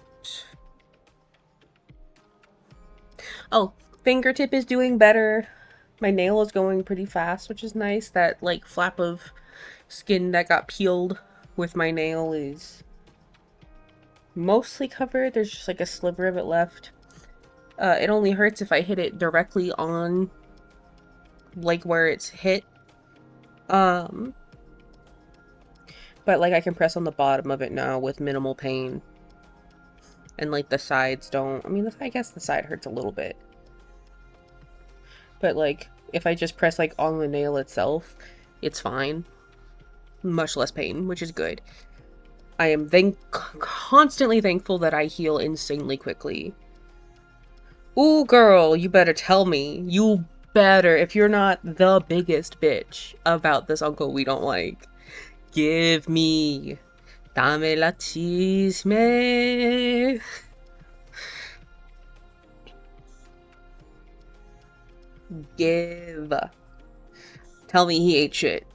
Oh, fingertip is doing better. My nail is going pretty fast, which is nice. That, like, flap of skin that got peeled with my nail is mostly covered. There's just, like, a sliver of it left. It only hurts if I hit it directly on, like, where it's hit. But, like, I can press on the bottom of it now with minimal pain. And, like, the sides don't... I mean, I guess the side hurts a little bit. But, like, if I just press, like, on the nail itself, it's fine. Much less pain, which is good. I am constantly thankful that I heal insanely quickly. Ooh, girl, you better tell me. You better, if you're not the biggest bitch about this uncle we don't like. Give me. Dame la chisme. Give. Tell me he ate shit.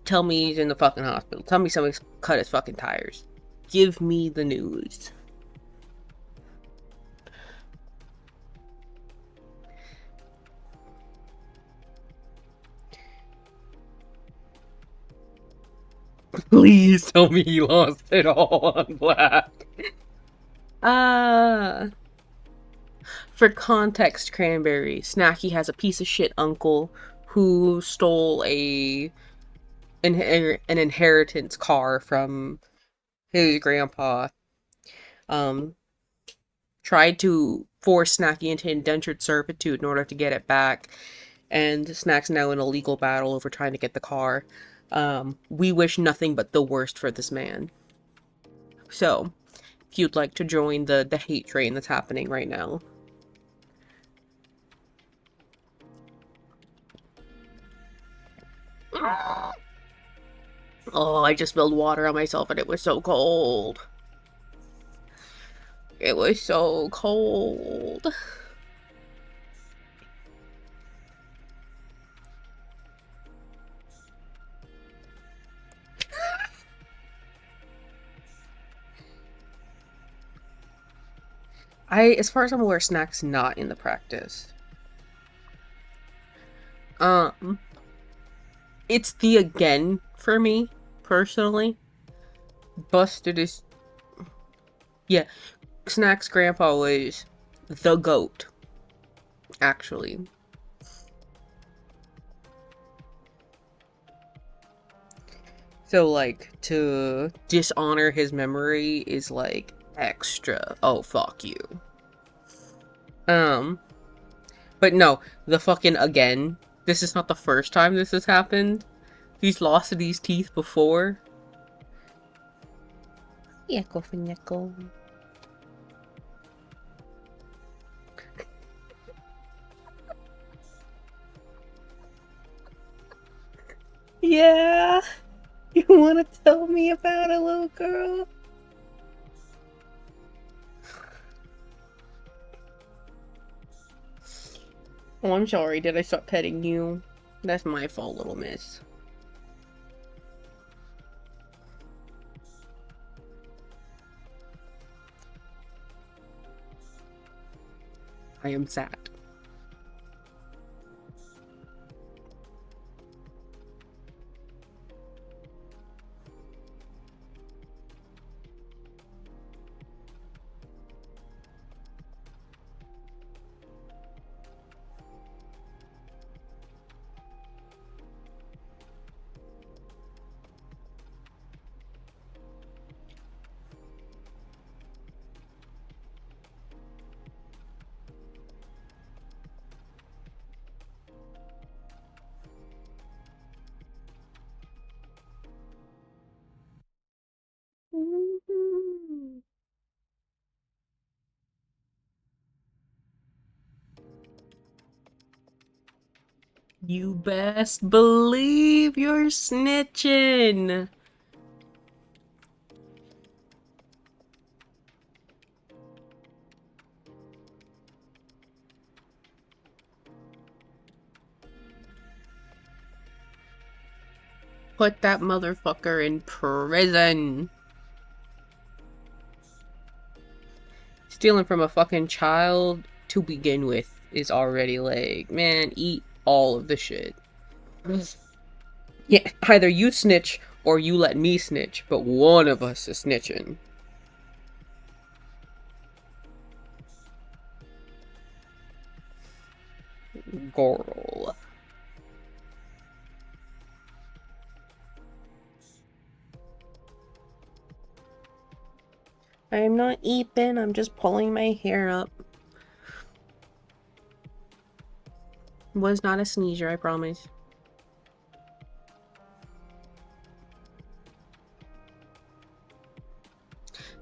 Tell me he's in the fucking hospital. Tell me somebody's cut his fucking tires. Give me the news. Please tell me he lost it all on black. For context, Cranberry, Snacky has a piece of shit uncle who stole an inheritance car from his grandpa. Tried to force Snacky into indentured servitude in order to get it back, and Snack's now in a legal battle over trying to get the car. We wish nothing but the worst for this man. So, if you'd like to join the hate train that's happening right now. Oh, I just spilled water on myself and it was so cold. It was so cold. As far as I'm aware, Snack's not in the practice. It's the again for me, personally. Busted is... Yeah, Snack's grandpa was the GOAT, actually. So, like, to dishonor his memory is, like, extra. Oh, fuck you. But no, the fucking again. This is not the first time this has happened. He's lost these teeth before. Yeko fineko. Yeah. You want to tell me about a little girl? Oh, I'm sorry. Did I stop petting you? That's my fault, little miss. I am sad. You best believe you're snitching. Put that motherfucker in prison. Stealing from a fucking child to begin with is already like, man, eat all of the shit. Yeah, either you snitch or you let me snitch, but one of us is snitching. Girl. I'm not eeping, I'm just pulling my hair up. Was not a sneezer, I promise.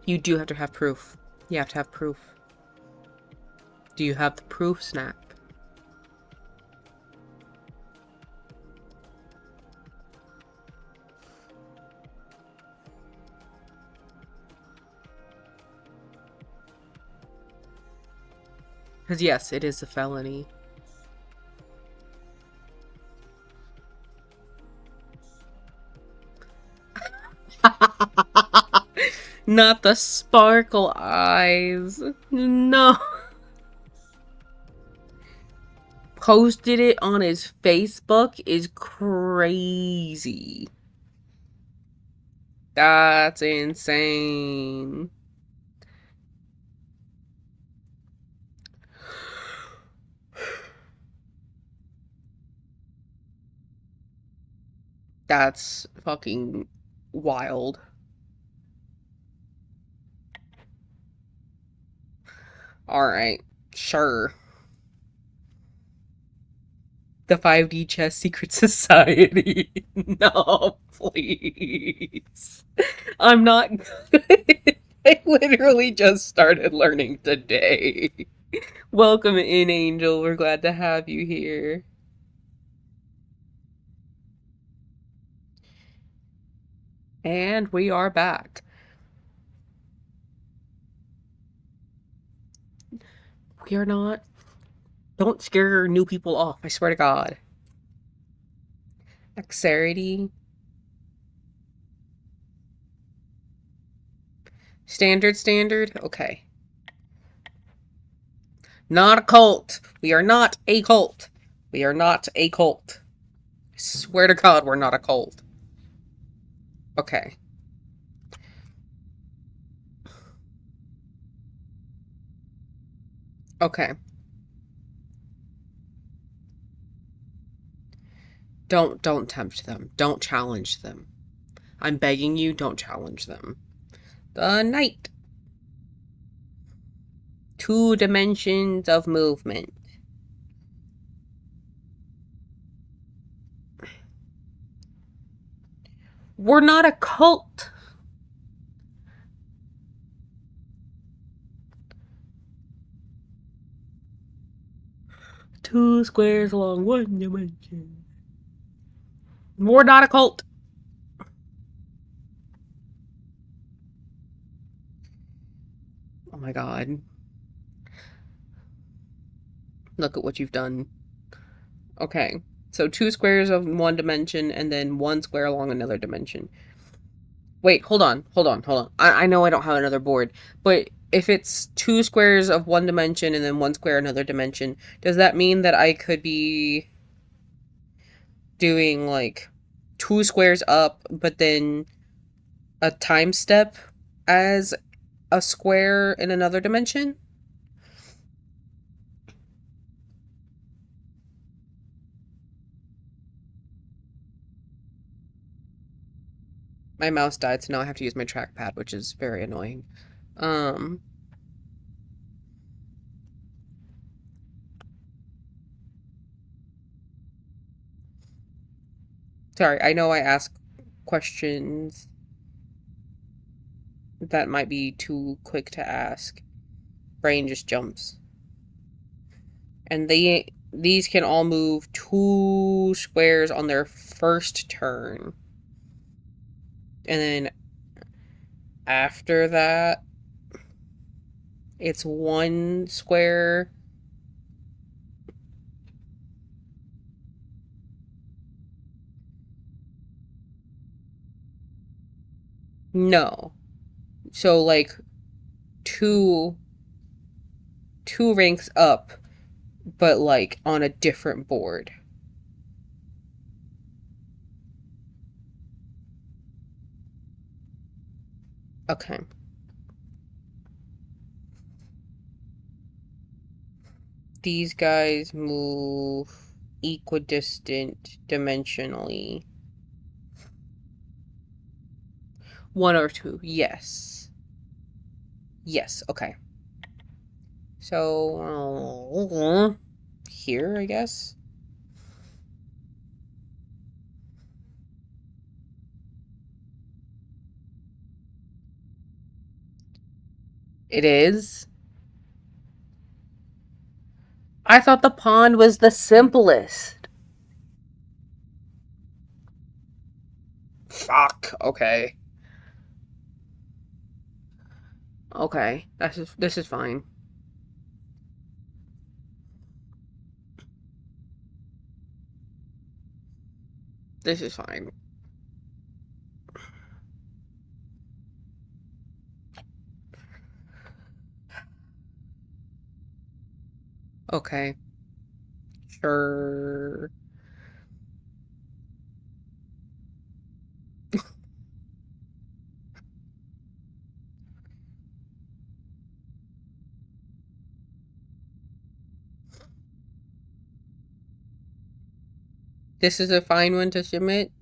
You do have to have proof. You have to have proof. Do you have the proof, Snap? Because yes, it is a felony. Not the sparkle eyes. No. Posted it on his Facebook is crazy. That's insane. That's fucking wild. Alright, sure. The 5D Chess Secret Society. No, please. I'm not good. I literally just started learning today. Welcome in, Angel. We're glad to have you here. And we are back. We are not. Don't scare new people off, I swear to God. Dexterity. Standard? Okay. Not a cult. We are not a cult. We are not a cult. I swear to God, we're not a cult. Okay. Okay. Don't tempt them. Don't challenge them. I'm begging you, don't challenge them. The knight. 2 dimensions of movement. We're not a cult. Two squares along 1 dimension. We're not a cult. Oh my God. Look at what you've done. Okay. So two squares of one dimension and then one square along another dimension. Wait, hold on. I know I don't have another board, but if it's two squares of one dimension and then one square another dimension, does that mean that I could be doing like two squares up, but then a time step as a square in another dimension? My mouse died, so now I have to use my trackpad, which is very annoying. Um, Sorry, I know I ask questions that might be too quick to ask. Brain just jumps. And these can all move two squares on their first turn. And then after that, it's one square. No. So like two two ranks up, but like on a different board. Okay. These guys move equidistant dimensionally. One or two, yes. Yes, okay. So, here, I guess? It is. I thought the pond was the simplest. Fuck, okay. Okay, this is fine. This is fine. Okay, sure. This is a fine one to submit?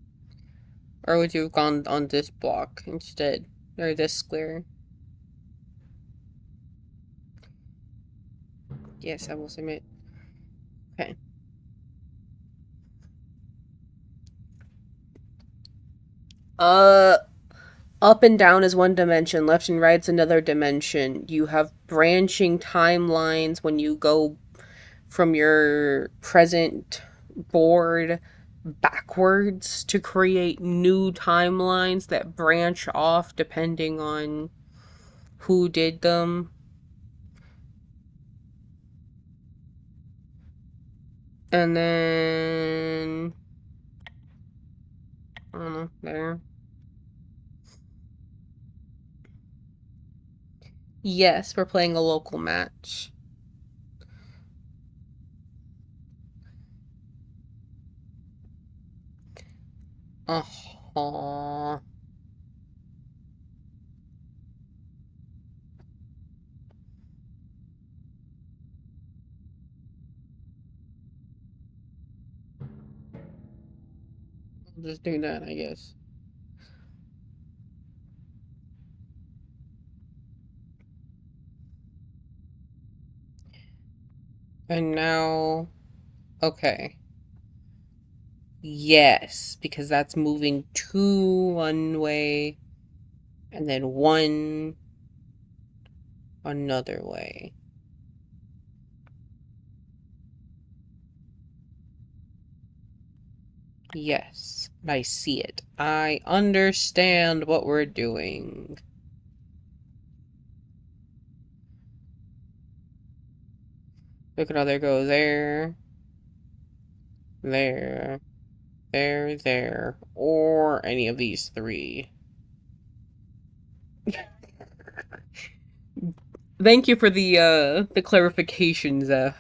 Or would you have gone on this block instead? Or this square? Yes, I will submit. Okay. Uh, Up and down is one dimension, left and right's another dimension. You have branching timelines when you go from your present board backwards to create new timelines that branch off depending on who did them. And then I don't know, there. Yes, we're playing a local match. Uh-huh. I'll just do that, I guess. And now, okay. Yes, because that's moving two one way and then one another way. Yes, I see it. I understand what we're doing. Look at how they go there. there, there, or any of these three. Thank you for the clarifications.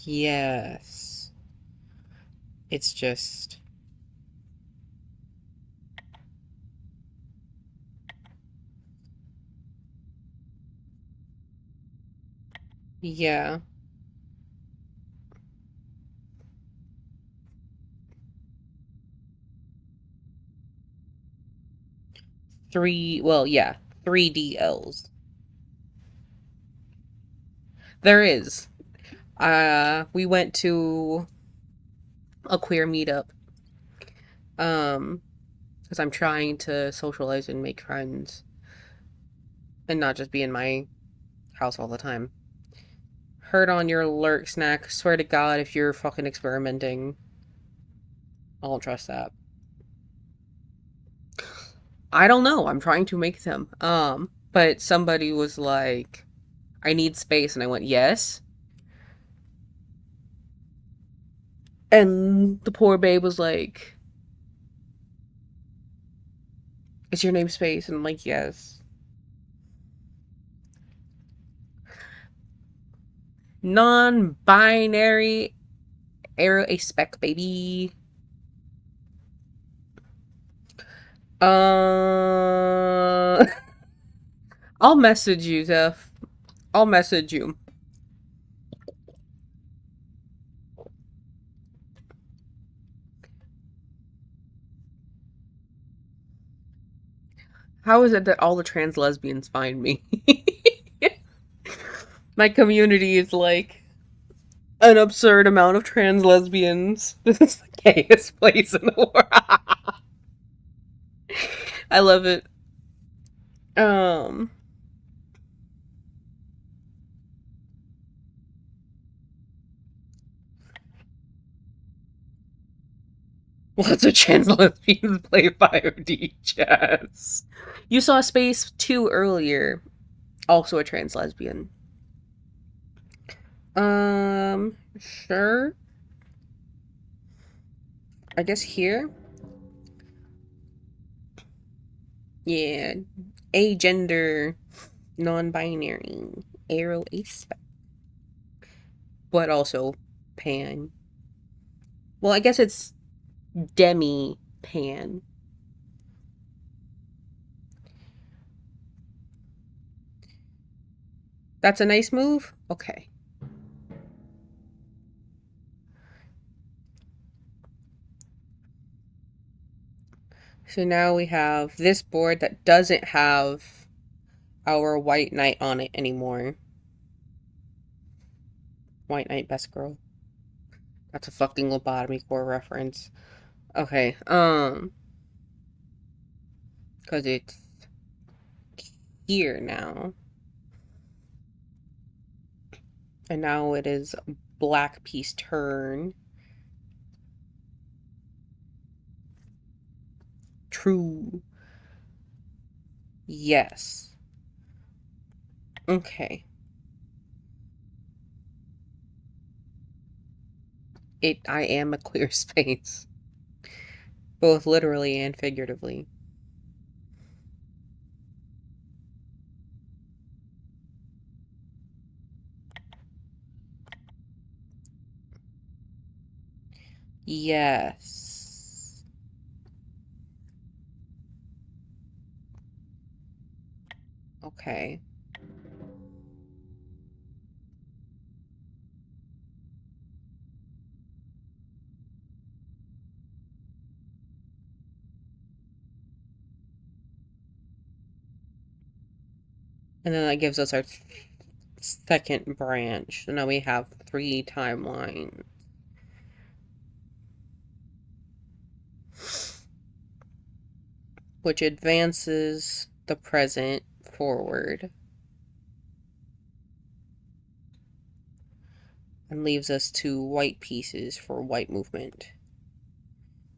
Yes. It's just yeah. Yeah, 3DLs. There is. We went to a queer meetup. Um, because I'm trying to socialize and make friends and not just be in my house all the time. Heard on your lurk snack. Swear to God, if you're fucking experimenting, I won't trust that. I don't know. I'm trying to make them. But somebody was like, I need space, and I went, yes. And the poor babe was like, is your name Space? And I'm like, yes. Non-binary arrow a spec, baby. Uh, I'll message you, Zeph. I'll message you. How is it that all the trans lesbians find me? My community is like an absurd amount of trans lesbians. This is the gayest place in the world. I love it. Um, Lots of trans lesbians play 5D chess. You saw Space 2 earlier. Also a trans lesbian. Sure. I guess here. Yeah. Agender. Non-binary. Arrow ace. But also pan. Well, I guess it's demi pan. That's a nice move? Okay. So now we have this board that doesn't have our white knight on it anymore. White knight best girl. That's a fucking lobotomy core reference. Okay, because it's here now. And now it is black piece turn. True. Yes. Okay. I am a queer space. Both literally and figuratively. Yes. Okay. And then that gives us our second branch. So now we have 3 timelines. Which advances the present forward. and leaves us two white pieces for white movement.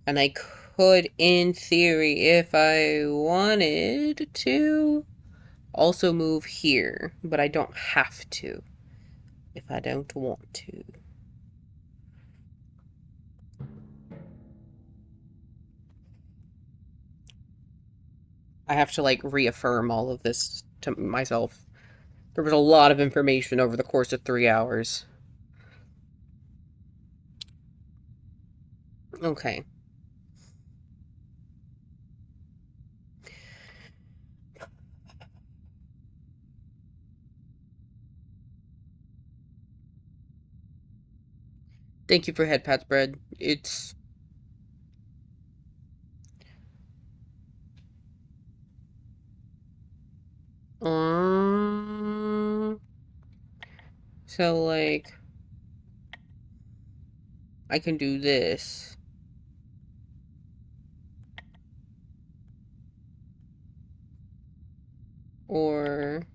And I could, in theory, if I wanted to, also move here, but I don't have to if I don't want to. I have to like reaffirm all of this to myself. There was a lot of information over the course of 3 hours. Okay. Thank you for head pats, bread. It's um so like I can do this. Or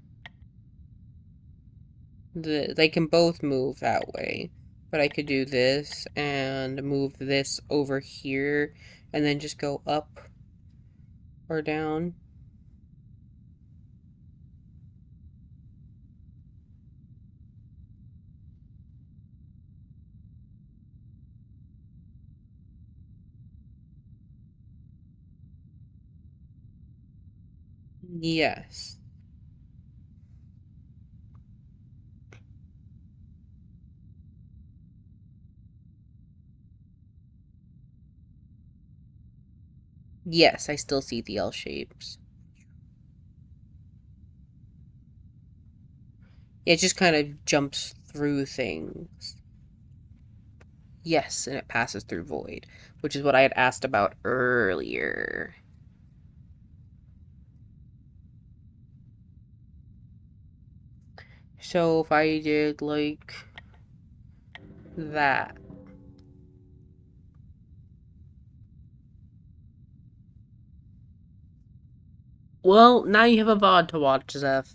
they can both move that way. But I could do this and move this over here and then just go up or down. Yes. Yes, I still see the L shapes. It just kind of jumps through things. Yes, and it passes through void, which is what I had asked about earlier. So if I did like that. Well, now you have a VOD to watch, Zeph.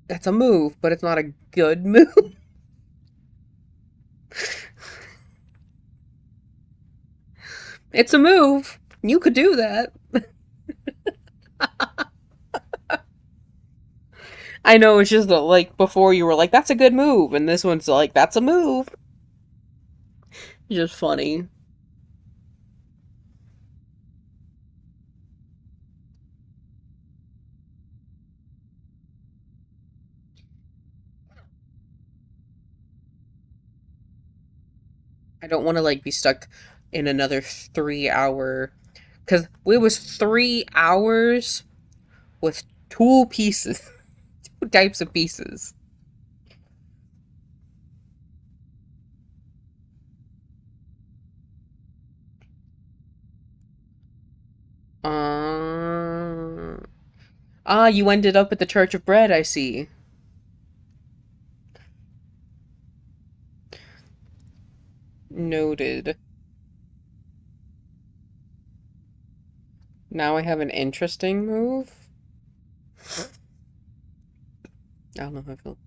That's a move, but it's not a good move. It's a move. You could do that. I know, it's just that, like, before you were like, that's a good move, and this one's like, that's a move. Just funny. I don't want to, like, be stuck in another 3 hour. Because it was 3 hours with two pieces, two types of pieces. Um. You ended up at the Church of Bread, I see. Noted. Now I have an interesting move. I don't know how I feel.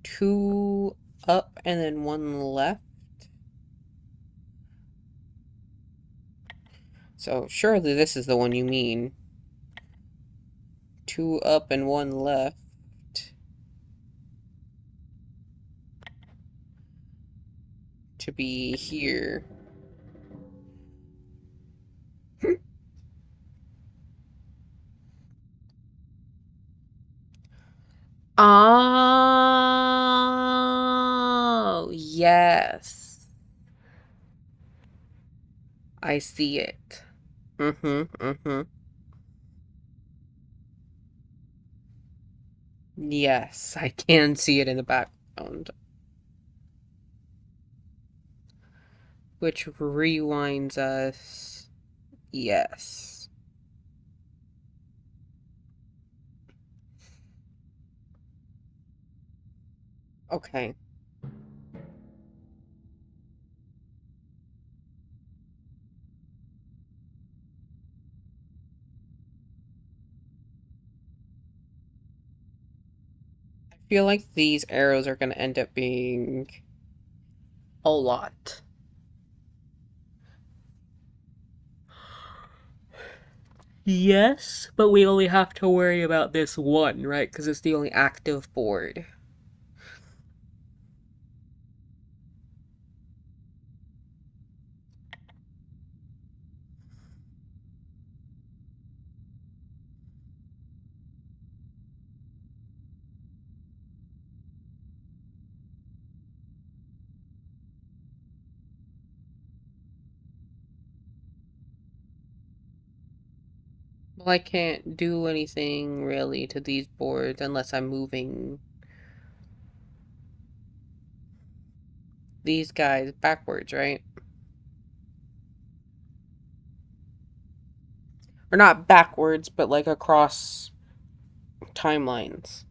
Two up and then one left. So surely this is the one you mean. Two up and one left. To be here. Oh, yes. I see it. Yes, I can see it in the background. Which rewinds us. Yes. Okay. feel like these arrows are going to end up being a lot. Yes, but we only have to worry about this one, right? Because it's the only active board. Well, I can't do anything really to these boards unless I'm moving these guys backwards, right? Or not backwards, but like across timelines.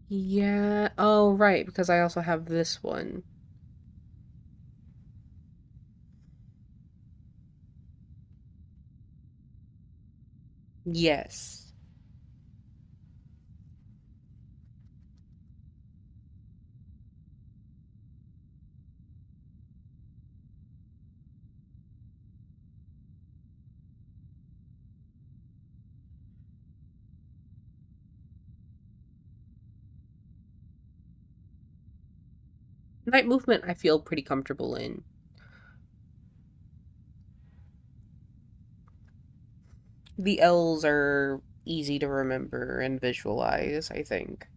Yeah. Oh, right, because I also have this one. Yes. Night movement, I feel pretty comfortable in. The L's are easy to remember and visualize, I think.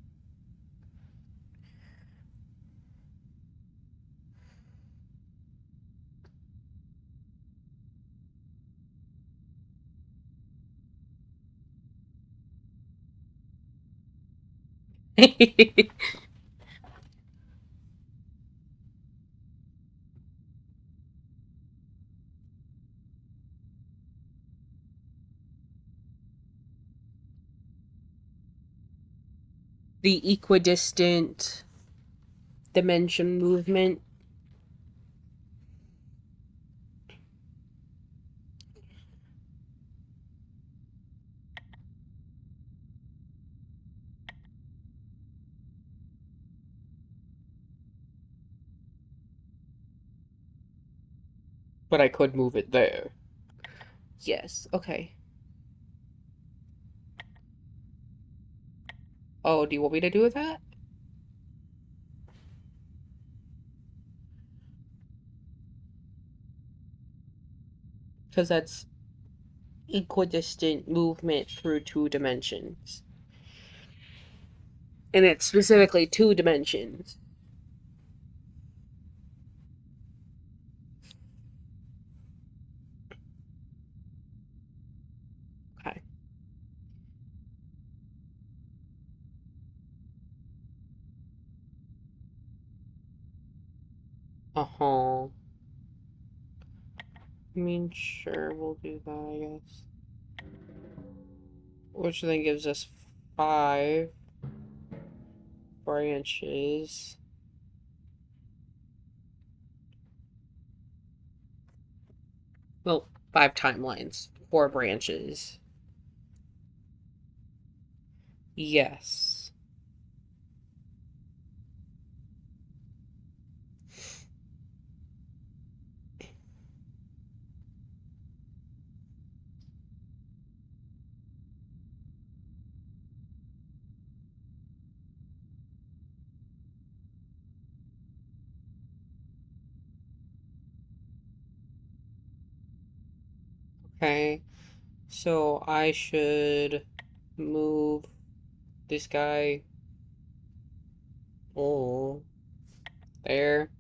The equidistant dimension movement. But I could move it there. Yes, okay. Oh, do you want me to do that? Because that's equidistant movement through two dimensions. And it's specifically two dimensions. Okay. Uh-huh. I mean, sure, we'll do that, I guess. Which then gives us 5 branches. Well, 5 timelines. 4 branches. Yes. Okay. So I should move this guy. Oh, there.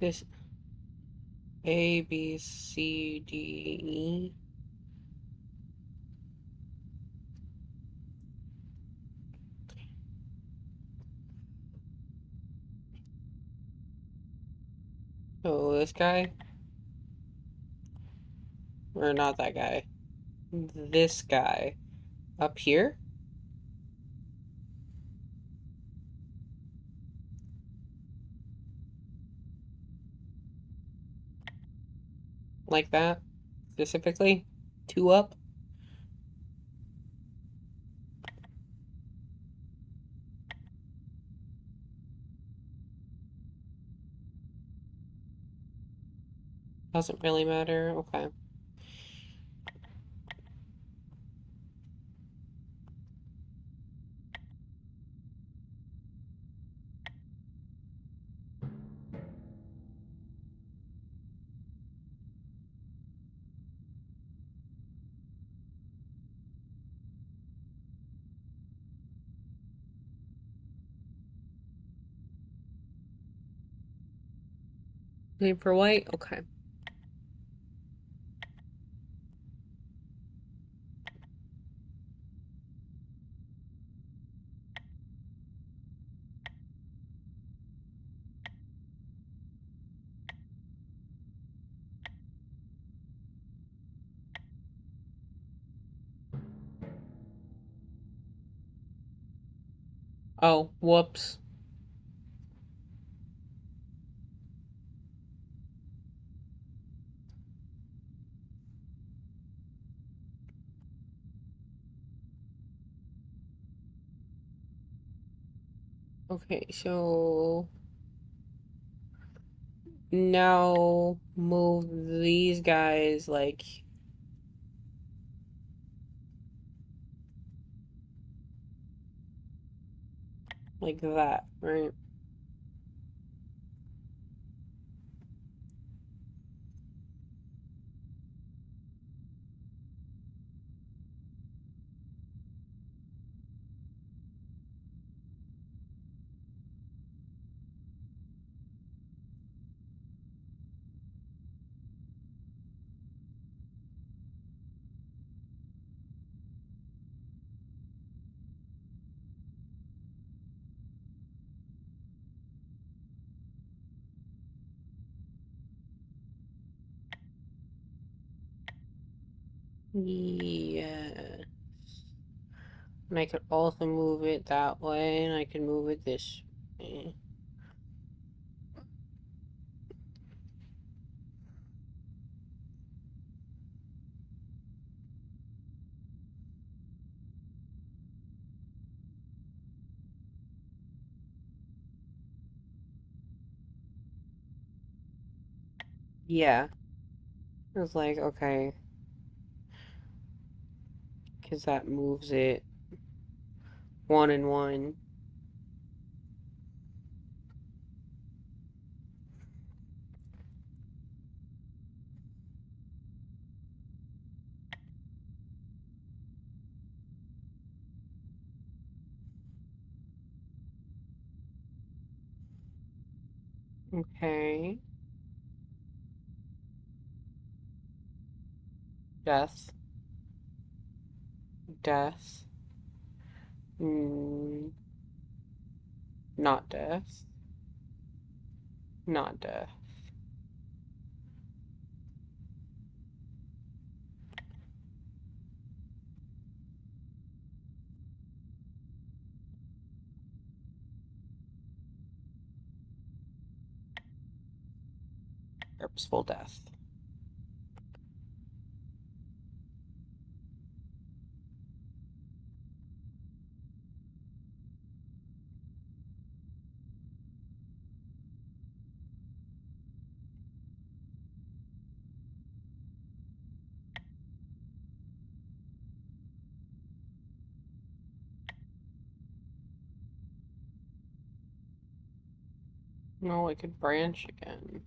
This A, B, C, D, E. Oh, this guy? Or not that guy. This guy. Up here? Like that? Specifically? Two up? Doesn't really matter. Okay. Green for white? Okay. Oh, whoops. Okay, so now move these guys like that, right? Yeah. And I could also move it that way, and I can move it this way. Yeah. I was like, okay, because that moves it one and one. Okay. Death. Death. Mm, not death. Not death. Purposeful death. No, I could branch again.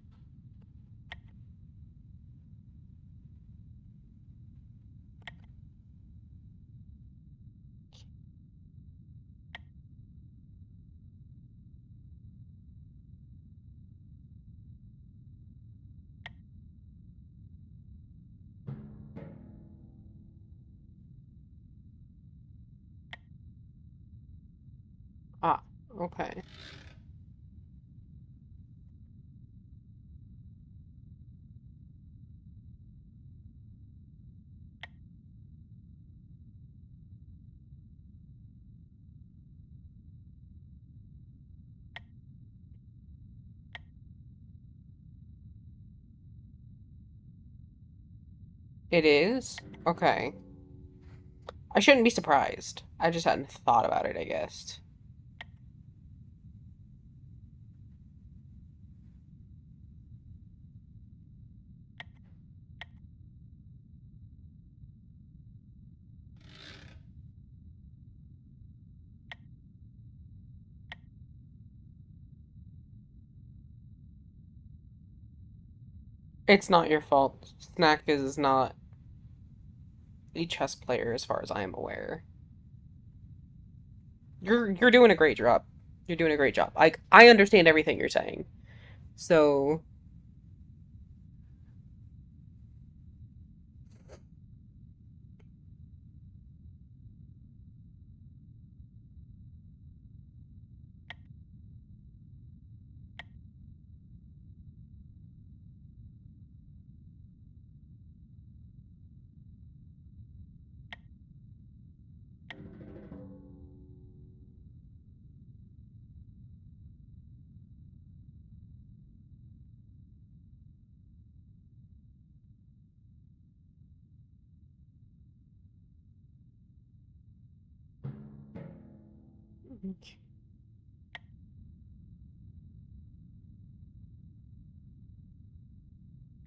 Okay. It is? Okay. I shouldn't be surprised. I just hadn't thought about it, I guess. It's not your fault. Snack is not a chess player as far as I am aware. You're doing a great job. You're doing a great job. I understand everything you're saying. So,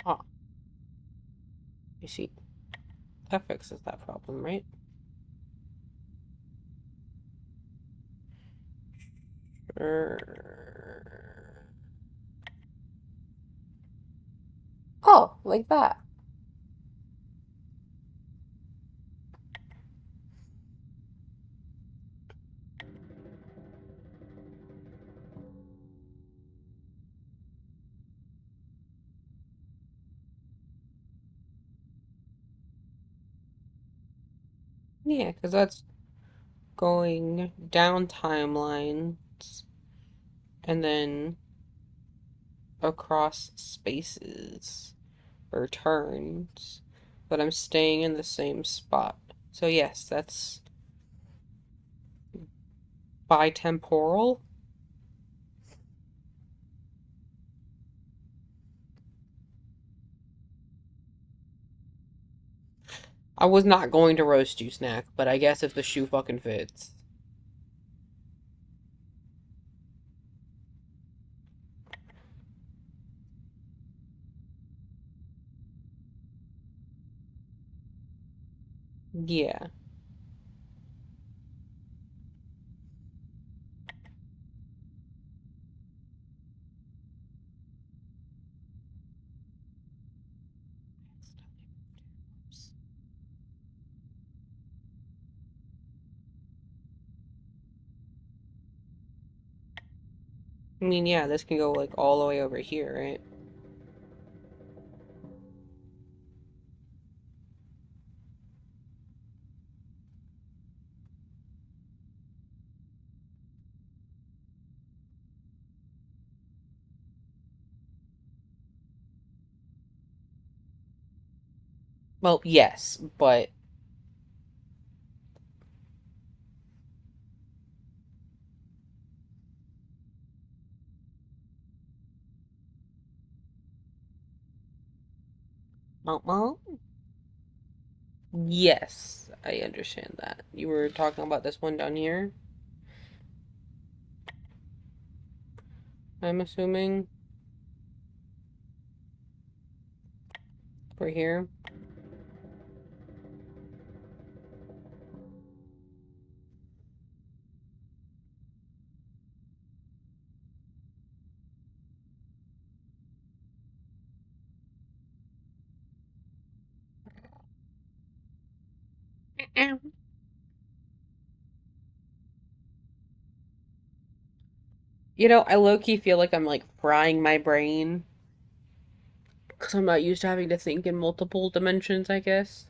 ah, you see, that fixes that problem, right? Er, oh, like that. Yeah, because that's going down timelines and then across spaces or turns, but I'm staying in the same spot. So yes, that's bitemporal. I was not going to roast you, Snack, but I guess if the shoe fucking fits. Yeah. I mean, yeah, this can go like all the way over here, right? Well, yes, but well, yes, I understand that. You were talking about this one down here, I'm assuming. Over here. You know, I low-key feel like I'm like frying my brain because I'm not used to having to think in multiple dimensions, I guess.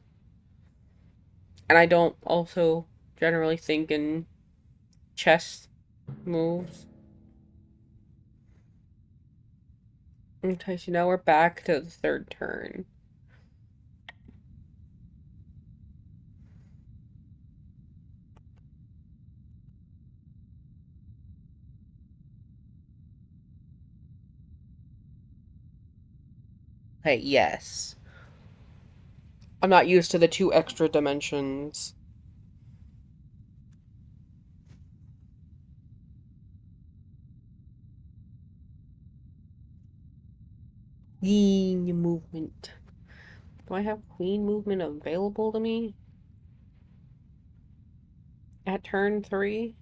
And I don't also generally think in chess. moves. Okay, so now we're back to the third turn. Hey, yes. I'm not used to the 2 extra dimensions. Queen movement. Do I have queen movement available to me? At turn 3?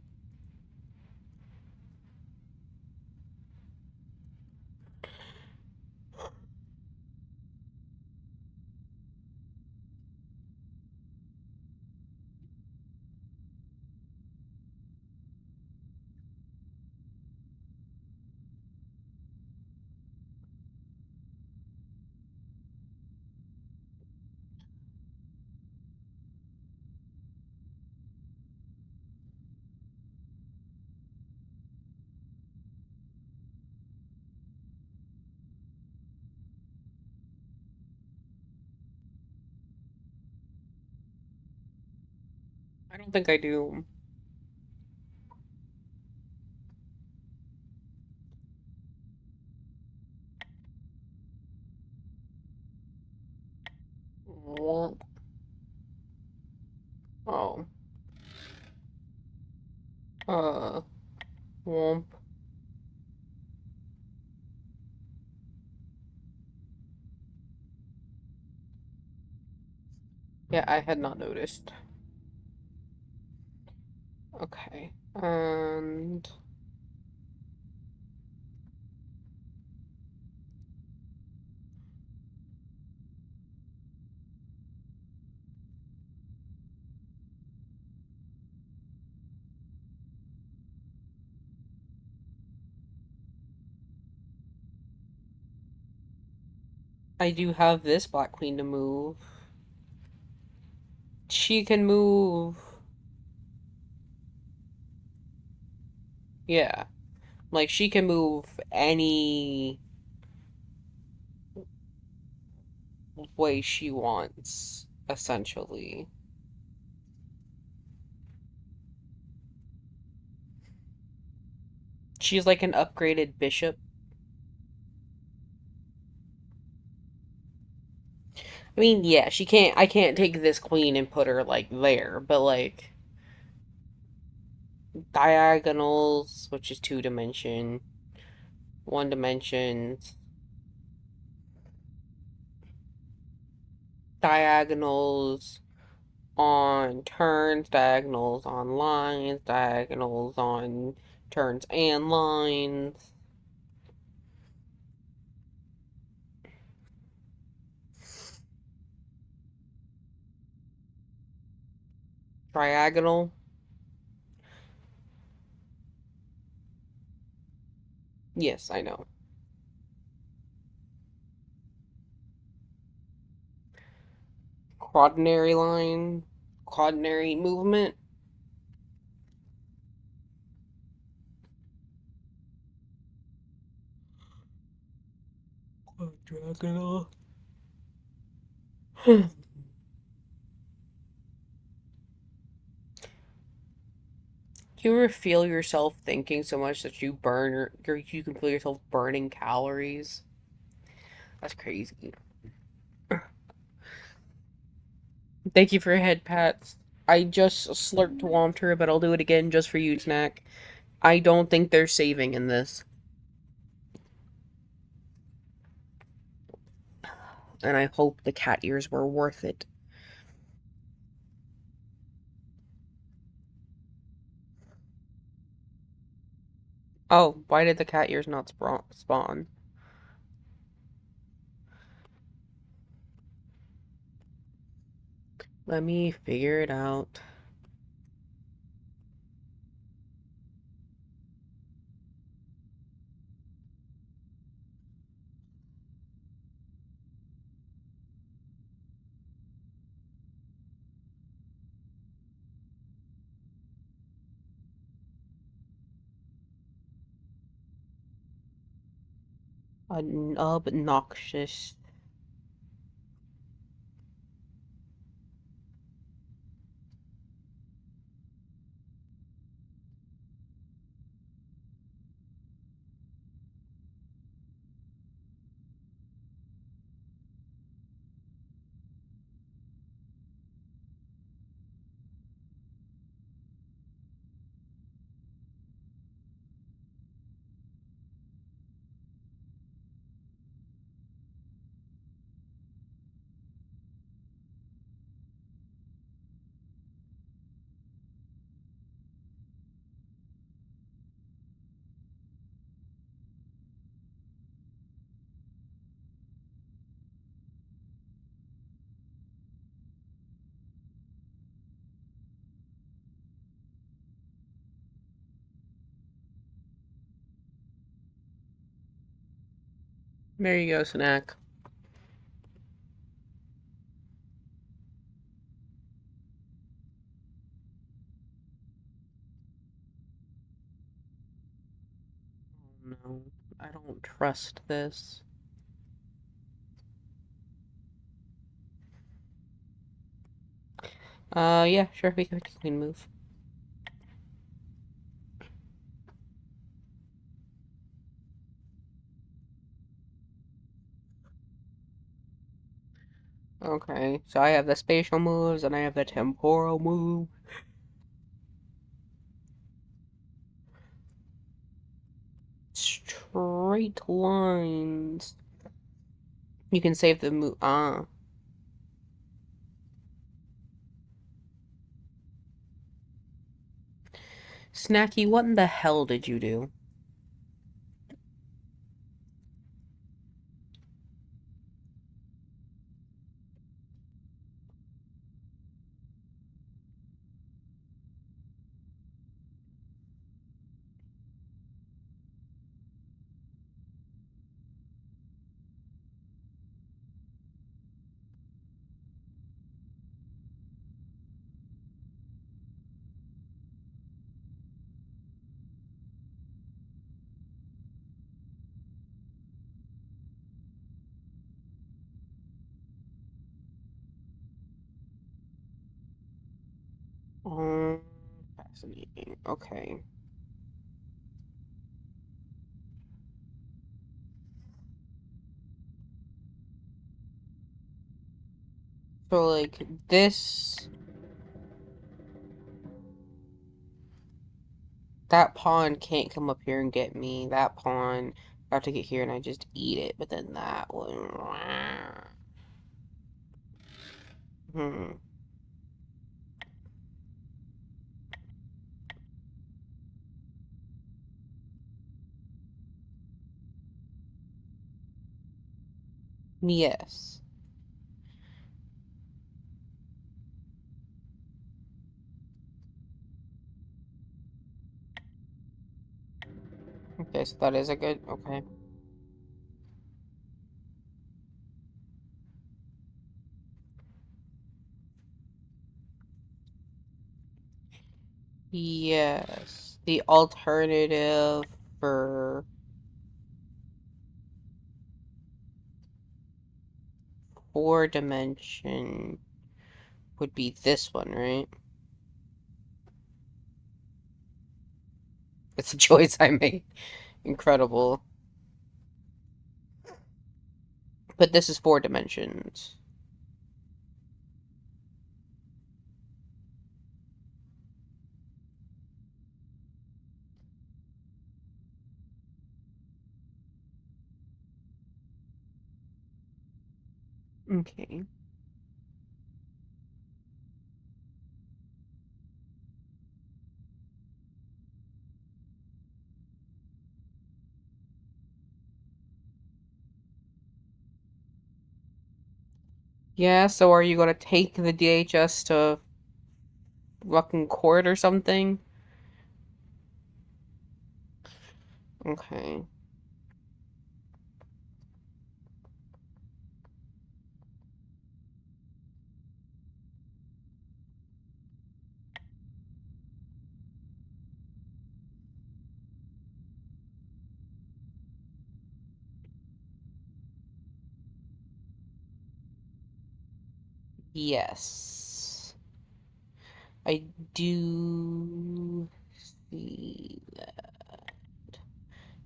I don't think I do. Womp. Oh. Uh. Womp. Yeah, I had not noticed. Okay. And I do have this Black Queen to move. She can move. Yeah. Like, she can move any way she wants, essentially. She's like an upgraded bishop. I mean, yeah, I can't take this queen and put her, like, there, but, like, diagonals, which is 2 dimension, 1 dimension, diagonals on turns, diagonals on lines, diagonals on turns and lines. Triagonal. Yes, I know. Quaternary line. Quaternary movement. Quadrigonal. Do you ever feel yourself thinking so much that you can feel yourself burning calories? That's crazy. Thank you for your head pats. I just slurped water, but I'll do it again just for you, Snack. I don't think there's saving in this. And I hope the cat ears were worth it. Oh, why did the cat ears not spawn? Let me figure it out. Obnoxious. There you go, snack. Oh, no, I don't trust this. Yeah, sure, we can make a queen move. Okay, so I have the spatial moves and I have the temporal move. Straight lines. You can save the move. Snacky, what in the hell did you do? Um, Fascinating. Okay. So, like, this. That pawn can't come up here and get me. That pawn, I have to get here and I just eat it. But then that one. Hmm. Yes. Okay, so that is a good. Okay. Yes. The alternative for four dimension would be this one, right? It's a choice I made. Incredible. But this is four dimensions. Okay. Yeah, so are you gonna take the DHS to fucking court or something? Okay. Yes. I do see that.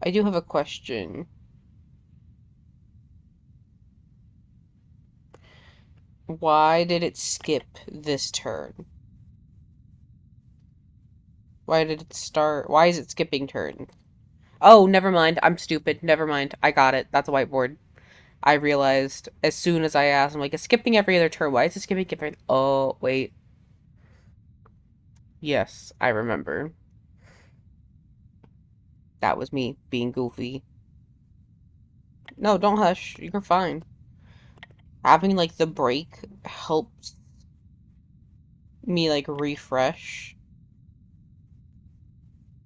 I do have a question. Why did it skip this turn? Why did it start? Why is it skipping turn? Oh, never mind. I'm stupid. Never mind. I got it. That's a whiteboard. I realized as soon as I asked, I'm like, it's skipping every other turn. Why is it skipping every... Oh, wait. Yes, I remember. That was me being goofy. No, don't hush. You're fine. Having, like, the break helps me, like, refresh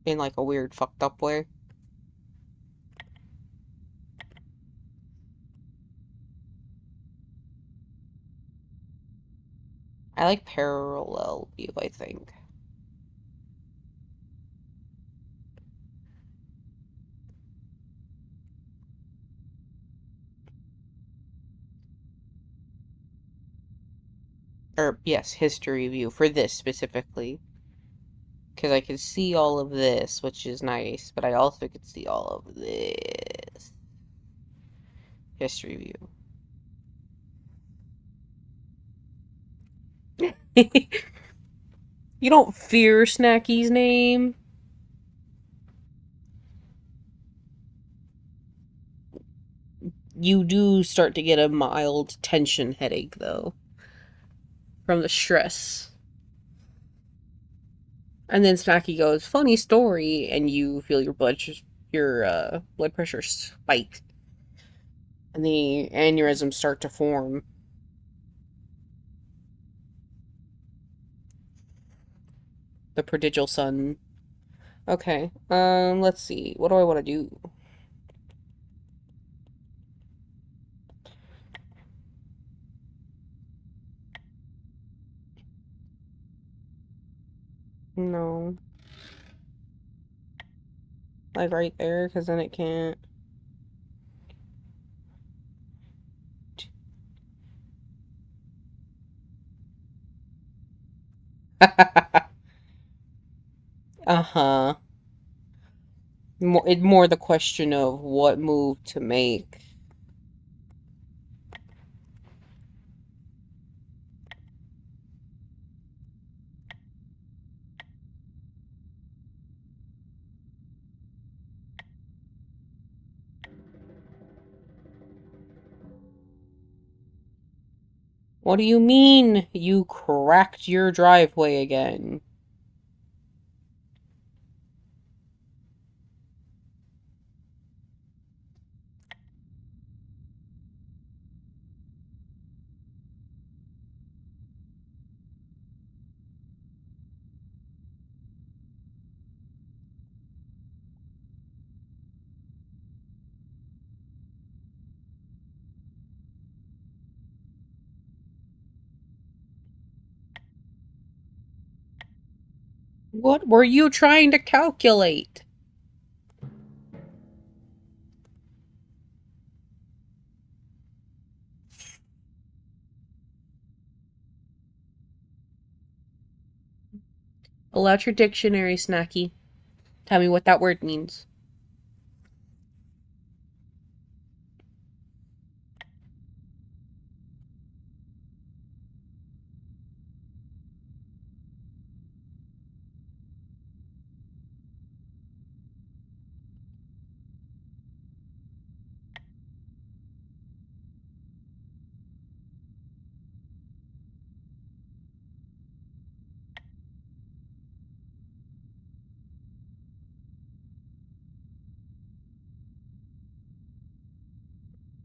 in, like, a weird fucked up way. I like parallel view, I think. Or, yes, history view for this specifically. Because I can see all of this, which is nice, but I also can see all of this. History view. You don't fear Snacky's name? You do start to get a mild tension headache, though, from the stress. And then Snacky goes, funny story, and you feel your blood pressure spike. And the aneurysms start to form. The prodigal son. Okay, let's see. What do I want to do? No. Like right there, because then it can't. Uh-huh. More the question of what move to make. What do you mean you cracked your driveway again? What were you trying to calculate? Pull out your dictionary, Snacky. Tell me what that word means.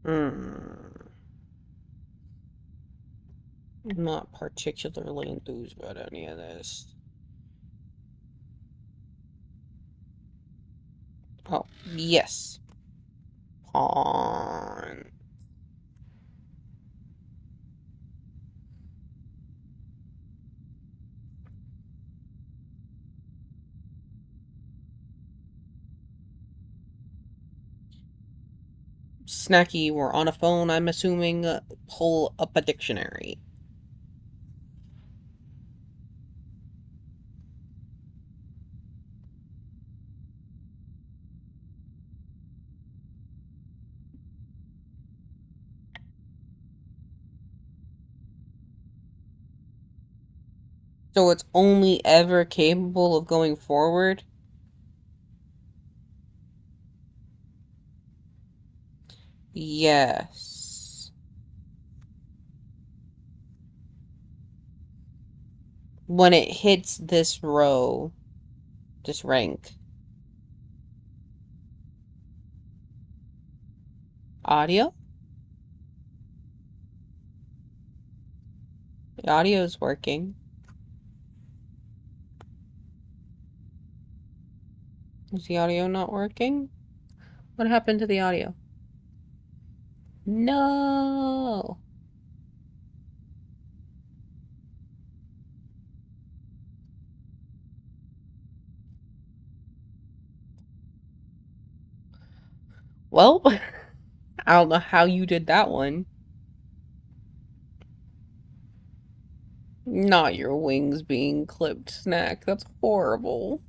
Hmm. I'm not particularly enthused about any of this. Oh, yes. Pawn. Snacky, we're on a phone, I'm assuming. Pull up a dictionary. So it's only ever capable of going forward? Yes. When it hits this row, this rank. Audio? The audio is working. Is the audio not working? What happened to the audio? No. Well, I don't know how you did that one. Not your wings being clipped, Snack. That's horrible.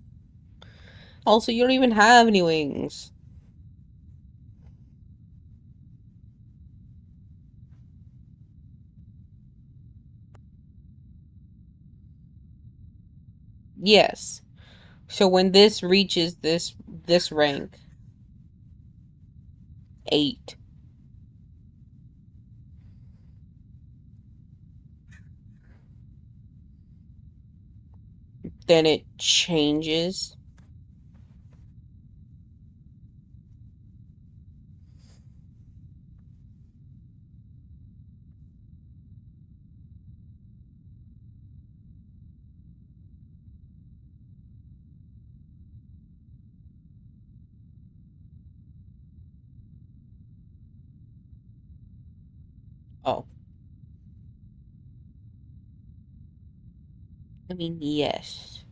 Also, you don't even have any wings. Yes. So when this reaches this rank, 8, then it changes. Oh, I mean, yes.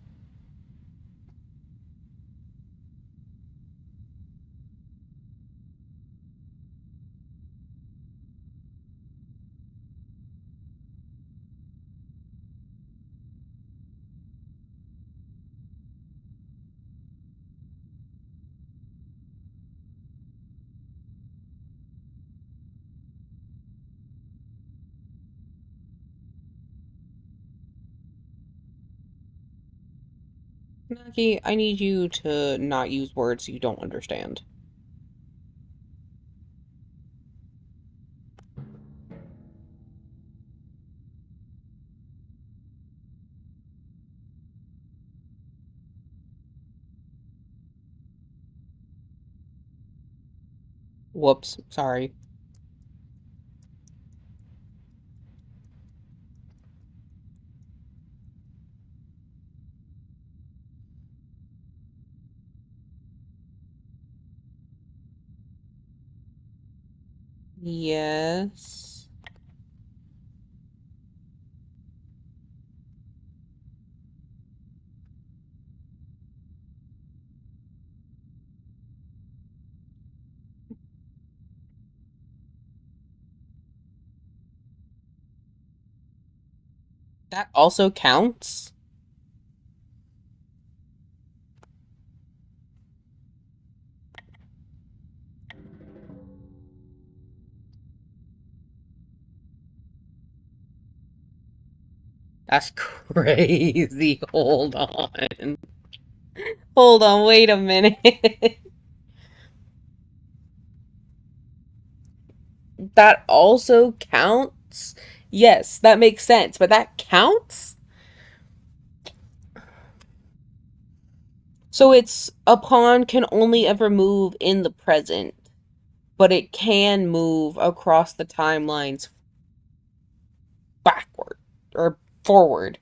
Naki, I need you to not use words you don't understand. Whoops, sorry. Yes. That also counts? That's crazy. Hold on. Hold on, wait a minute. That also counts? Yes, that makes sense, but that counts? So it's a pawn can only ever move in the present, but it can move across the timelines backward or forward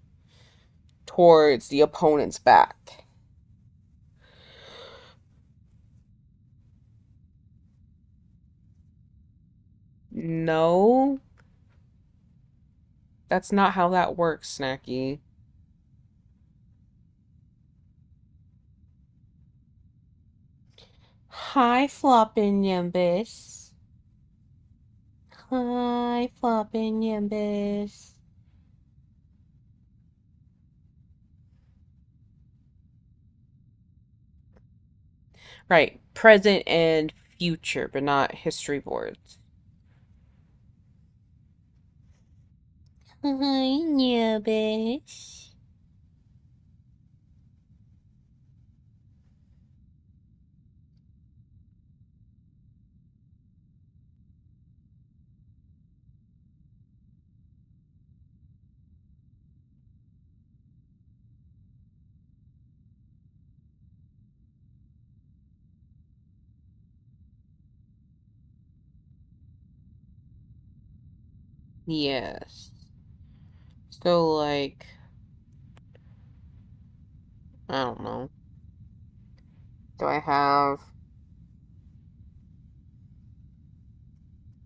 towards the opponent's back. No, that's not how that works, Snacky. Hi, Floppin' Nimbus. Hi, Floppin' Nimbus. Right, present and future, but not history boards. Hi, Nimbus. Yes. So, like, I don't know. Do I have.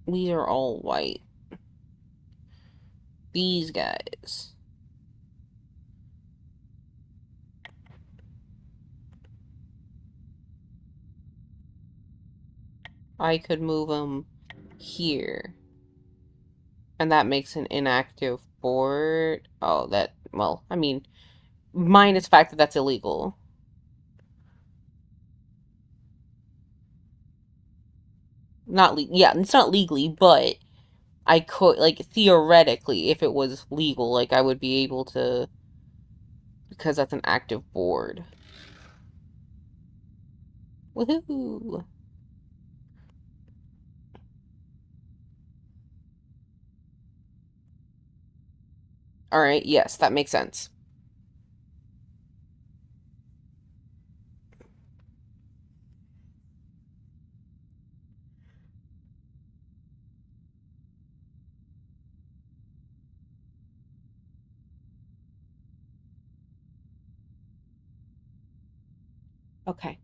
These are all white. These guys. I could move them here. And that makes an inactive board. Oh, that. Well, I mean, minus the fact that that's illegal. Not yeah, it's not legally, but I could like theoretically, if it was legal, like I would be able to because that's an active board. Woohoo! All right, yes, that makes sense. Okay.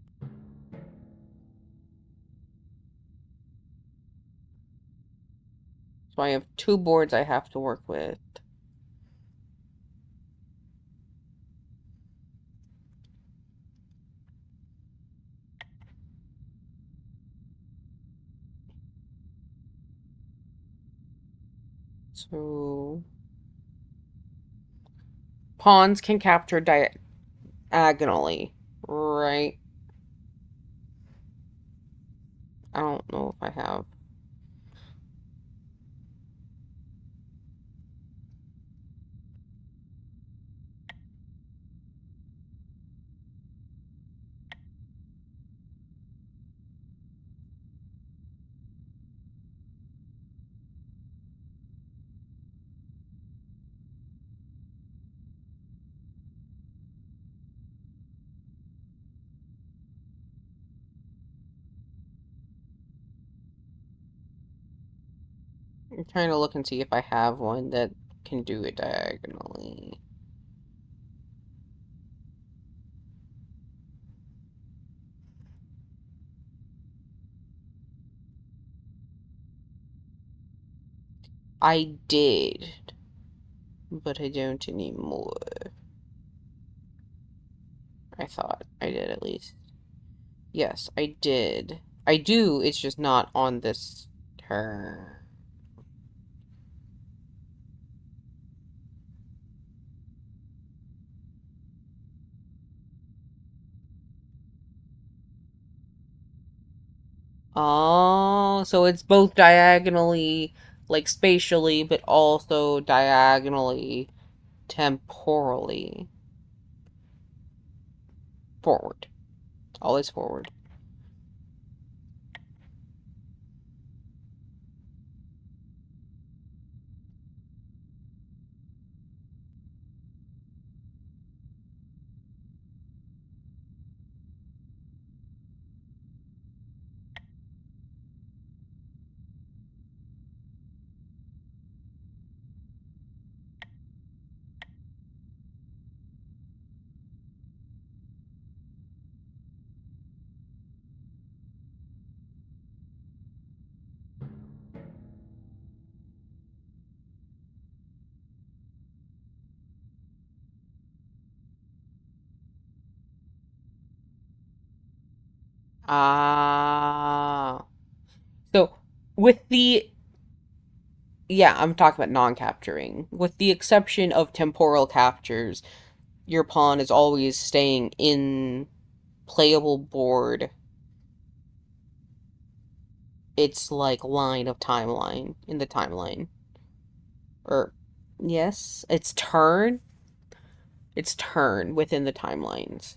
So I have two boards I have to work with. So pawns can capture diagonally, right? I don't know if I have. I'm trying to look and see if I have one that can do it diagonally. I did, but I don't anymore. I thought I did at least. Yes, I did. I do, it's just not on this turn. Oh, so it's both diagonally, like spatially, but also diagonally, temporally. Forward. Always forward. Ah. So, with the yeah, I'm talking about non-capturing. With the exception of temporal captures, your pawn is always staying in playable board. It's like line of timeline in the timeline. Or yes, it's turn. It's turn within the timelines.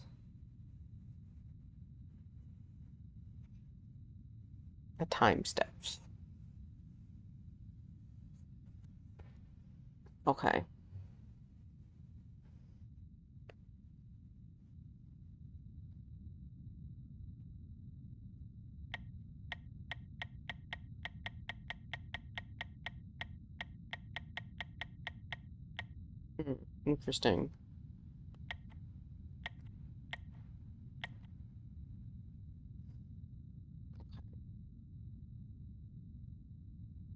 The time steps. Okay. Interesting.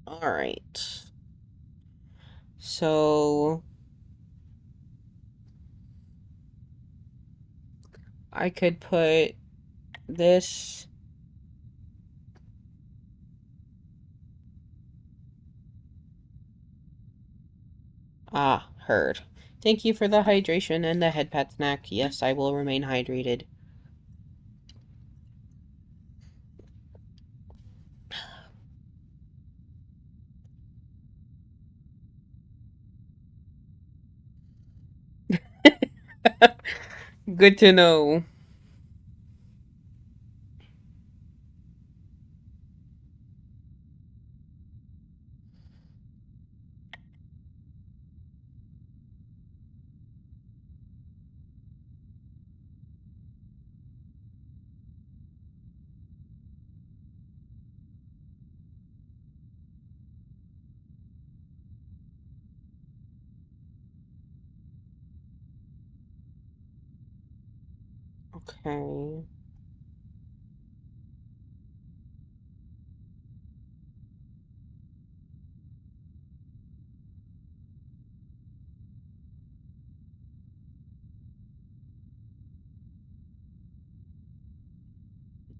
All right. So I could put this. Ah, heard. Thank you for the hydration and the head pat snack. Yes, I will remain hydrated. Good to know. Okay.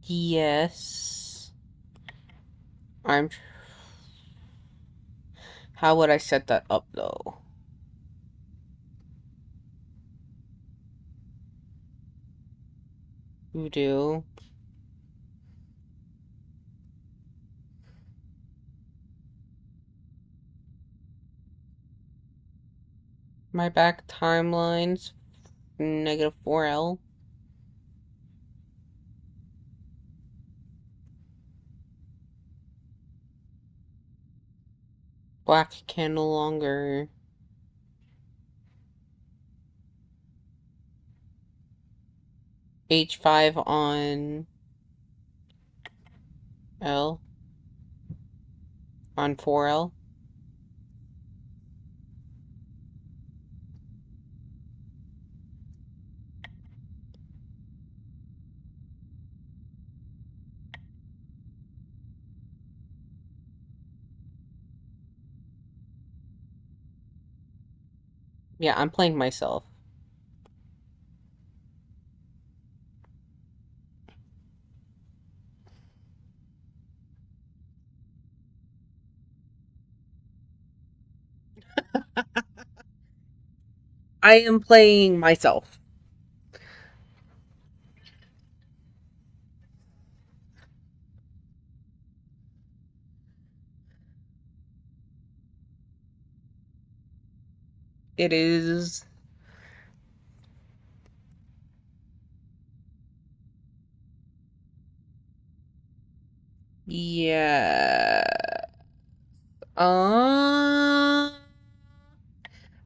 Yes. I'm. How would I set that up though? You do. My back timeline's negative 4L. Black can no longer. H5 on L. On 4L. Yeah, I'm playing myself. I am playing myself. It is. Yeah. Uh,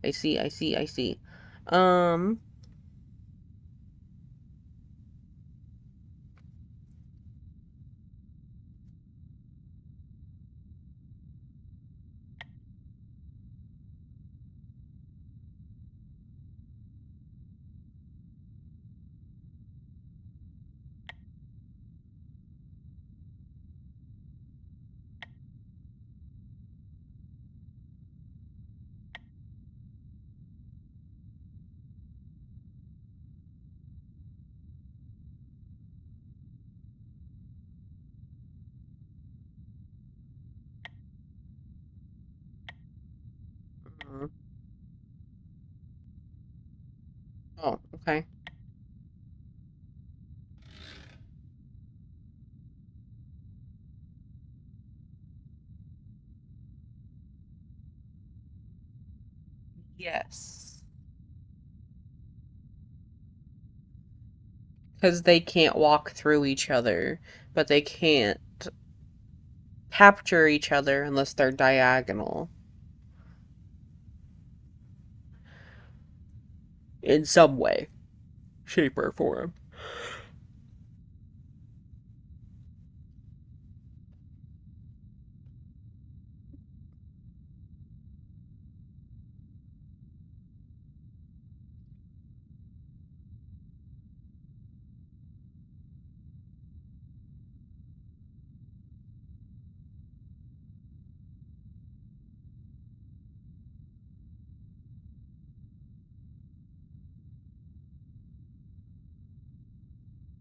I see, I see, I see. Um, oh, okay. Yes. Because they can't walk through each other, but they can't capture each other unless they're diagonal in some way, shape, or form.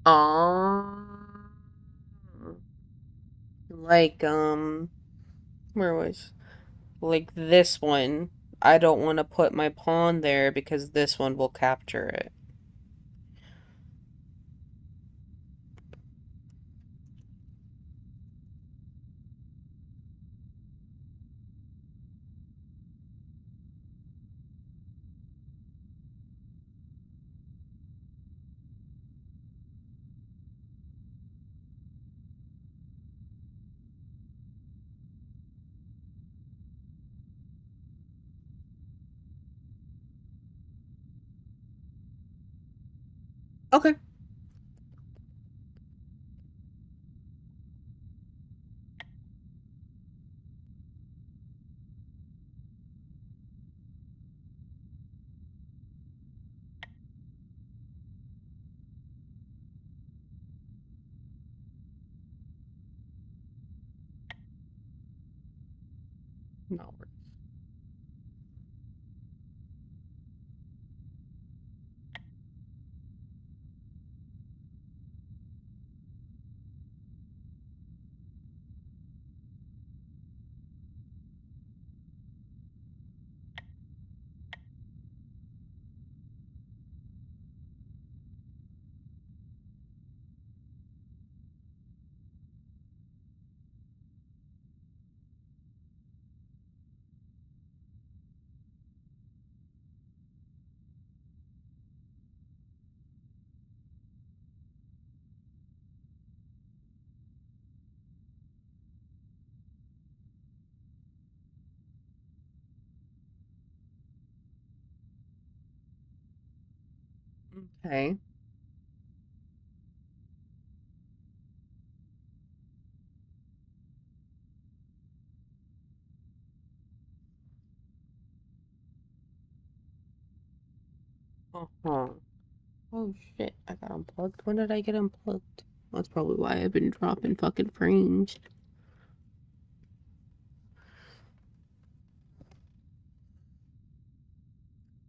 Um, like, where was, like this one. I don't want to put my pawn there because this one will capture it. Okay. No. Okay. Uh-huh. Oh shit, I got unplugged. When did I get unplugged? That's probably why I've been dropping fucking frames.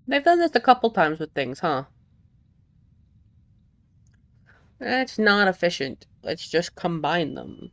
They've done this a couple times with things, huh? That's not efficient. Let's just combine them.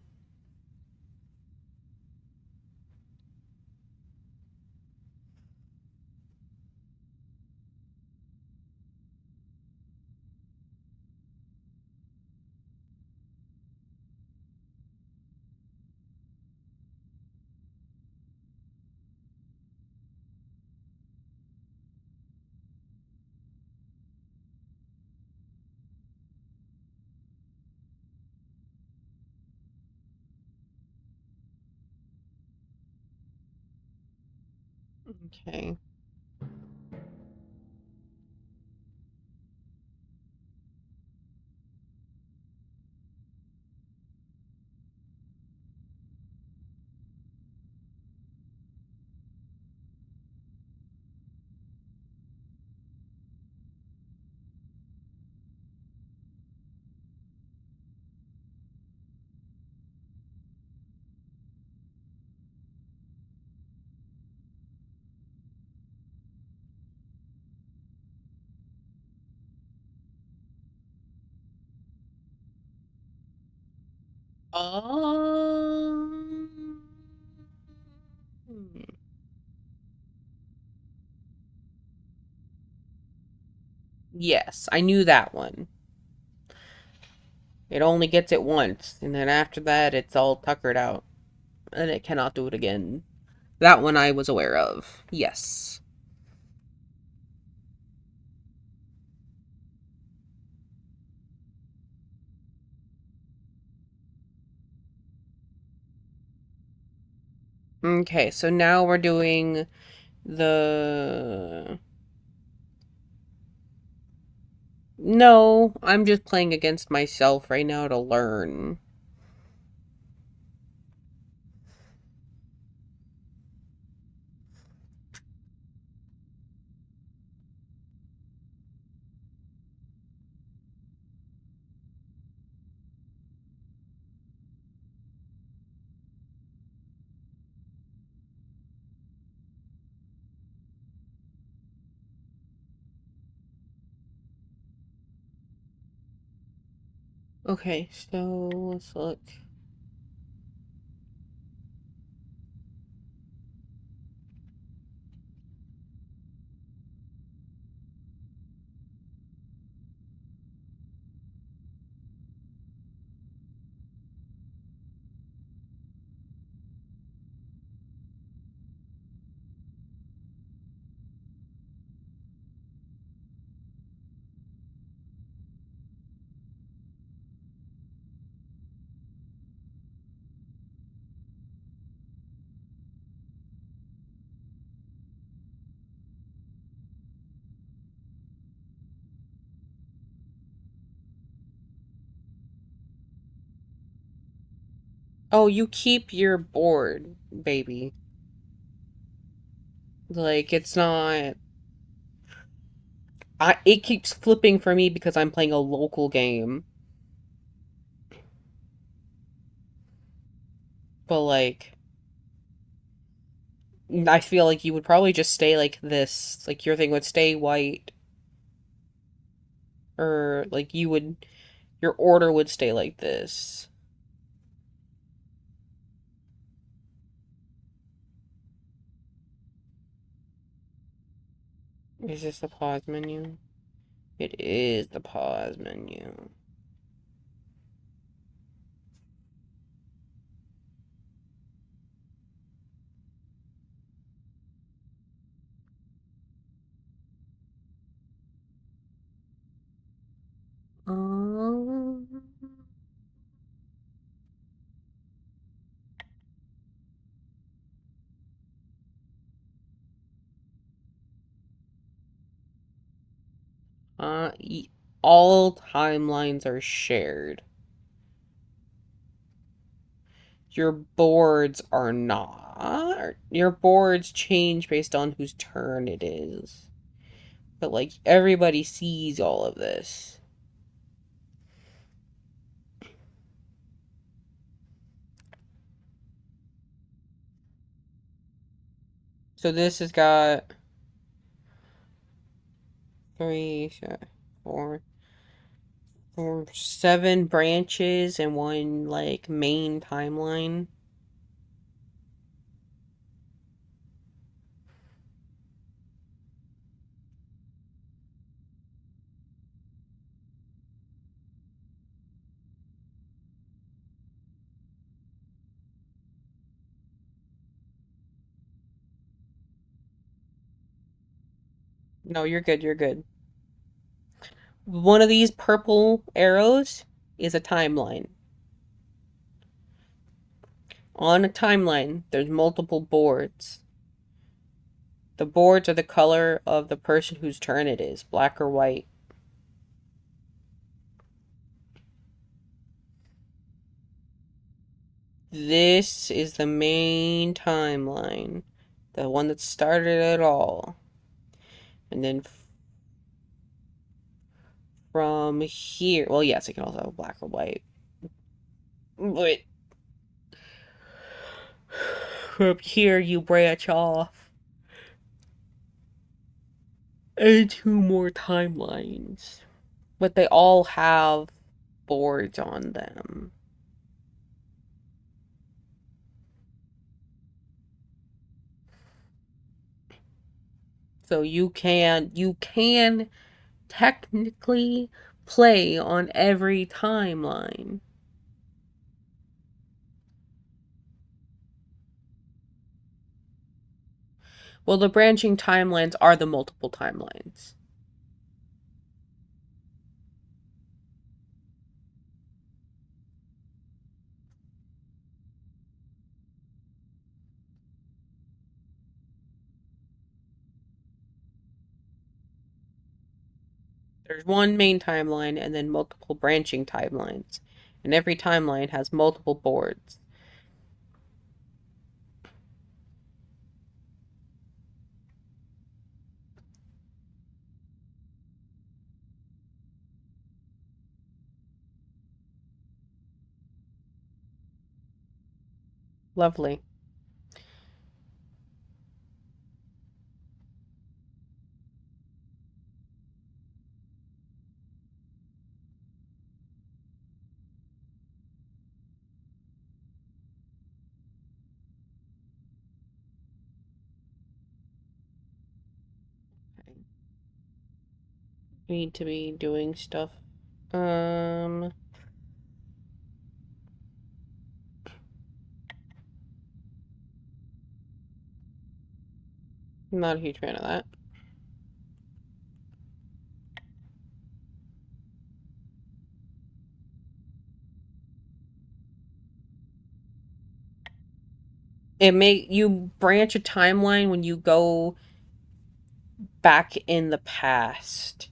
Okay. Um. Yes, I knew that one. It only gets it once, and then after that, it's all tuckered out, and it cannot do it again. That one I was aware of. Yes. Okay, so now we're doing the. No, I'm just playing against myself right now to learn. Okay, so let's look. Oh, you keep your board, baby. Like, it's not. It keeps flipping for me because I'm playing a local game. But, like, I feel like you would probably just stay like this. Like, your thing would stay white. Or, like, you would. Your order would stay like this. Is this the pause menu? It is the pause menu. Um, uh, all timelines are shared. Your boards are not. Your boards change based on whose turn it is. But, like, everybody sees all of this. So this has got three, four, seven branches and one, like, main timeline. No, you're good, you're good. One of these purple arrows is a timeline. On a timeline, there's multiple boards. The boards are the color of the person whose turn it is, black or white. This is the main timeline, the one that started it all. And then from here, well, yes, it can also have black or white. But from here, you branch off into more timelines. But they all have boards on them. So you can technically play on every timeline. Well, the branching timelines are the multiple timelines. There's one main timeline and then multiple branching timelines. And every timeline has multiple boards. Lovely. need to be doing stuff. I'm not a huge fan of that. You branch a timeline when you go back in the past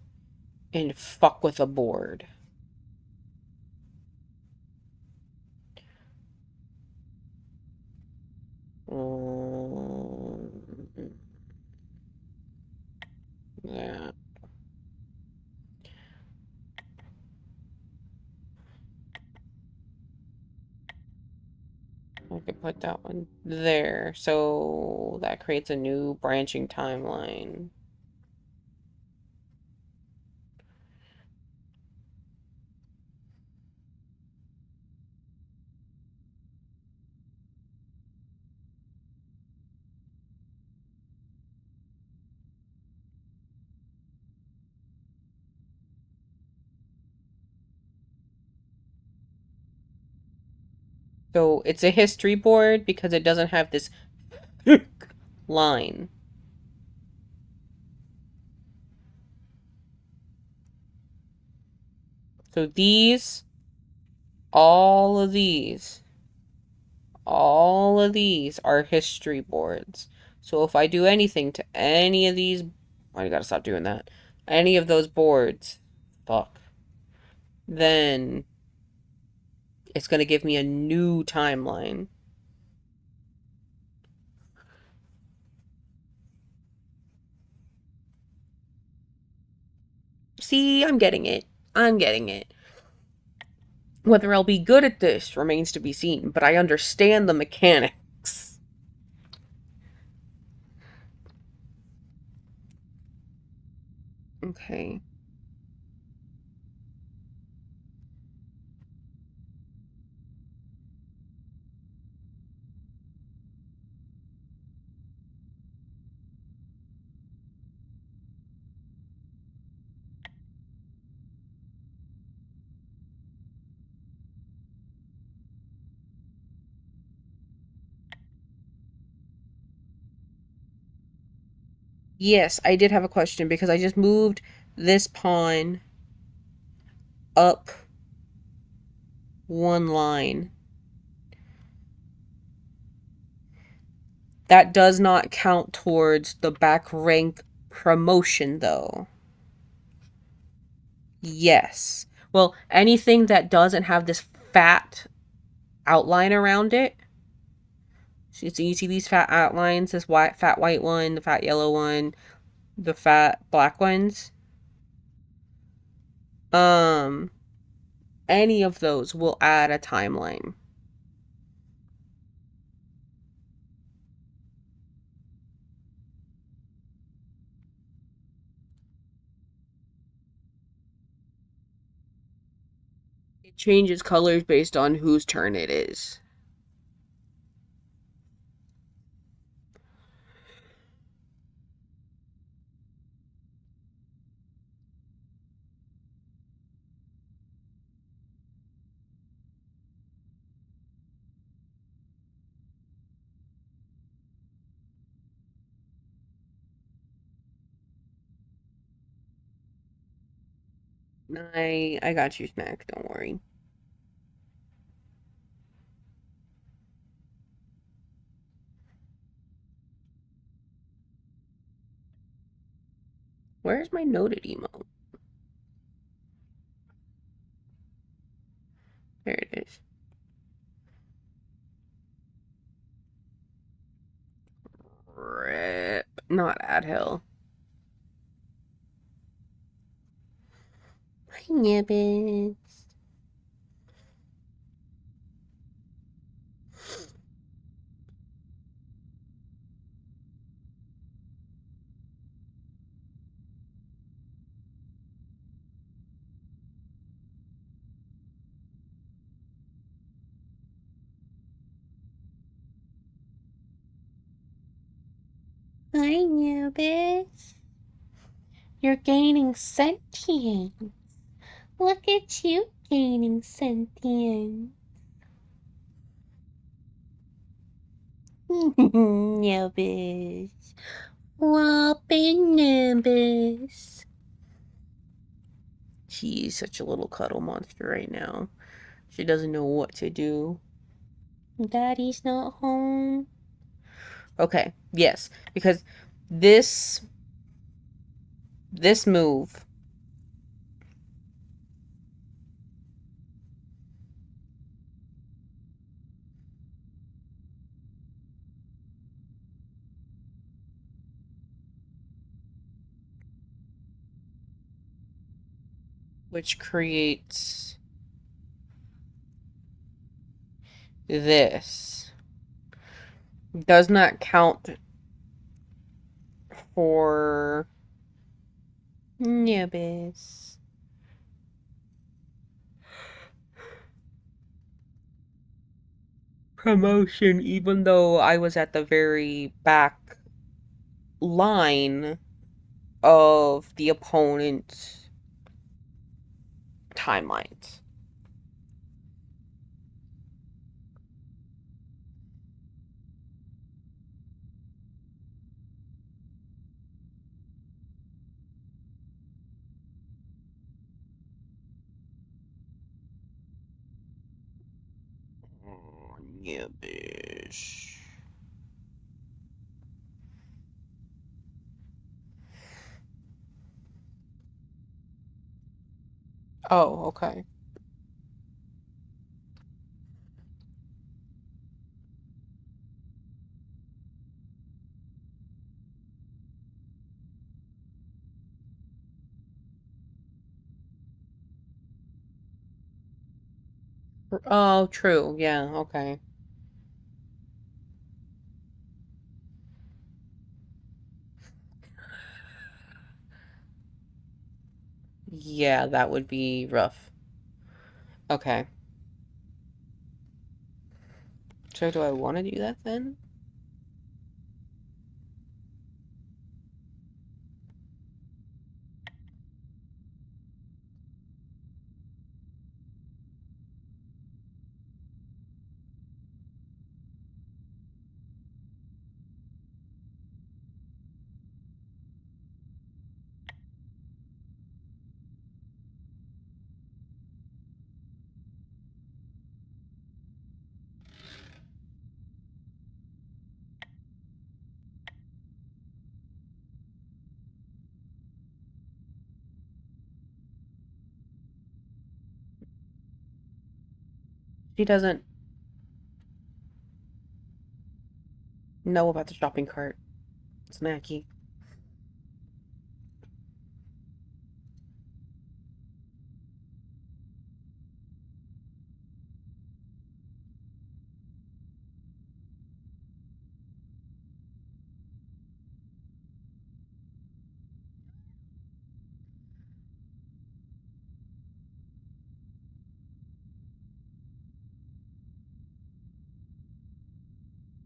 and fuck with a board. Um, yeah. I could put that one there. So that creates a new branching timeline. So it's a history board because it doesn't have this line. So all of these, all of these are history boards. So if I do anything to any of these, I gotta stop doing that. Any of those boards, fuck. Then it's gonna give me a new timeline. See, I'm getting it. I'm getting it. Whether I'll be good at this remains to be seen, but I understand the mechanics. Okay. Yes, I did have a question because I just moved this pawn up one line. That does not count towards the back rank promotion, though. Yes. Well, anything that doesn't have this fat outline around it. So you see these fat outlines, this fat white one, the fat yellow one, the fat black ones. Um, any of those will add a timeline. It changes colors based on whose turn it is. I got you, Snack. Don't worry. Where's my noted emote? There it is. Rip. Not at hill. Hi, Nibbits. Hi, Nibbits. You're gaining sentience. Look at you gaining sentience. Numbers. Whopping numbers. She's such a little cuddle monster right now. She doesn't know what to do. Daddy's not home. Okay, yes, because this move, which creates this, does not count for Nubis. Promotion, even though I was at the very back line of the opponent's timelines. Oh, Nubis. Oh, okay. Oh, true. Yeah, okay. Yeah, that would be rough. Okay. So do I want to do that then? She doesn't know about the shopping cart. Snacky.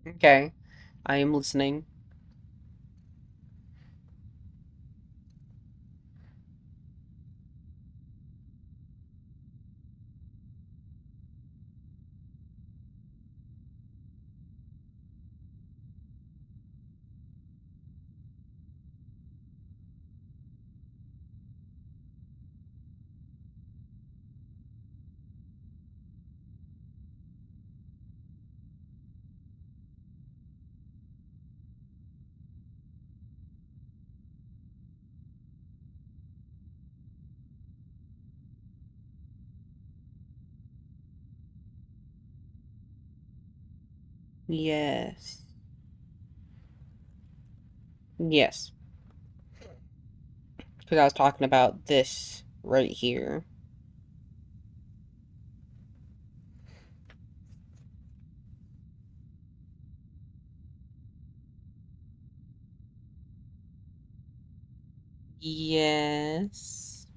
Okay. I am listening. Yes. Yes. Because I was talking about this right here. Yes.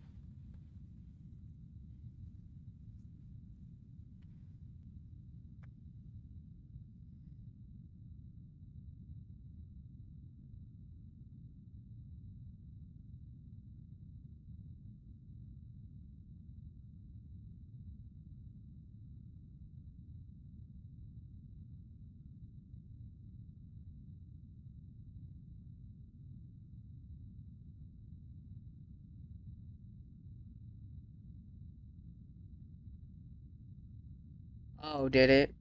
Oh, did it?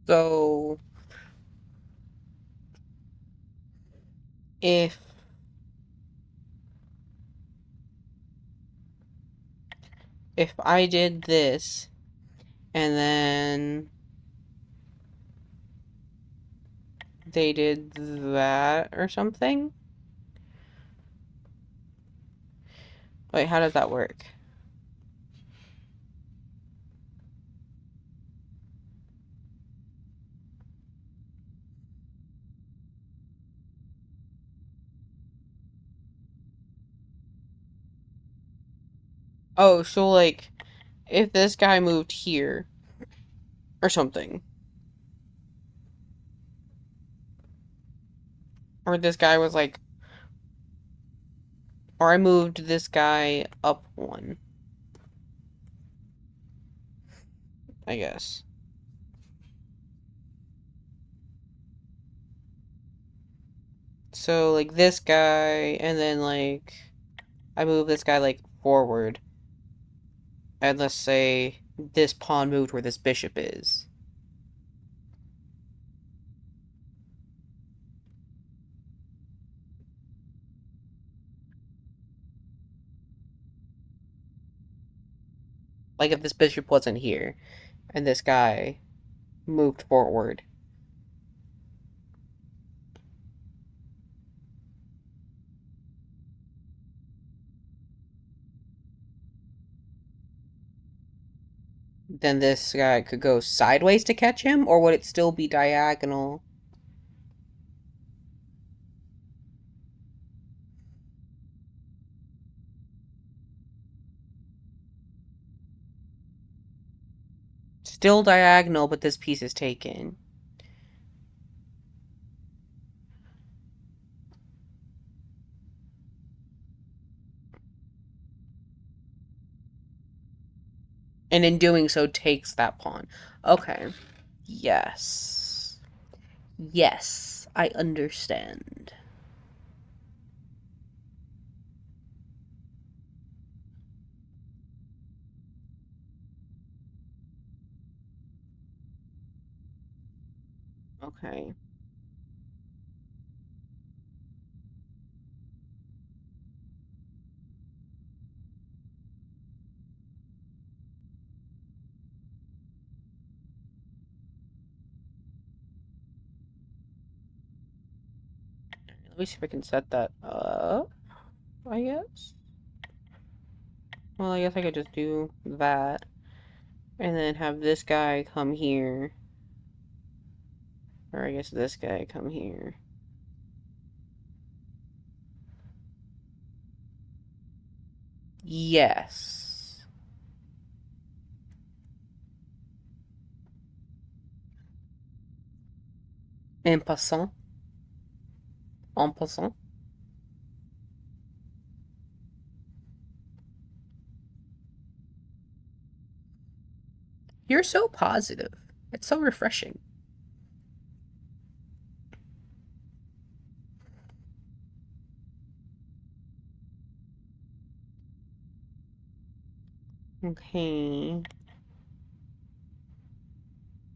So, if I did this and then they did that or something? Wait, how does that work? Oh, so like if this guy moved here or something, or this guy was like, or I moved this guy up one, I guess. So like this guy, and then like I move this guy like forward, and let's say this pawn moved where this bishop is. Like if this bishop wasn't here, and this guy moved forward. Then this guy could go sideways to catch him, or would it still be diagonal? Still diagonal, but this piece is taken. And in doing so, takes that pawn. Okay. Yes. Yes, I understand. Okay. Let me see if I can set that up, I guess. Well, I guess I could just do that. And then have this guy come here. Or I guess this guy come here. Yes. En passant. En passant. You're so positive. It's so refreshing. Okay.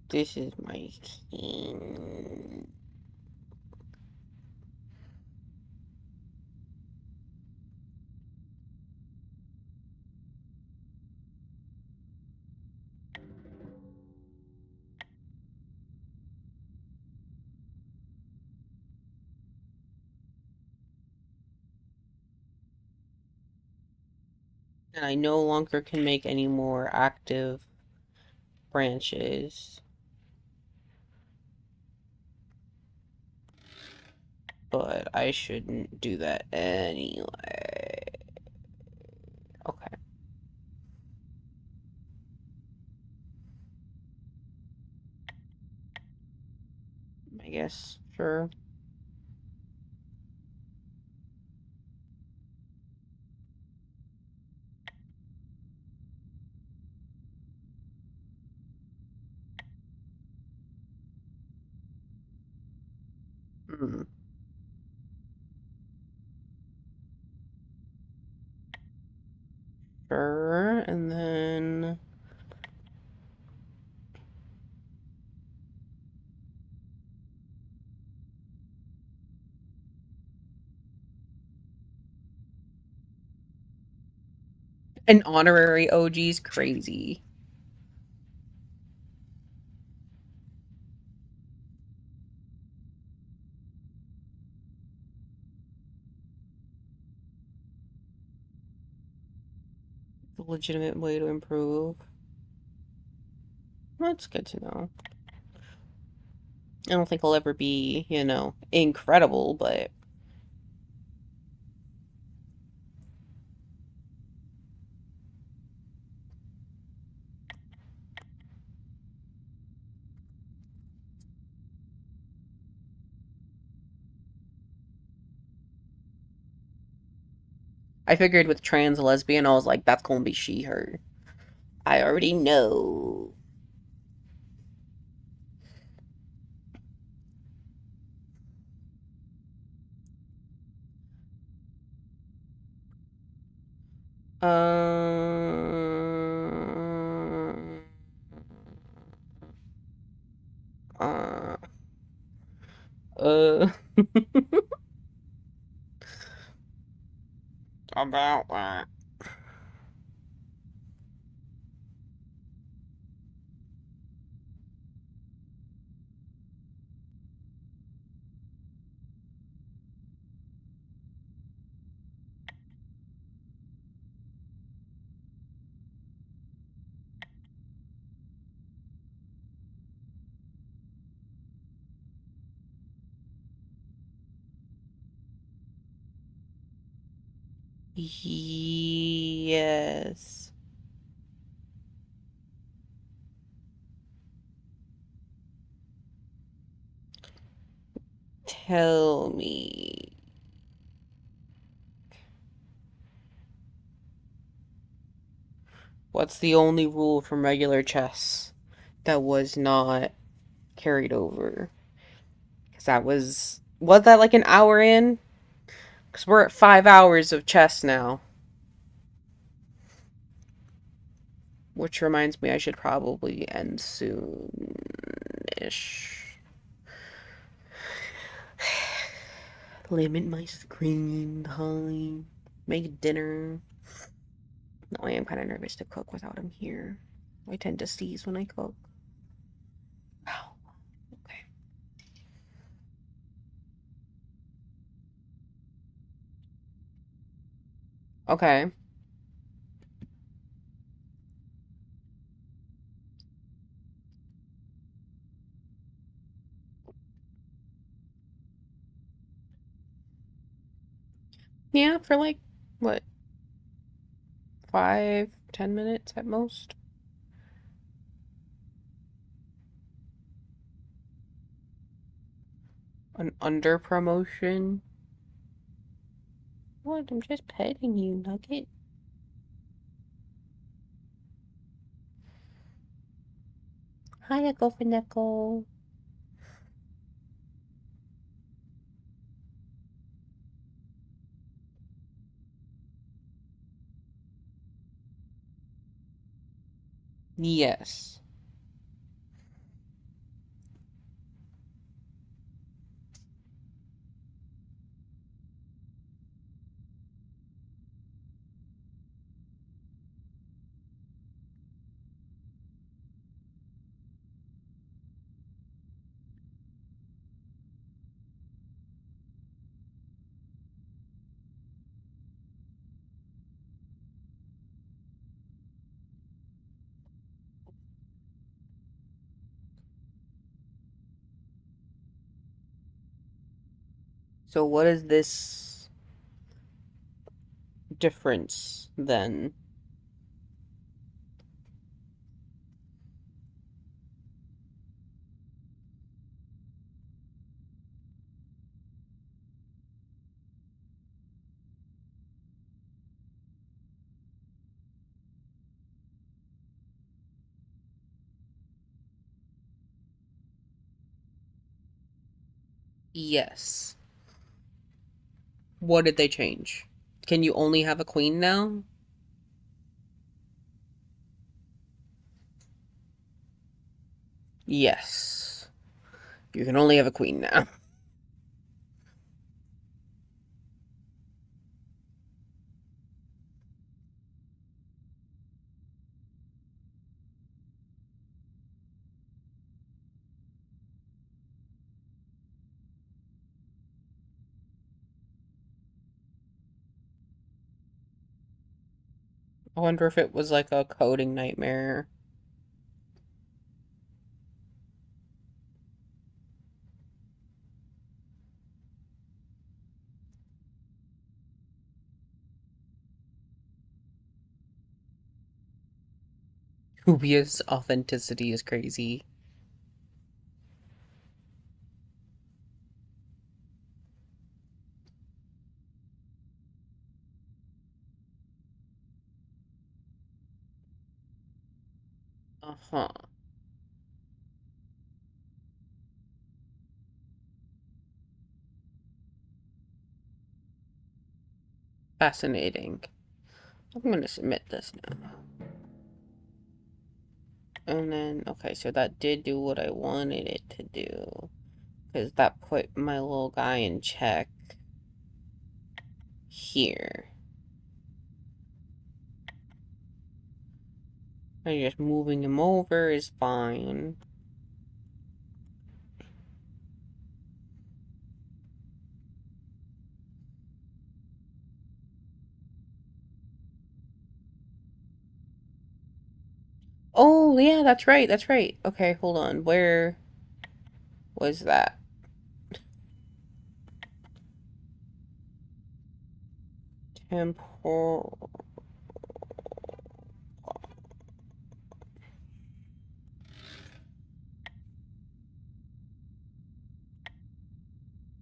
This is my king. And I no longer can make any more active branches. but I shouldn't do that anyway. Okay, I guess, sure. Hmm. Sure, and then an honorary OG's crazy. A legitimate way to improve. That's good to know. I don't think I'll ever be, incredible, but I figured with trans lesbian, I was like, that's gonna be she, her. I already know. Um, uh, uh, about that. Yes. Tell me. What's the only rule from regular chess that was not carried over? Because was that like an hour in? Because we're at 5 hours of chess now. Which reminds me, I should probably end soon-ish. Limit my screen time. Make dinner. No, I am kind of nervous to cook without him here. I tend to seize when I cook. Oh, okay. Okay. Yeah, for like, what, 5, 10 minutes at most? An under promotion? What? I'm just petting you, Nugget. Hi, Echo. Yes. So what is this difference then? Yes. What did they change? Can you only have a queen now? Yes. You can only have a queen now. I wonder if it was like a coding nightmare. Dubious authenticity is crazy. Uh-huh. Fascinating. I'm gonna submit this now. And then, okay, so that did do what I wanted it to do. Because that put my little guy in check here. And just moving him over is fine. Oh, yeah, that's right, that's right. Okay, hold on. Where was that? Temporal.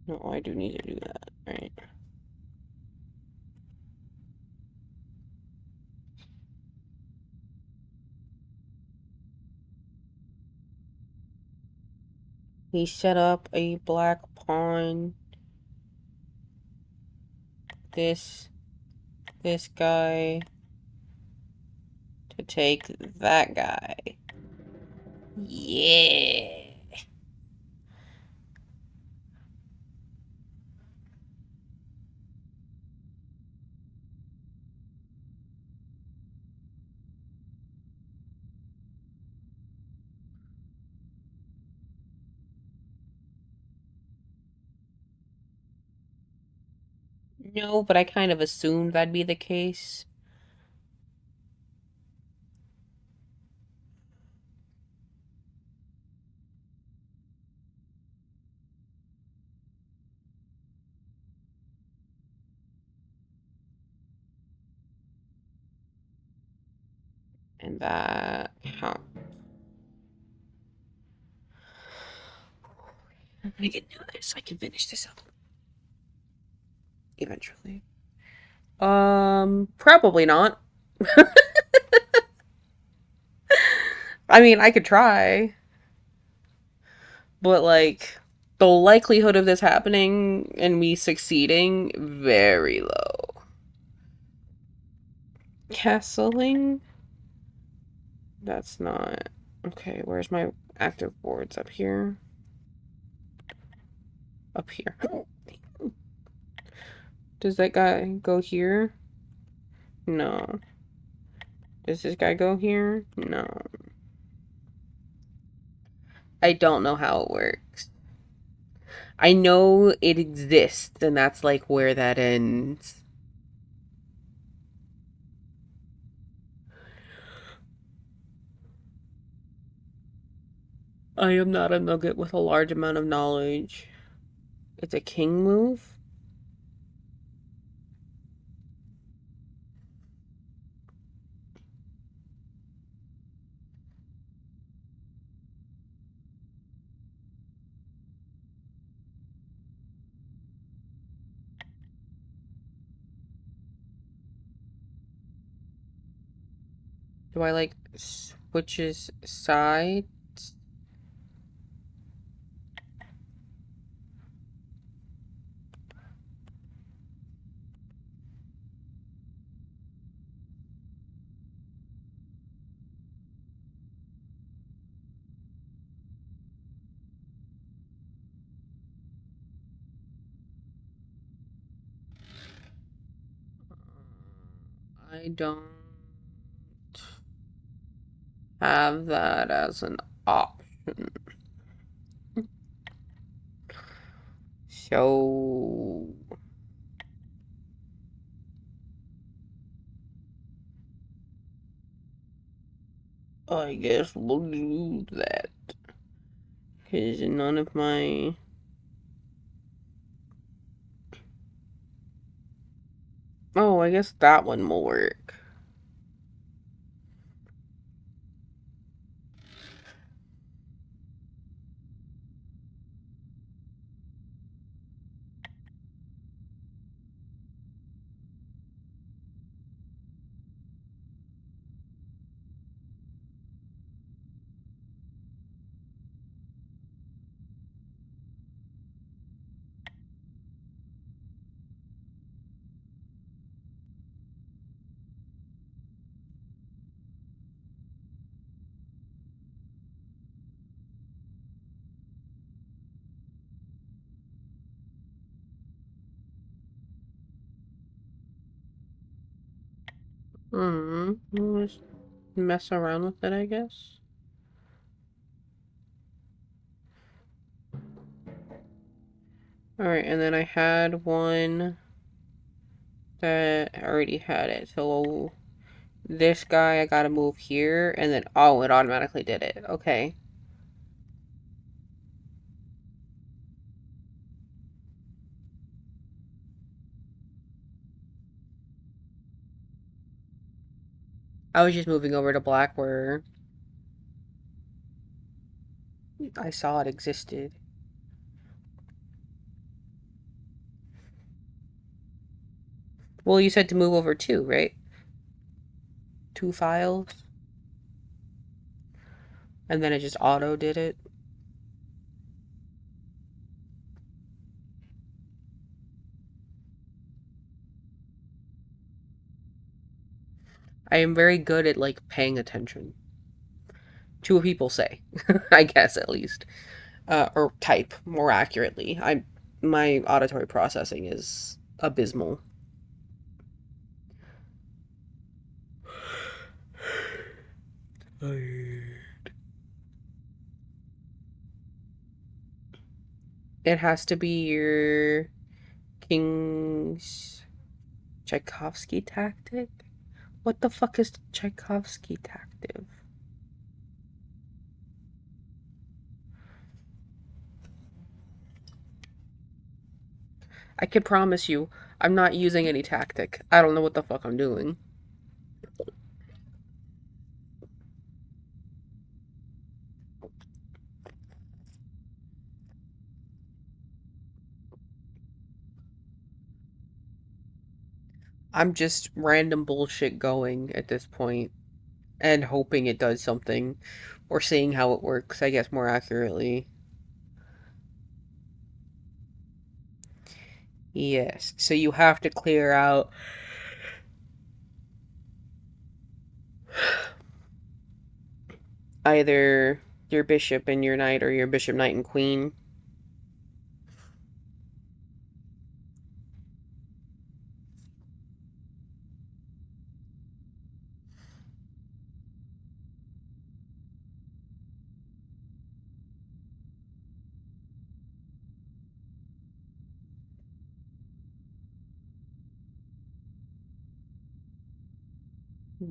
No, I do need to do that, right? He set up a black pawn. This guy to take that guy. Yeah. No, but I kind of assumed that'd be the case. And that counts. I can do this. I can finish this up eventually. Probably not. I mean, I could try, but like the likelihood of this happening and me succeeding very low. Castling? That's not okay. Where's my active boards? Up here. Up here. Does that guy go here? No. Does this guy go here? No. I don't know how it works. I know it exists, and that's like where that ends. I am not a nugget with a large amount of knowledge. It's a king move? Do I like switches sides? I don't have that as an option. So I guess we'll do that. Because none of my... Oh, I guess that one will work. We'll just mess around with it, I guess. Alright, and then I had one that already had it. So this guy, I gotta move here, and then, oh, it automatically did it. Okay. I was just moving over to black where I saw it existed. Well, you said to move over two, right? Two files? And then it just auto did it. I am very good at, like, paying attention to what people say. I guess, at least. Or type, more accurately. My auditory processing is abysmal. It has to be your King's Tchaikovsky tactic? What the fuck is Tchaikovsky tactic? I can promise you, I'm not using any tactic. I don't know what the fuck I'm doing. I'm just random bullshit going at this point and hoping it does something or seeing how it works, I guess, more accurately. Yes, so you have to clear out either your bishop and your knight or your bishop, knight, and queen.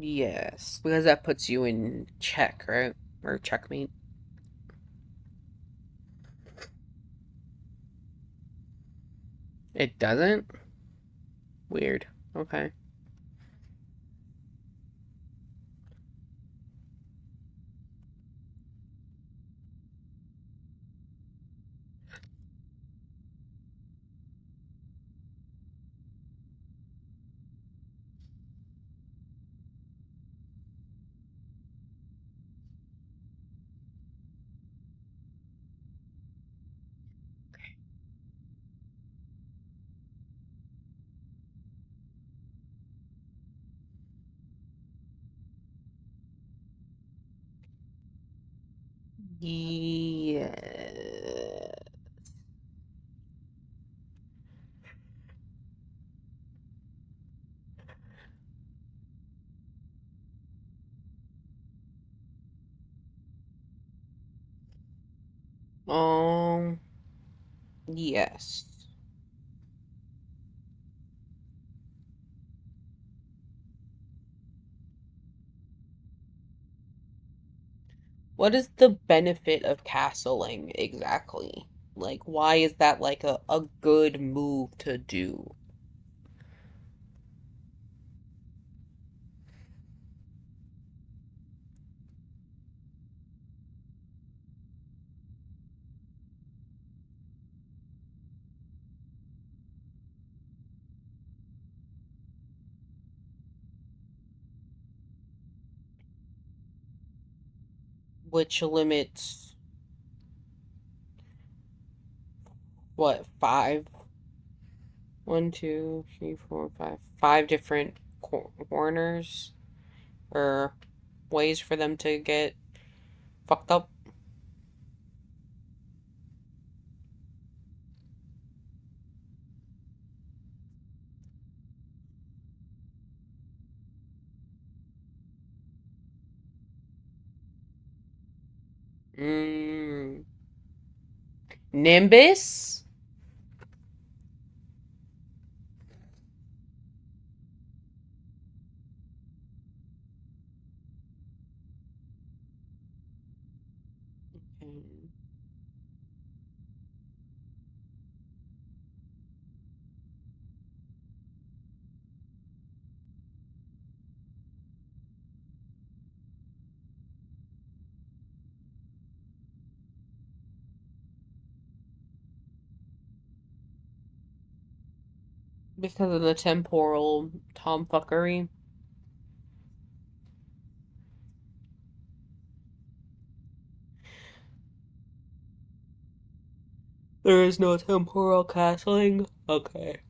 Yes, because that puts you in check, right? Or checkmate. It doesn't? Weird. Okay. Yeah. Um, yes. What is the benefit of castling exactly? Like, why is that like a good move to do? Which limits what, five? One, two, three, four, five. Five different corners or ways for them to get fucked up. Mm. Nimbus? Okay. Because of the temporal tomfuckery. There is no temporal castling. Okay.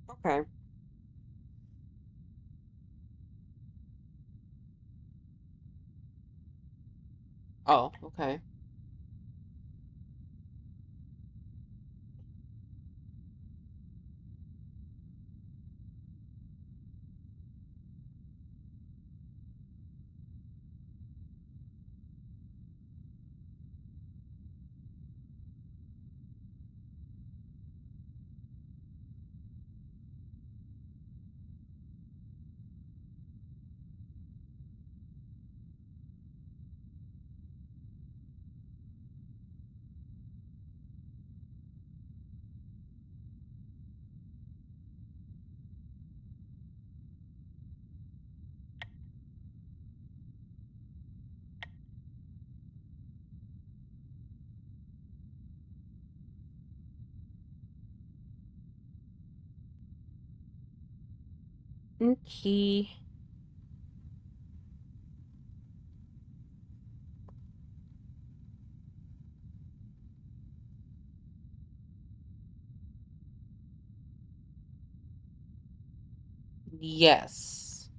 Okay. Oh, okay. Okay. Yes.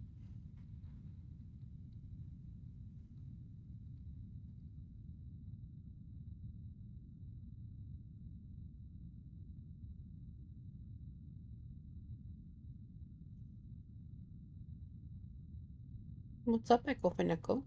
What's up, Echo Finico?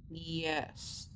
Yes.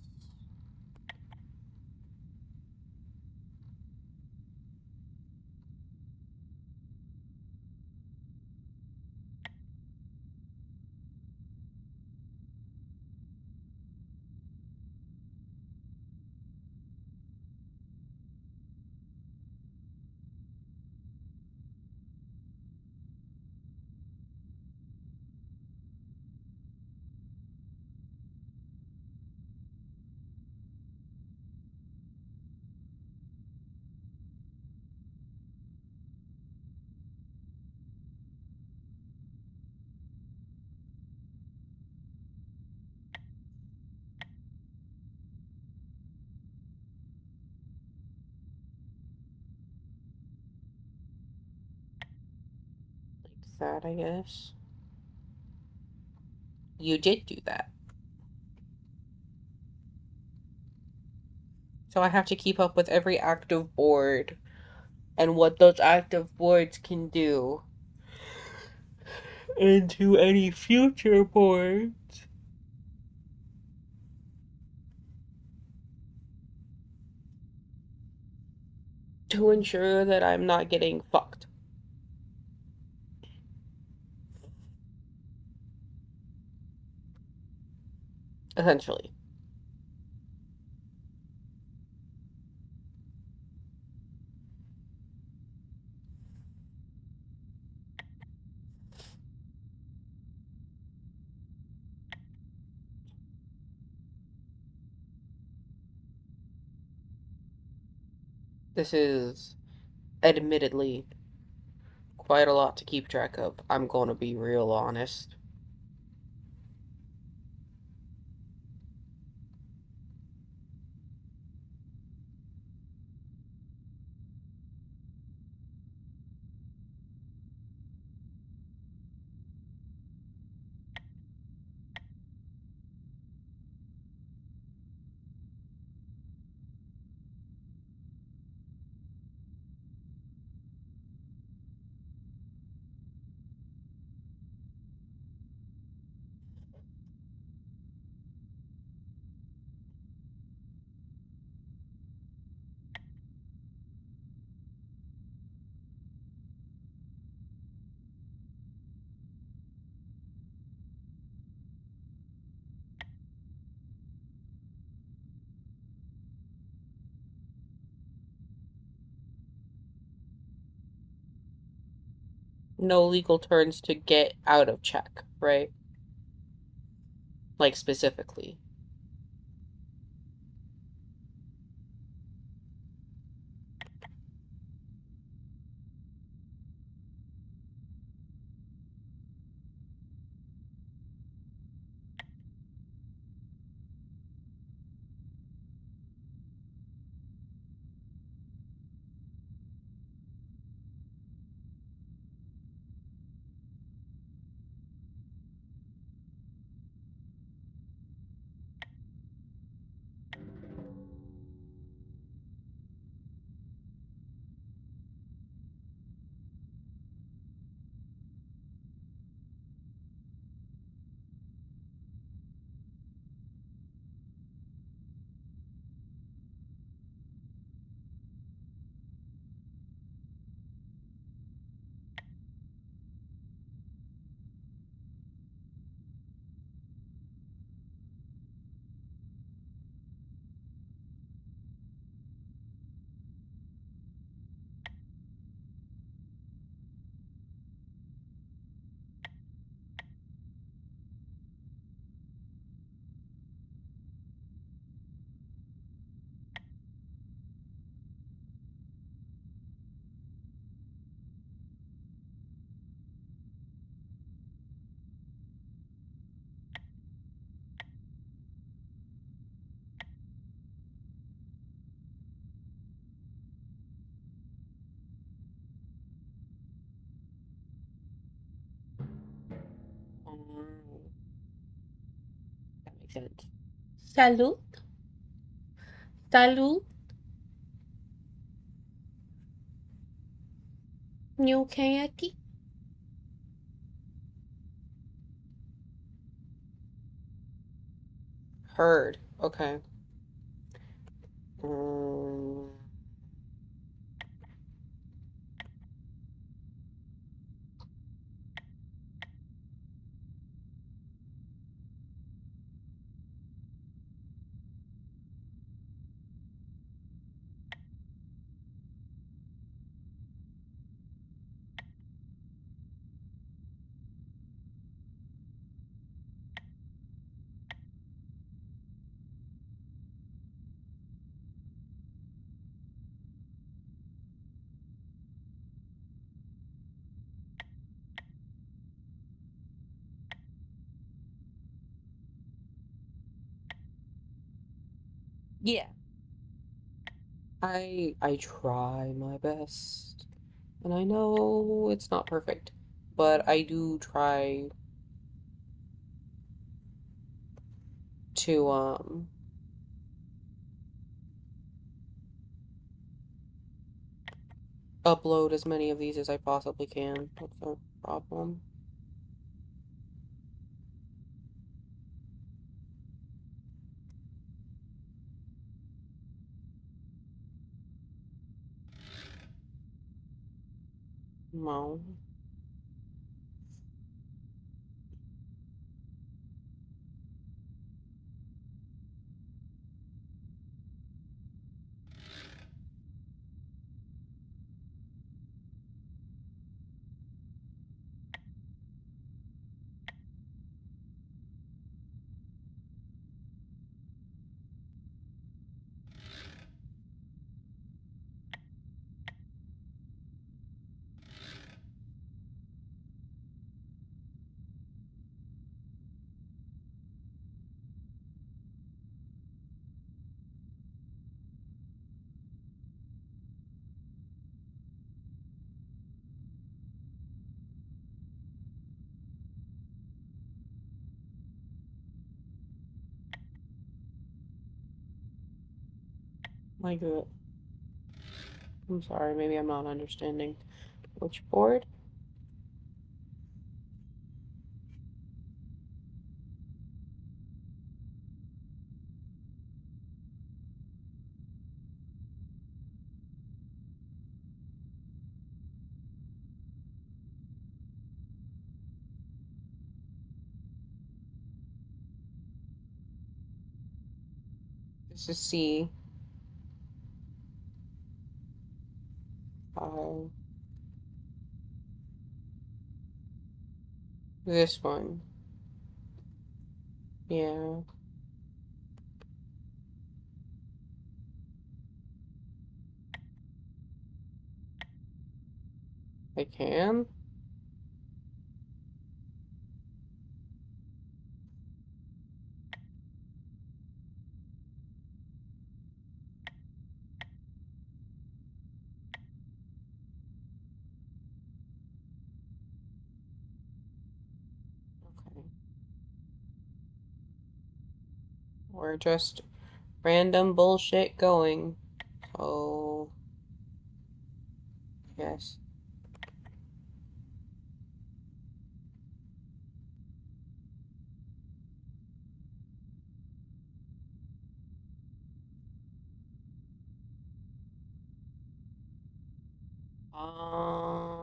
that, I guess. You did do that. So I have to keep up with every active board and what those active boards can do into any future boards to ensure that I'm not getting fucked, essentially. This is admittedly quite a lot to keep track of. I'm going to be real honest. No legal turns to get out of check, right? Like specifically. Mm, that makes sense. Salud. Salud. You okay, Aki? Heard. Okay. Mm, yeah. I try my best. And I know it's not perfect. but I do try to upload as many of these as I possibly can. That's a problem. No. Like, I'm sorry, maybe I'm not understanding. Which board? This is C. This one. Yeah. I can? Okay. We're just random bullshit going. So, yes. Um,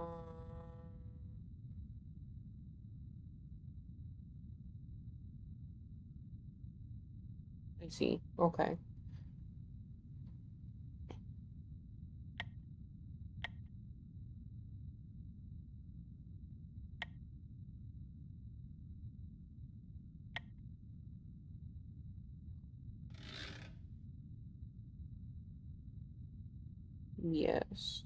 I see. Okay. Yes.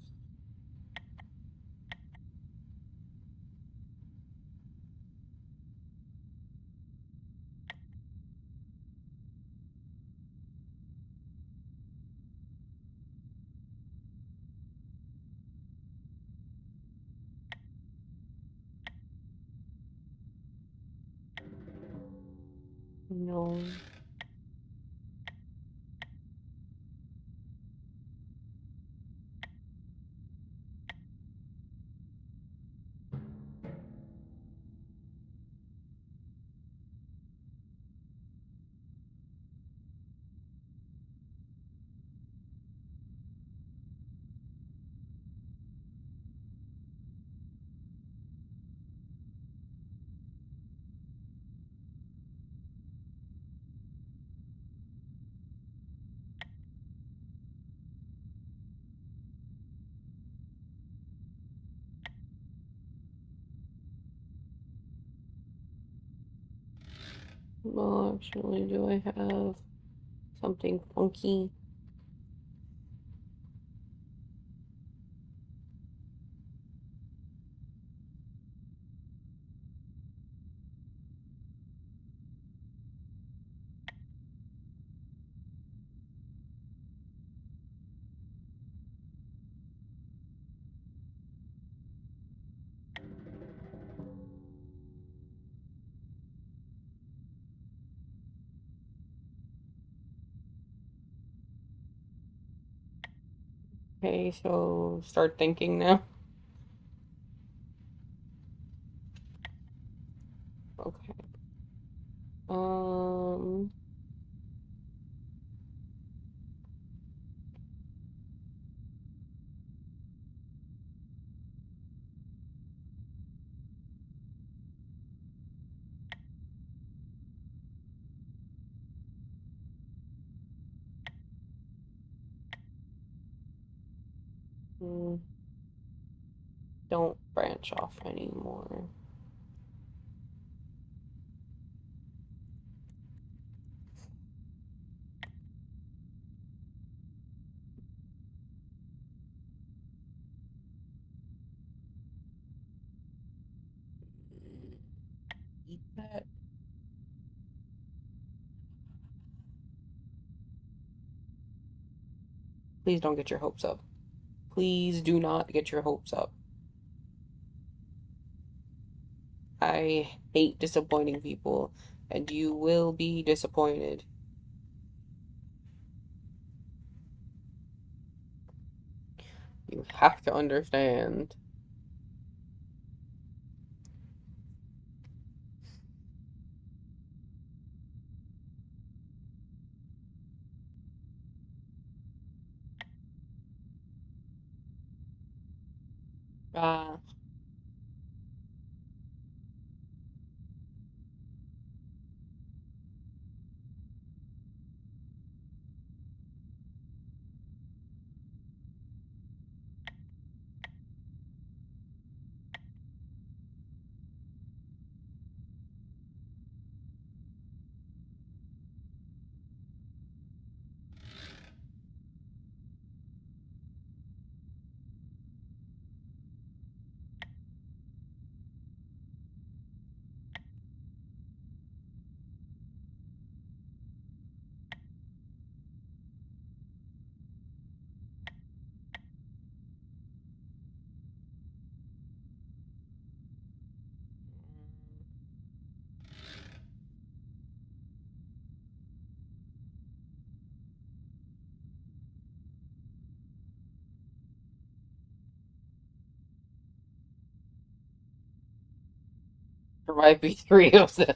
No. Well, actually, do I have something funky? Okay, so start thinking now. Okay. Um, mm, don't branch off anymore. Eat that. Please don't get your hopes up. Please do not get your hopes up. I hate disappointing people, and you will be disappointed. You have to understand. Ah, there might be three of them.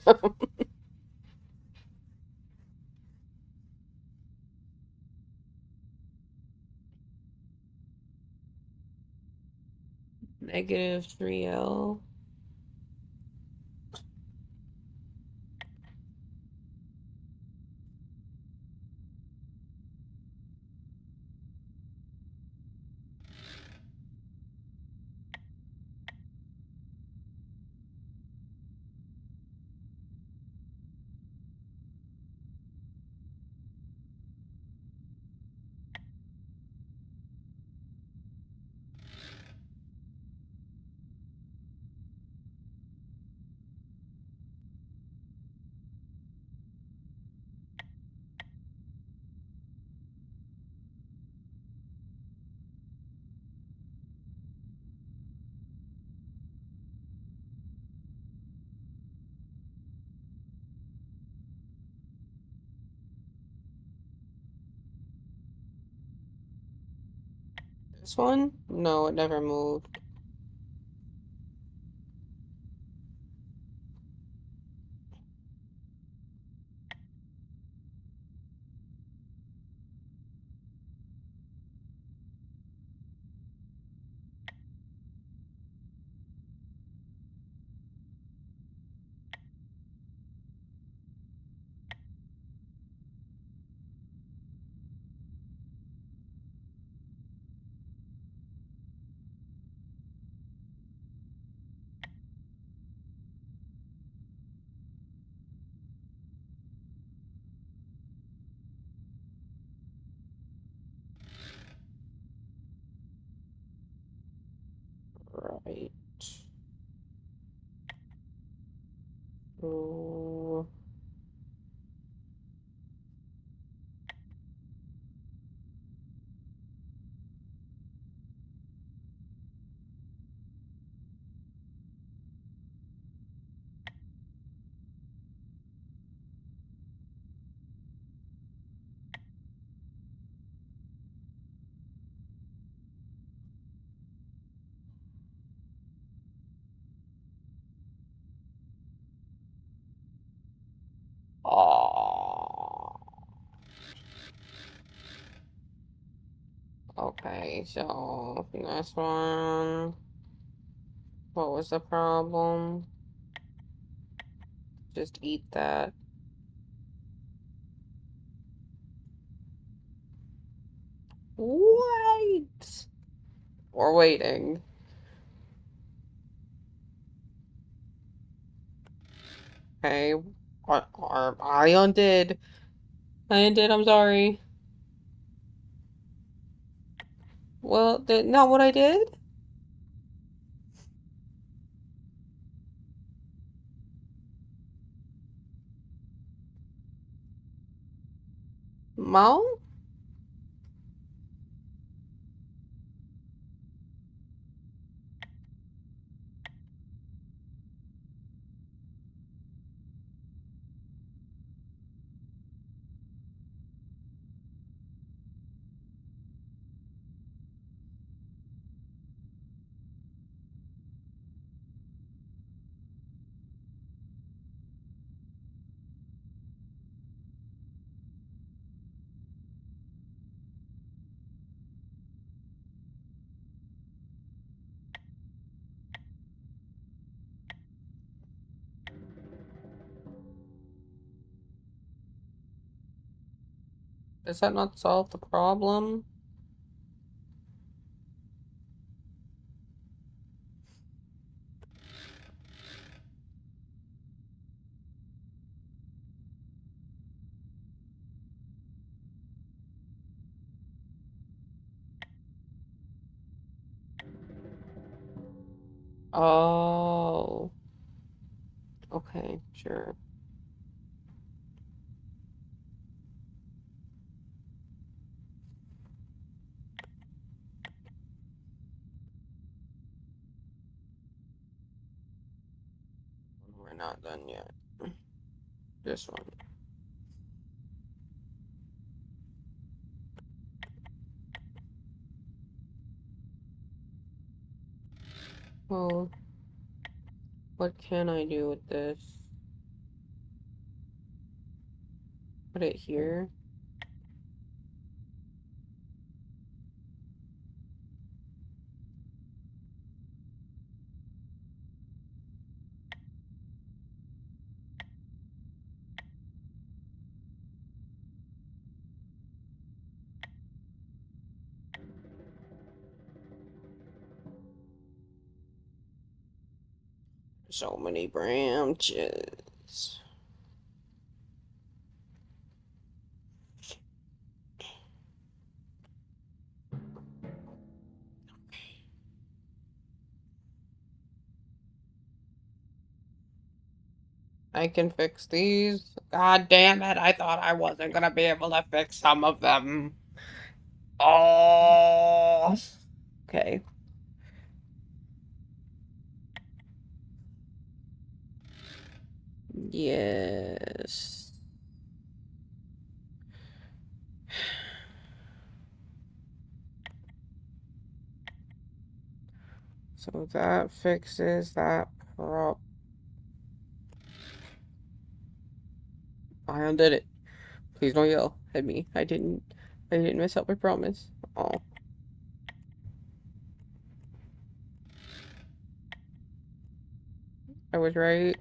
Negative 3L. This one? No, it never moved. Right. Ooh. Okay, so this one. What was the problem? Just eat that. Wait! We're waiting. Okay. I undid. I undid, I'm sorry. Well, not what I did? Mo? Does that not solve the problem? Oh. Okay, sure. We're not done yet. This one. Well, what can I do with this? Put it here. So many branches. I can fix these. God damn it, I thought I wasn't gonna be able to fix some of them. Oh. Okay. Yes. So that fixes that prop. I undid it. Please don't yell at me. I didn't mess up, I promise. Oh, I was right.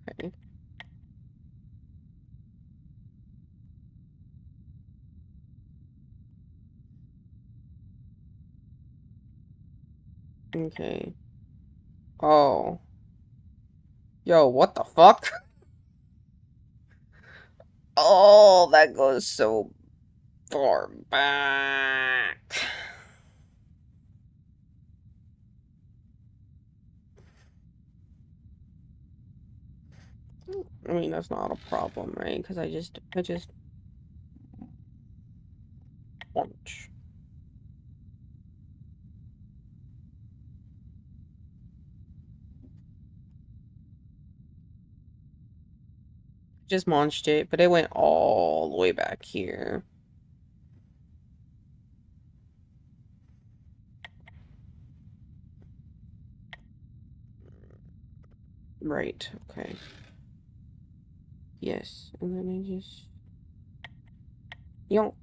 Okay. Okay. Oh. Yo, what the fuck? Oh, that goes so far back. I mean, that's not a problem, right? Because I just munch. Just munched it, but it went all the way back here. Right, okay. Yes, and then I just... Yo.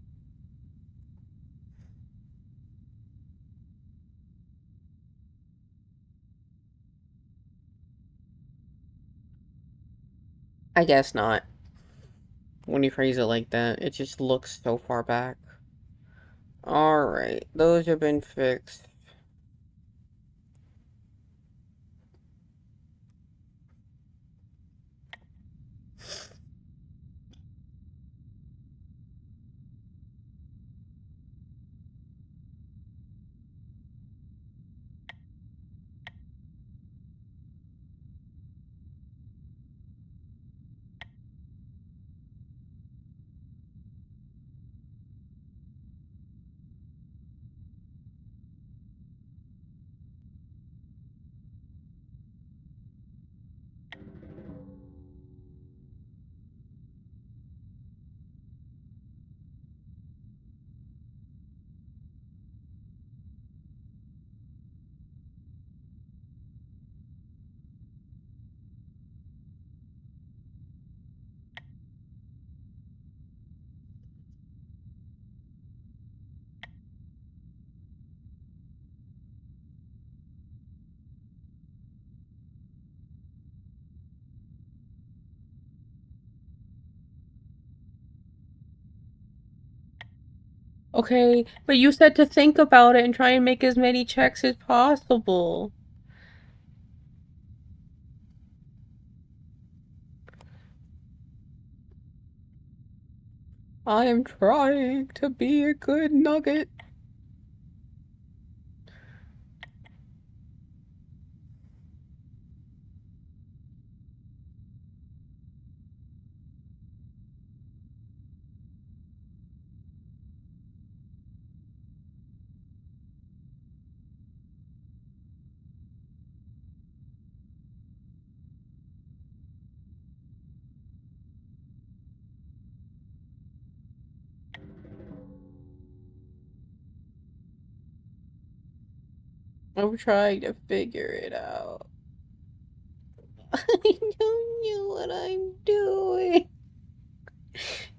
I guess not. When you phrase it like that, it just looks so far back. Alright, those have been fixed. Okay, but you said to think about it and try and make as many checks as possible. I am trying to be a good nugget. I'm trying to figure it out. I don't know what I'm doing.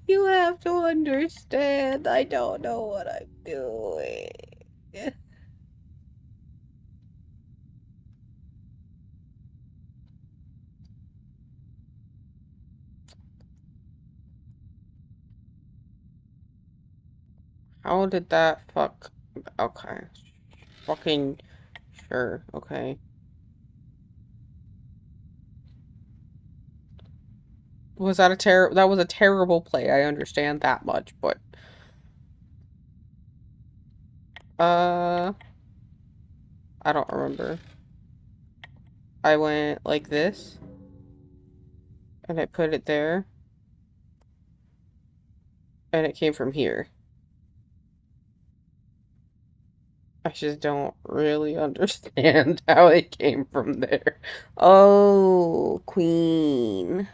You have to understand. I don't know what I'm doing. How did that fuck? Okay. Fucking sure. Okay. Was that a that was a terrible play. I understand that much, but uh I don't remember. I went like this and I put it there and it came from here. I just don't really understand how it came from there. Oh, Queen.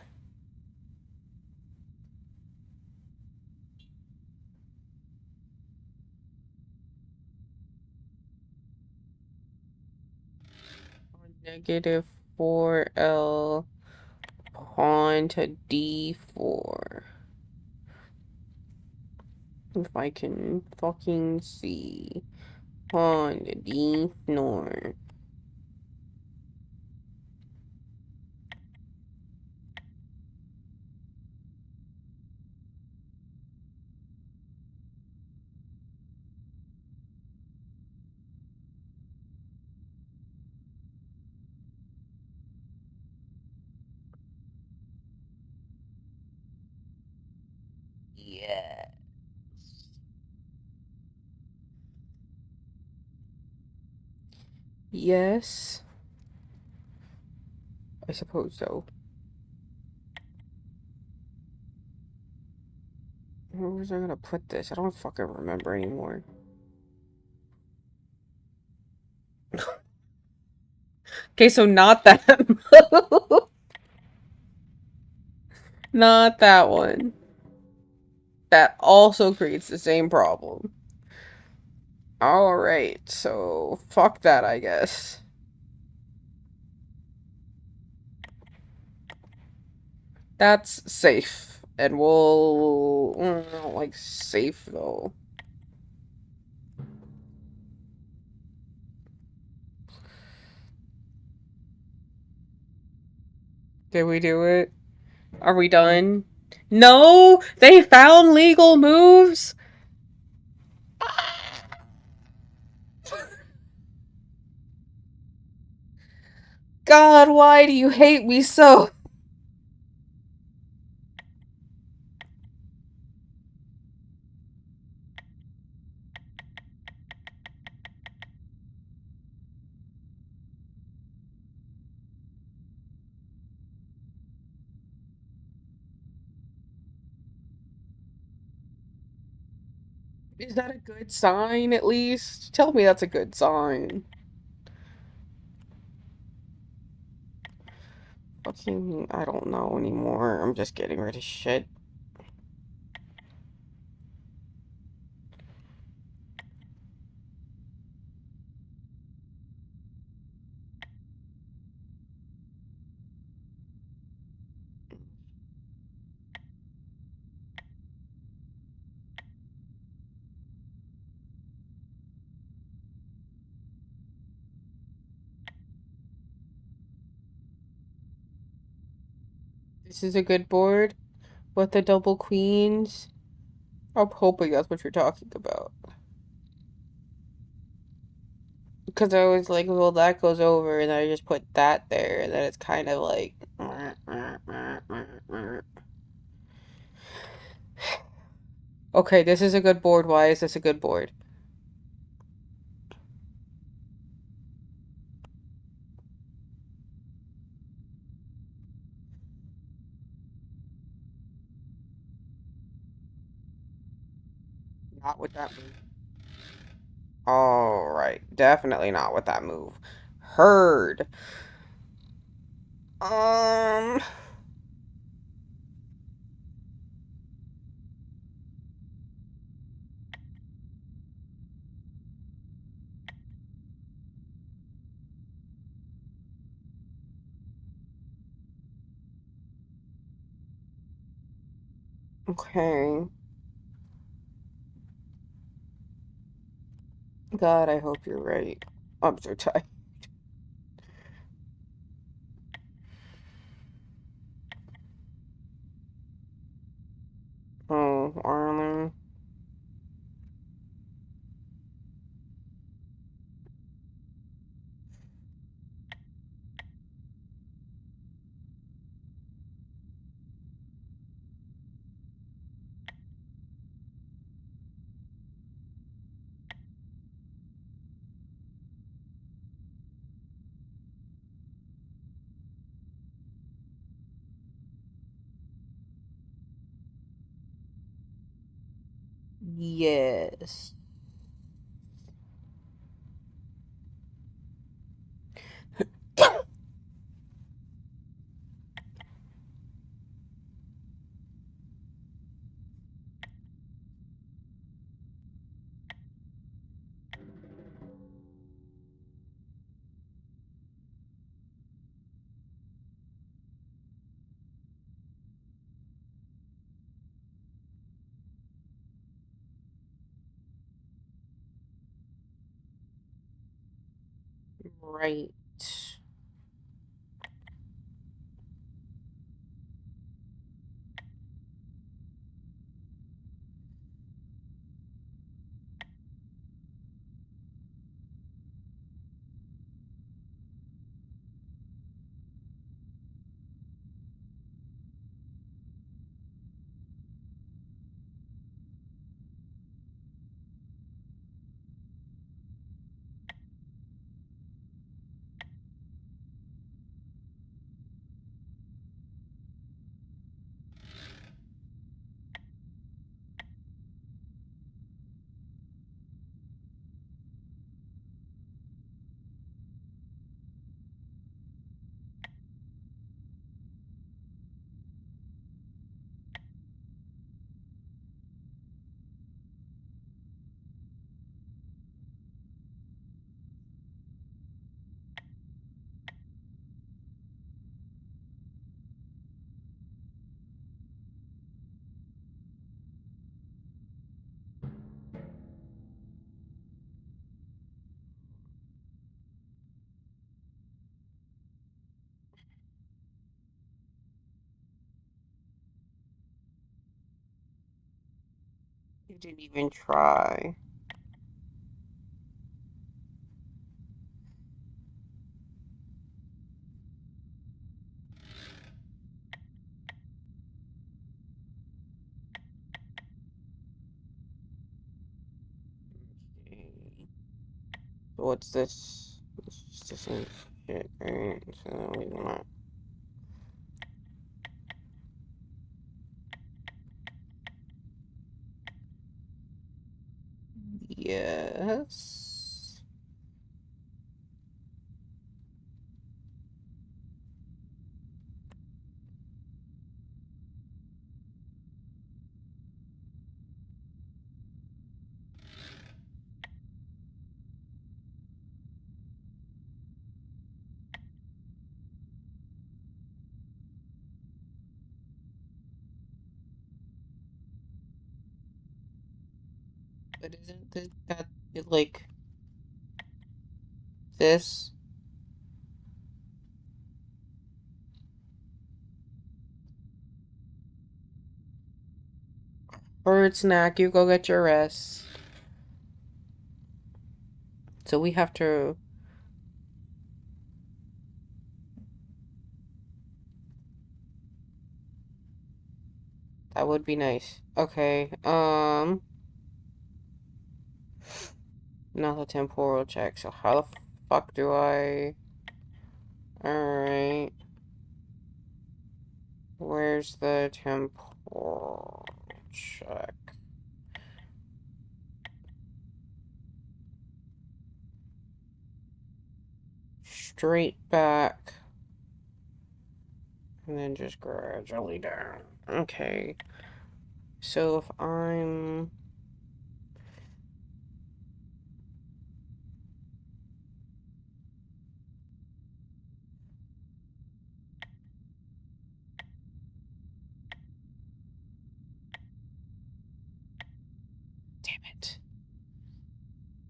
Negative 4L pawn to D4. If I can fucking see. Pawn to D4. Yeah. Yes. I suppose so. Where was I gonna put this? I don't fucking remember anymore. Okay, so not that. Not that one. That also creates the same problem. Alright, so fuck that, I guess. That's safe. And we'll... I don't like safe, though. Did we do it? Are we done? No! They found legal moves! God, why do you hate me so? Is that a good sign, at least? Tell me that's a good sign. Fucking, I don't know anymore. I'm just getting rid of shit. This is a good board with the double queens. I'm hoping that's what you're talking about. Because I was like, well, that goes over, and I just put that there, and then it's kind of like. Okay, this is a good board. Why is this a good board? Not with that move. All right, definitely not with that move. Heard. Um. Okay. God, I hope you're right. I'm so tired. Oh, Arlen. Yes. Right. didn't even try. Okay. So what's this? It's just the same shit, right? So we want. Yes. But isn't that like this? Bird snack, you go get your rest. So we have to. That would be nice. Okay. Not a temporal check. So how the fuck do I? Alright. Where's the temporal check? Straight back. And then just gradually down. Okay. So if I'm... Damn it.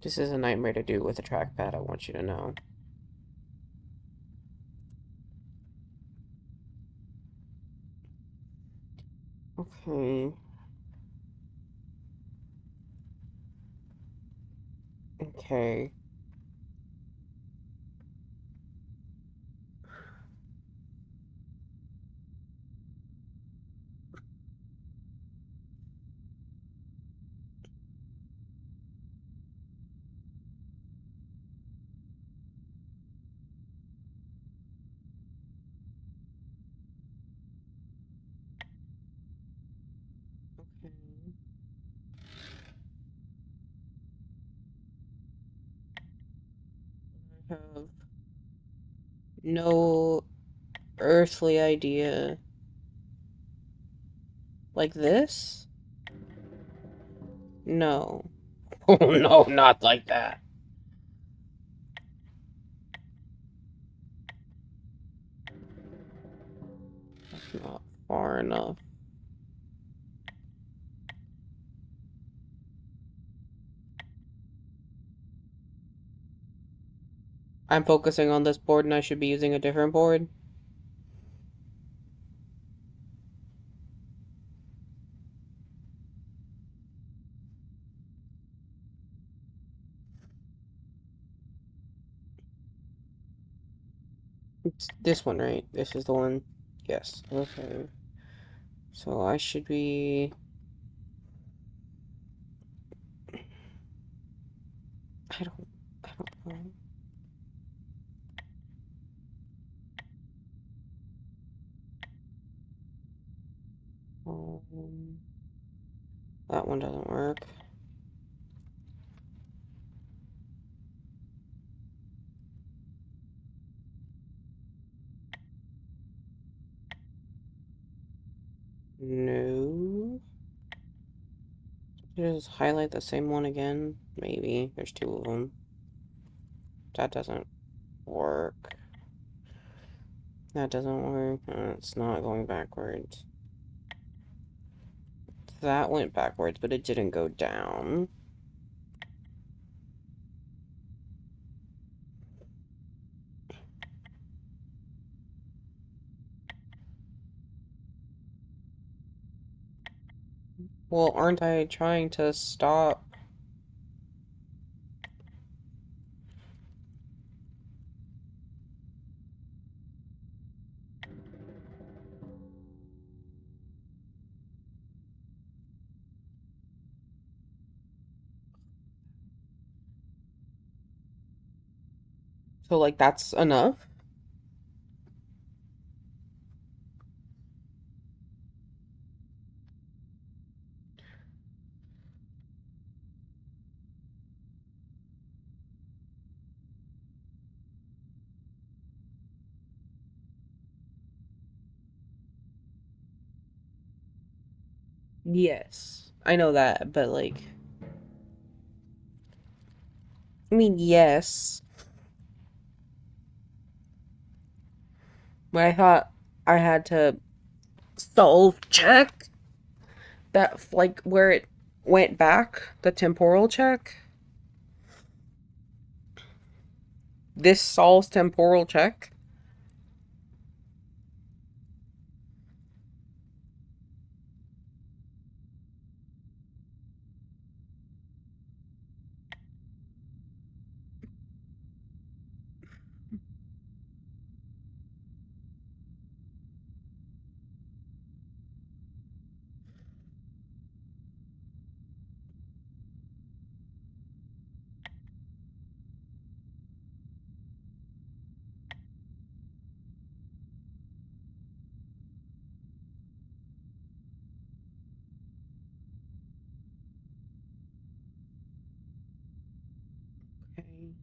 This is a nightmare to do with a trackpad, I want you to know. Okay. Okay. Okay. I have no earthly idea. Like this? No. Oh no, not like that. That's not far enough. I'm focusing on this board and I should be using a different board. It's this one, right? This is the one. Yes. Okay. So I should be... I don't know. That one doesn't work. No. Just highlight the same one again. Maybe. There's two of them. That doesn't work. That doesn't work. It's not going backwards. That went backwards, but it didn't go down. Well, aren't I trying to stop? So, like, that's enough? Yes. I know that, but, like, I mean, yes. But I thought I had to solve check that, like, where it went back, the temporal check. This solves temporal check. Okay.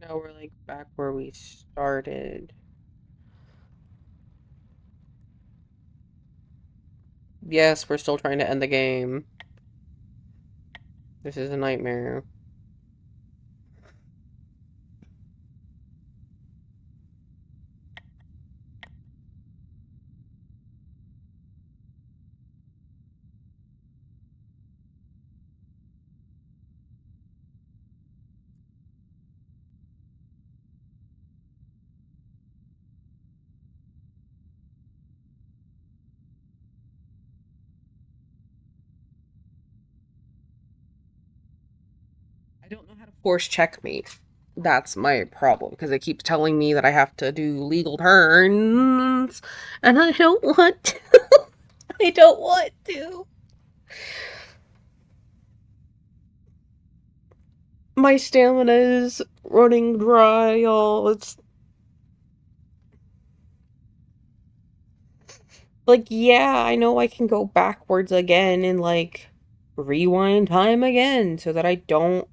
Now we're like back where we started. Yes, we're still trying to end the game. This is a nightmare. I don't know how to force checkmate. That's my problem because it keeps telling me that I have to do legal turns, and I don't want to. I don't want to. My stamina is running dry, y'all. It's like, yeah, I know I can go backwards again and like rewind time again so that I don't.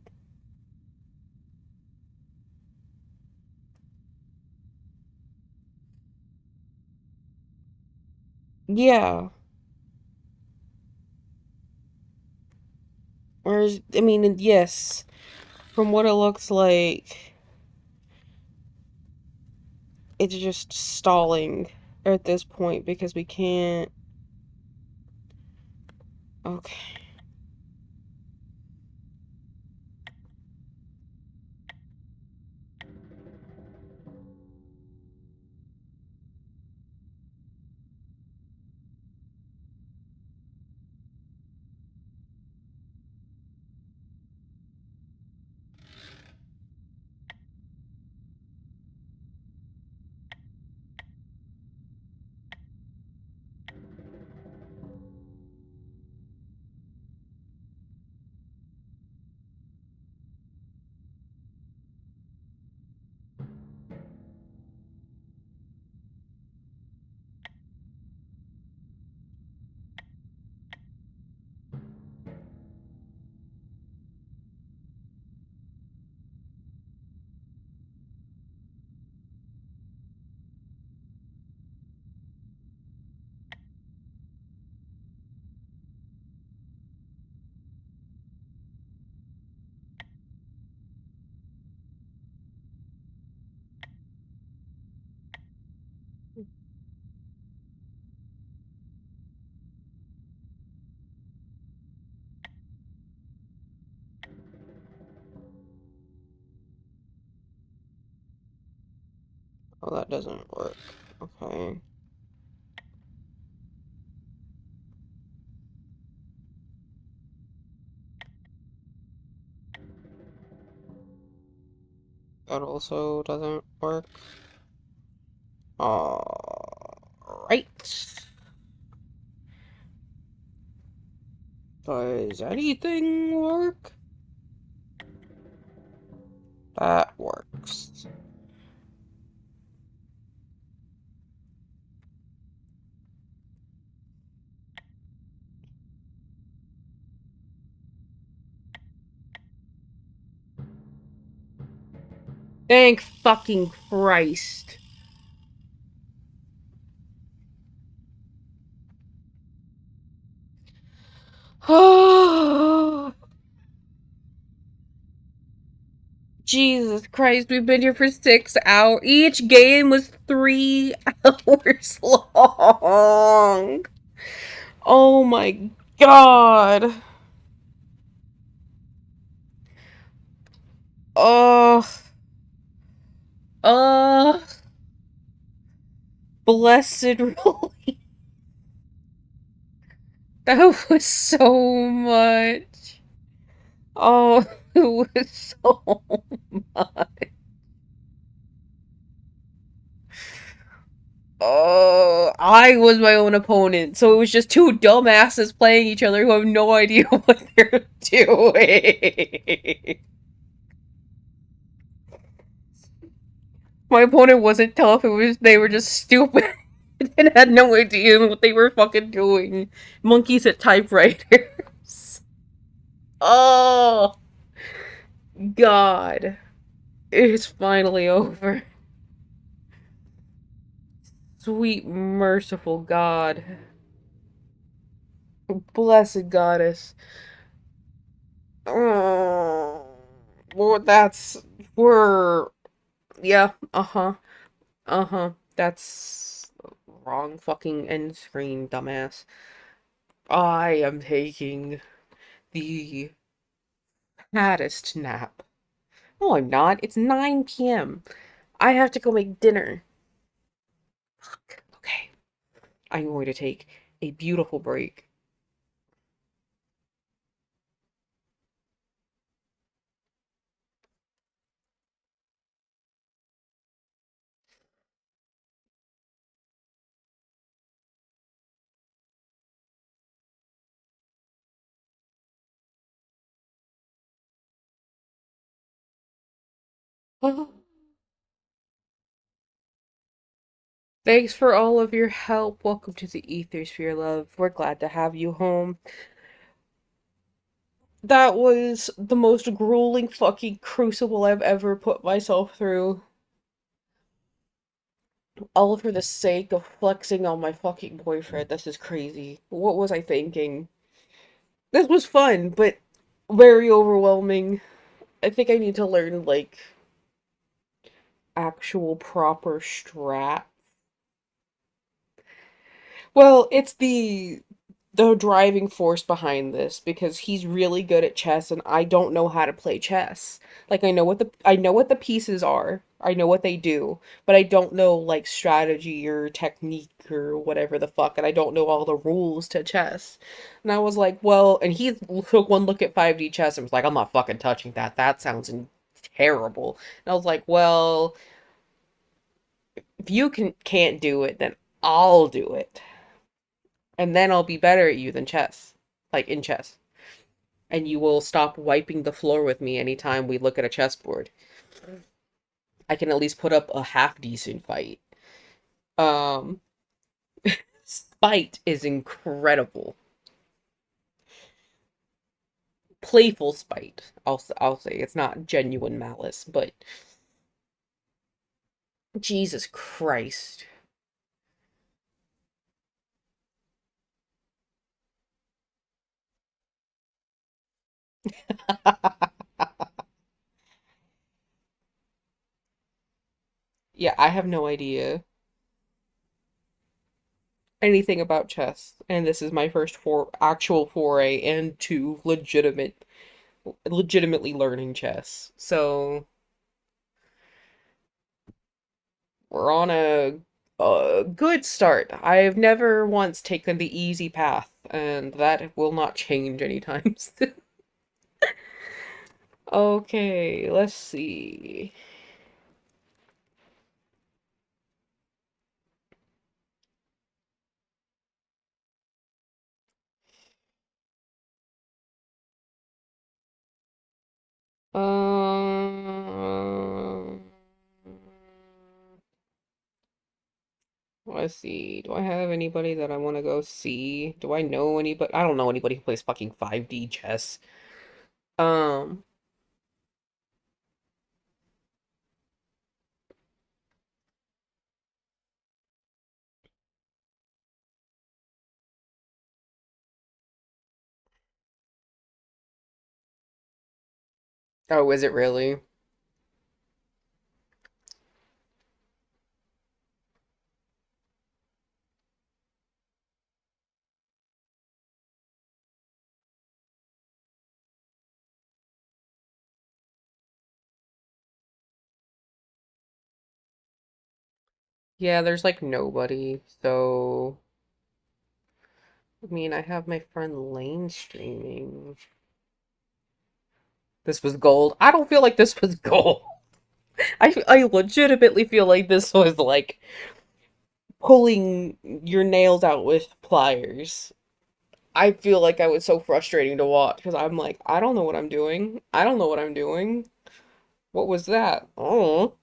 Yeah. Whereas, I mean, yes, from what it looks like, it's just stalling at this point because we can't. Okay. Oh, that doesn't work. Okay. That also doesn't work. Alright. Does anything work? That works. Thank fucking Christ. Jesus Christ, we've been here for 6 hours. Each game was 3 hours long. Oh my god. Oh, uh, blessed relief. That was so much. Oh, it was so much. Oh, I was my own opponent, so it was just two dumbasses playing each other who have no idea what they're doing. My opponent wasn't tough, it was they were just stupid and had no idea what they were fucking doing. Monkeys at typewriters. Oh god. It's finally over. Sweet merciful God. Blessed goddess. Oh, well, we're, yeah, uh-huh, uh-huh. That's wrong fucking end screen, dumbass. I am taking the fattest nap. No, I'm not. It's 9 p.m. I have to go make dinner. Fuck. Okay. I'm going to take a beautiful break. Thanks for all of your help. Welcome to the Ethersphere, love. We're glad to have you home. That was the most grueling fucking crucible I've ever put myself through. All for the sake of flexing on my fucking boyfriend. This is crazy. What was I thinking? This was fun, but very overwhelming. I think I need to learn, like, actual proper strat. Well, it's the driving force behind this because he's really good at chess and I don't know how to play chess. Like I know what the pieces are. I know what they do, but I don't know like strategy or technique or whatever the fuck and I don't know all the rules to chess. And I was like, well, and he took one look at 5D chess and was like, I'm not fucking touching that. That sounds terrible. And I was like, well, if you can't do it, then I'll do it. And then I'll be better at you than chess. Like in chess. And you will stop wiping the floor with me anytime we look at a chessboard. I can at least put up a half decent fight. Um, Spite is incredible. Playful spite. I'll say it's not genuine malice, but Jesus Christ. Yeah, I have no idea anything about chess, and this is my first actual foray into legitimately learning chess. So We're on a good start. I've never once taken the easy path, and that will not change anytime soon. Okay, let's see. Um, let's see. Do I have anybody that I want to go see? Do I know anybody? I don't know anybody who plays fucking 5D chess. Um, oh, is it really? Yeah, there's like nobody. So, I mean, I have my friend Lane streaming. This was gold. I don't feel like this was gold. I legitimately feel like this was like pulling your nails out with pliers. I feel like I was so frustrating to watch because I'm like, I don't know what I'm doing. I don't know what I'm doing. What was that? Oh,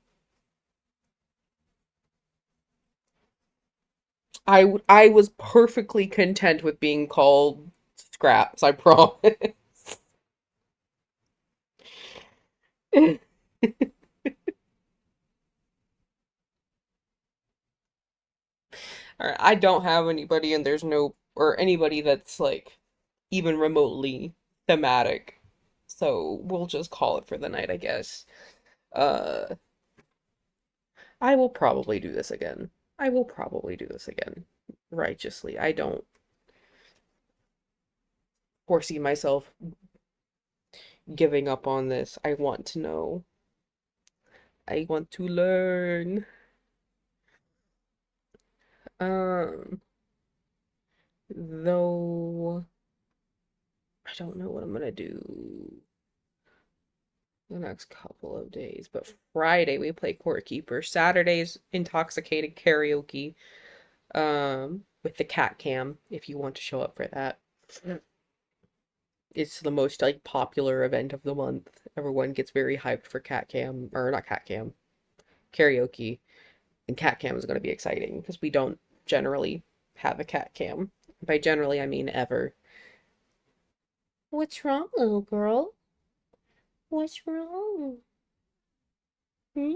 I was perfectly content with being called scraps, I promise. Alright, I don't have anybody and there's no or anybody that's like even remotely thematic. So we'll just call it for the night, I guess. Uh I will probably do this again. I will probably do this again. Righteously. I don't foresee myself giving up on this. I want to know. I want to learn. Um, though I don't know what I'm gonna do the next couple of days. But Friday we play Court Keeper. Saturday's intoxicated karaoke. With the cat cam, if you want to show up for that. It's the most like popular event of the month. Everyone gets very hyped for cat cam or not cat cam karaoke, and cat cam is going to be exciting because we don't generally have a cat cam. By generally, I mean ever. What's wrong, little girl? What's wrong? Hmm?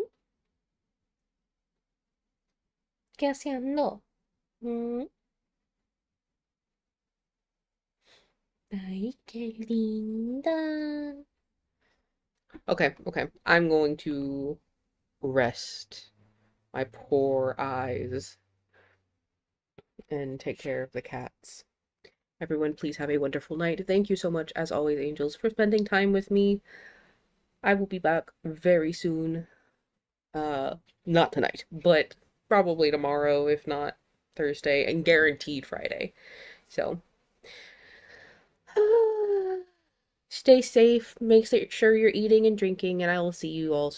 ¿Qué haciendo? Hmm? Ay, qué linda. Okay, okay. I'm going to rest my poor eyes and take care of the cats. Everyone, please have a wonderful night. Thank you so much, as always, angels, for spending time with me. I will be back very soon. Uh, not tonight, but probably tomorrow, if not Thursday, and guaranteed Friday. So, stay safe, make sure you're eating and drinking, and I will see you all soon.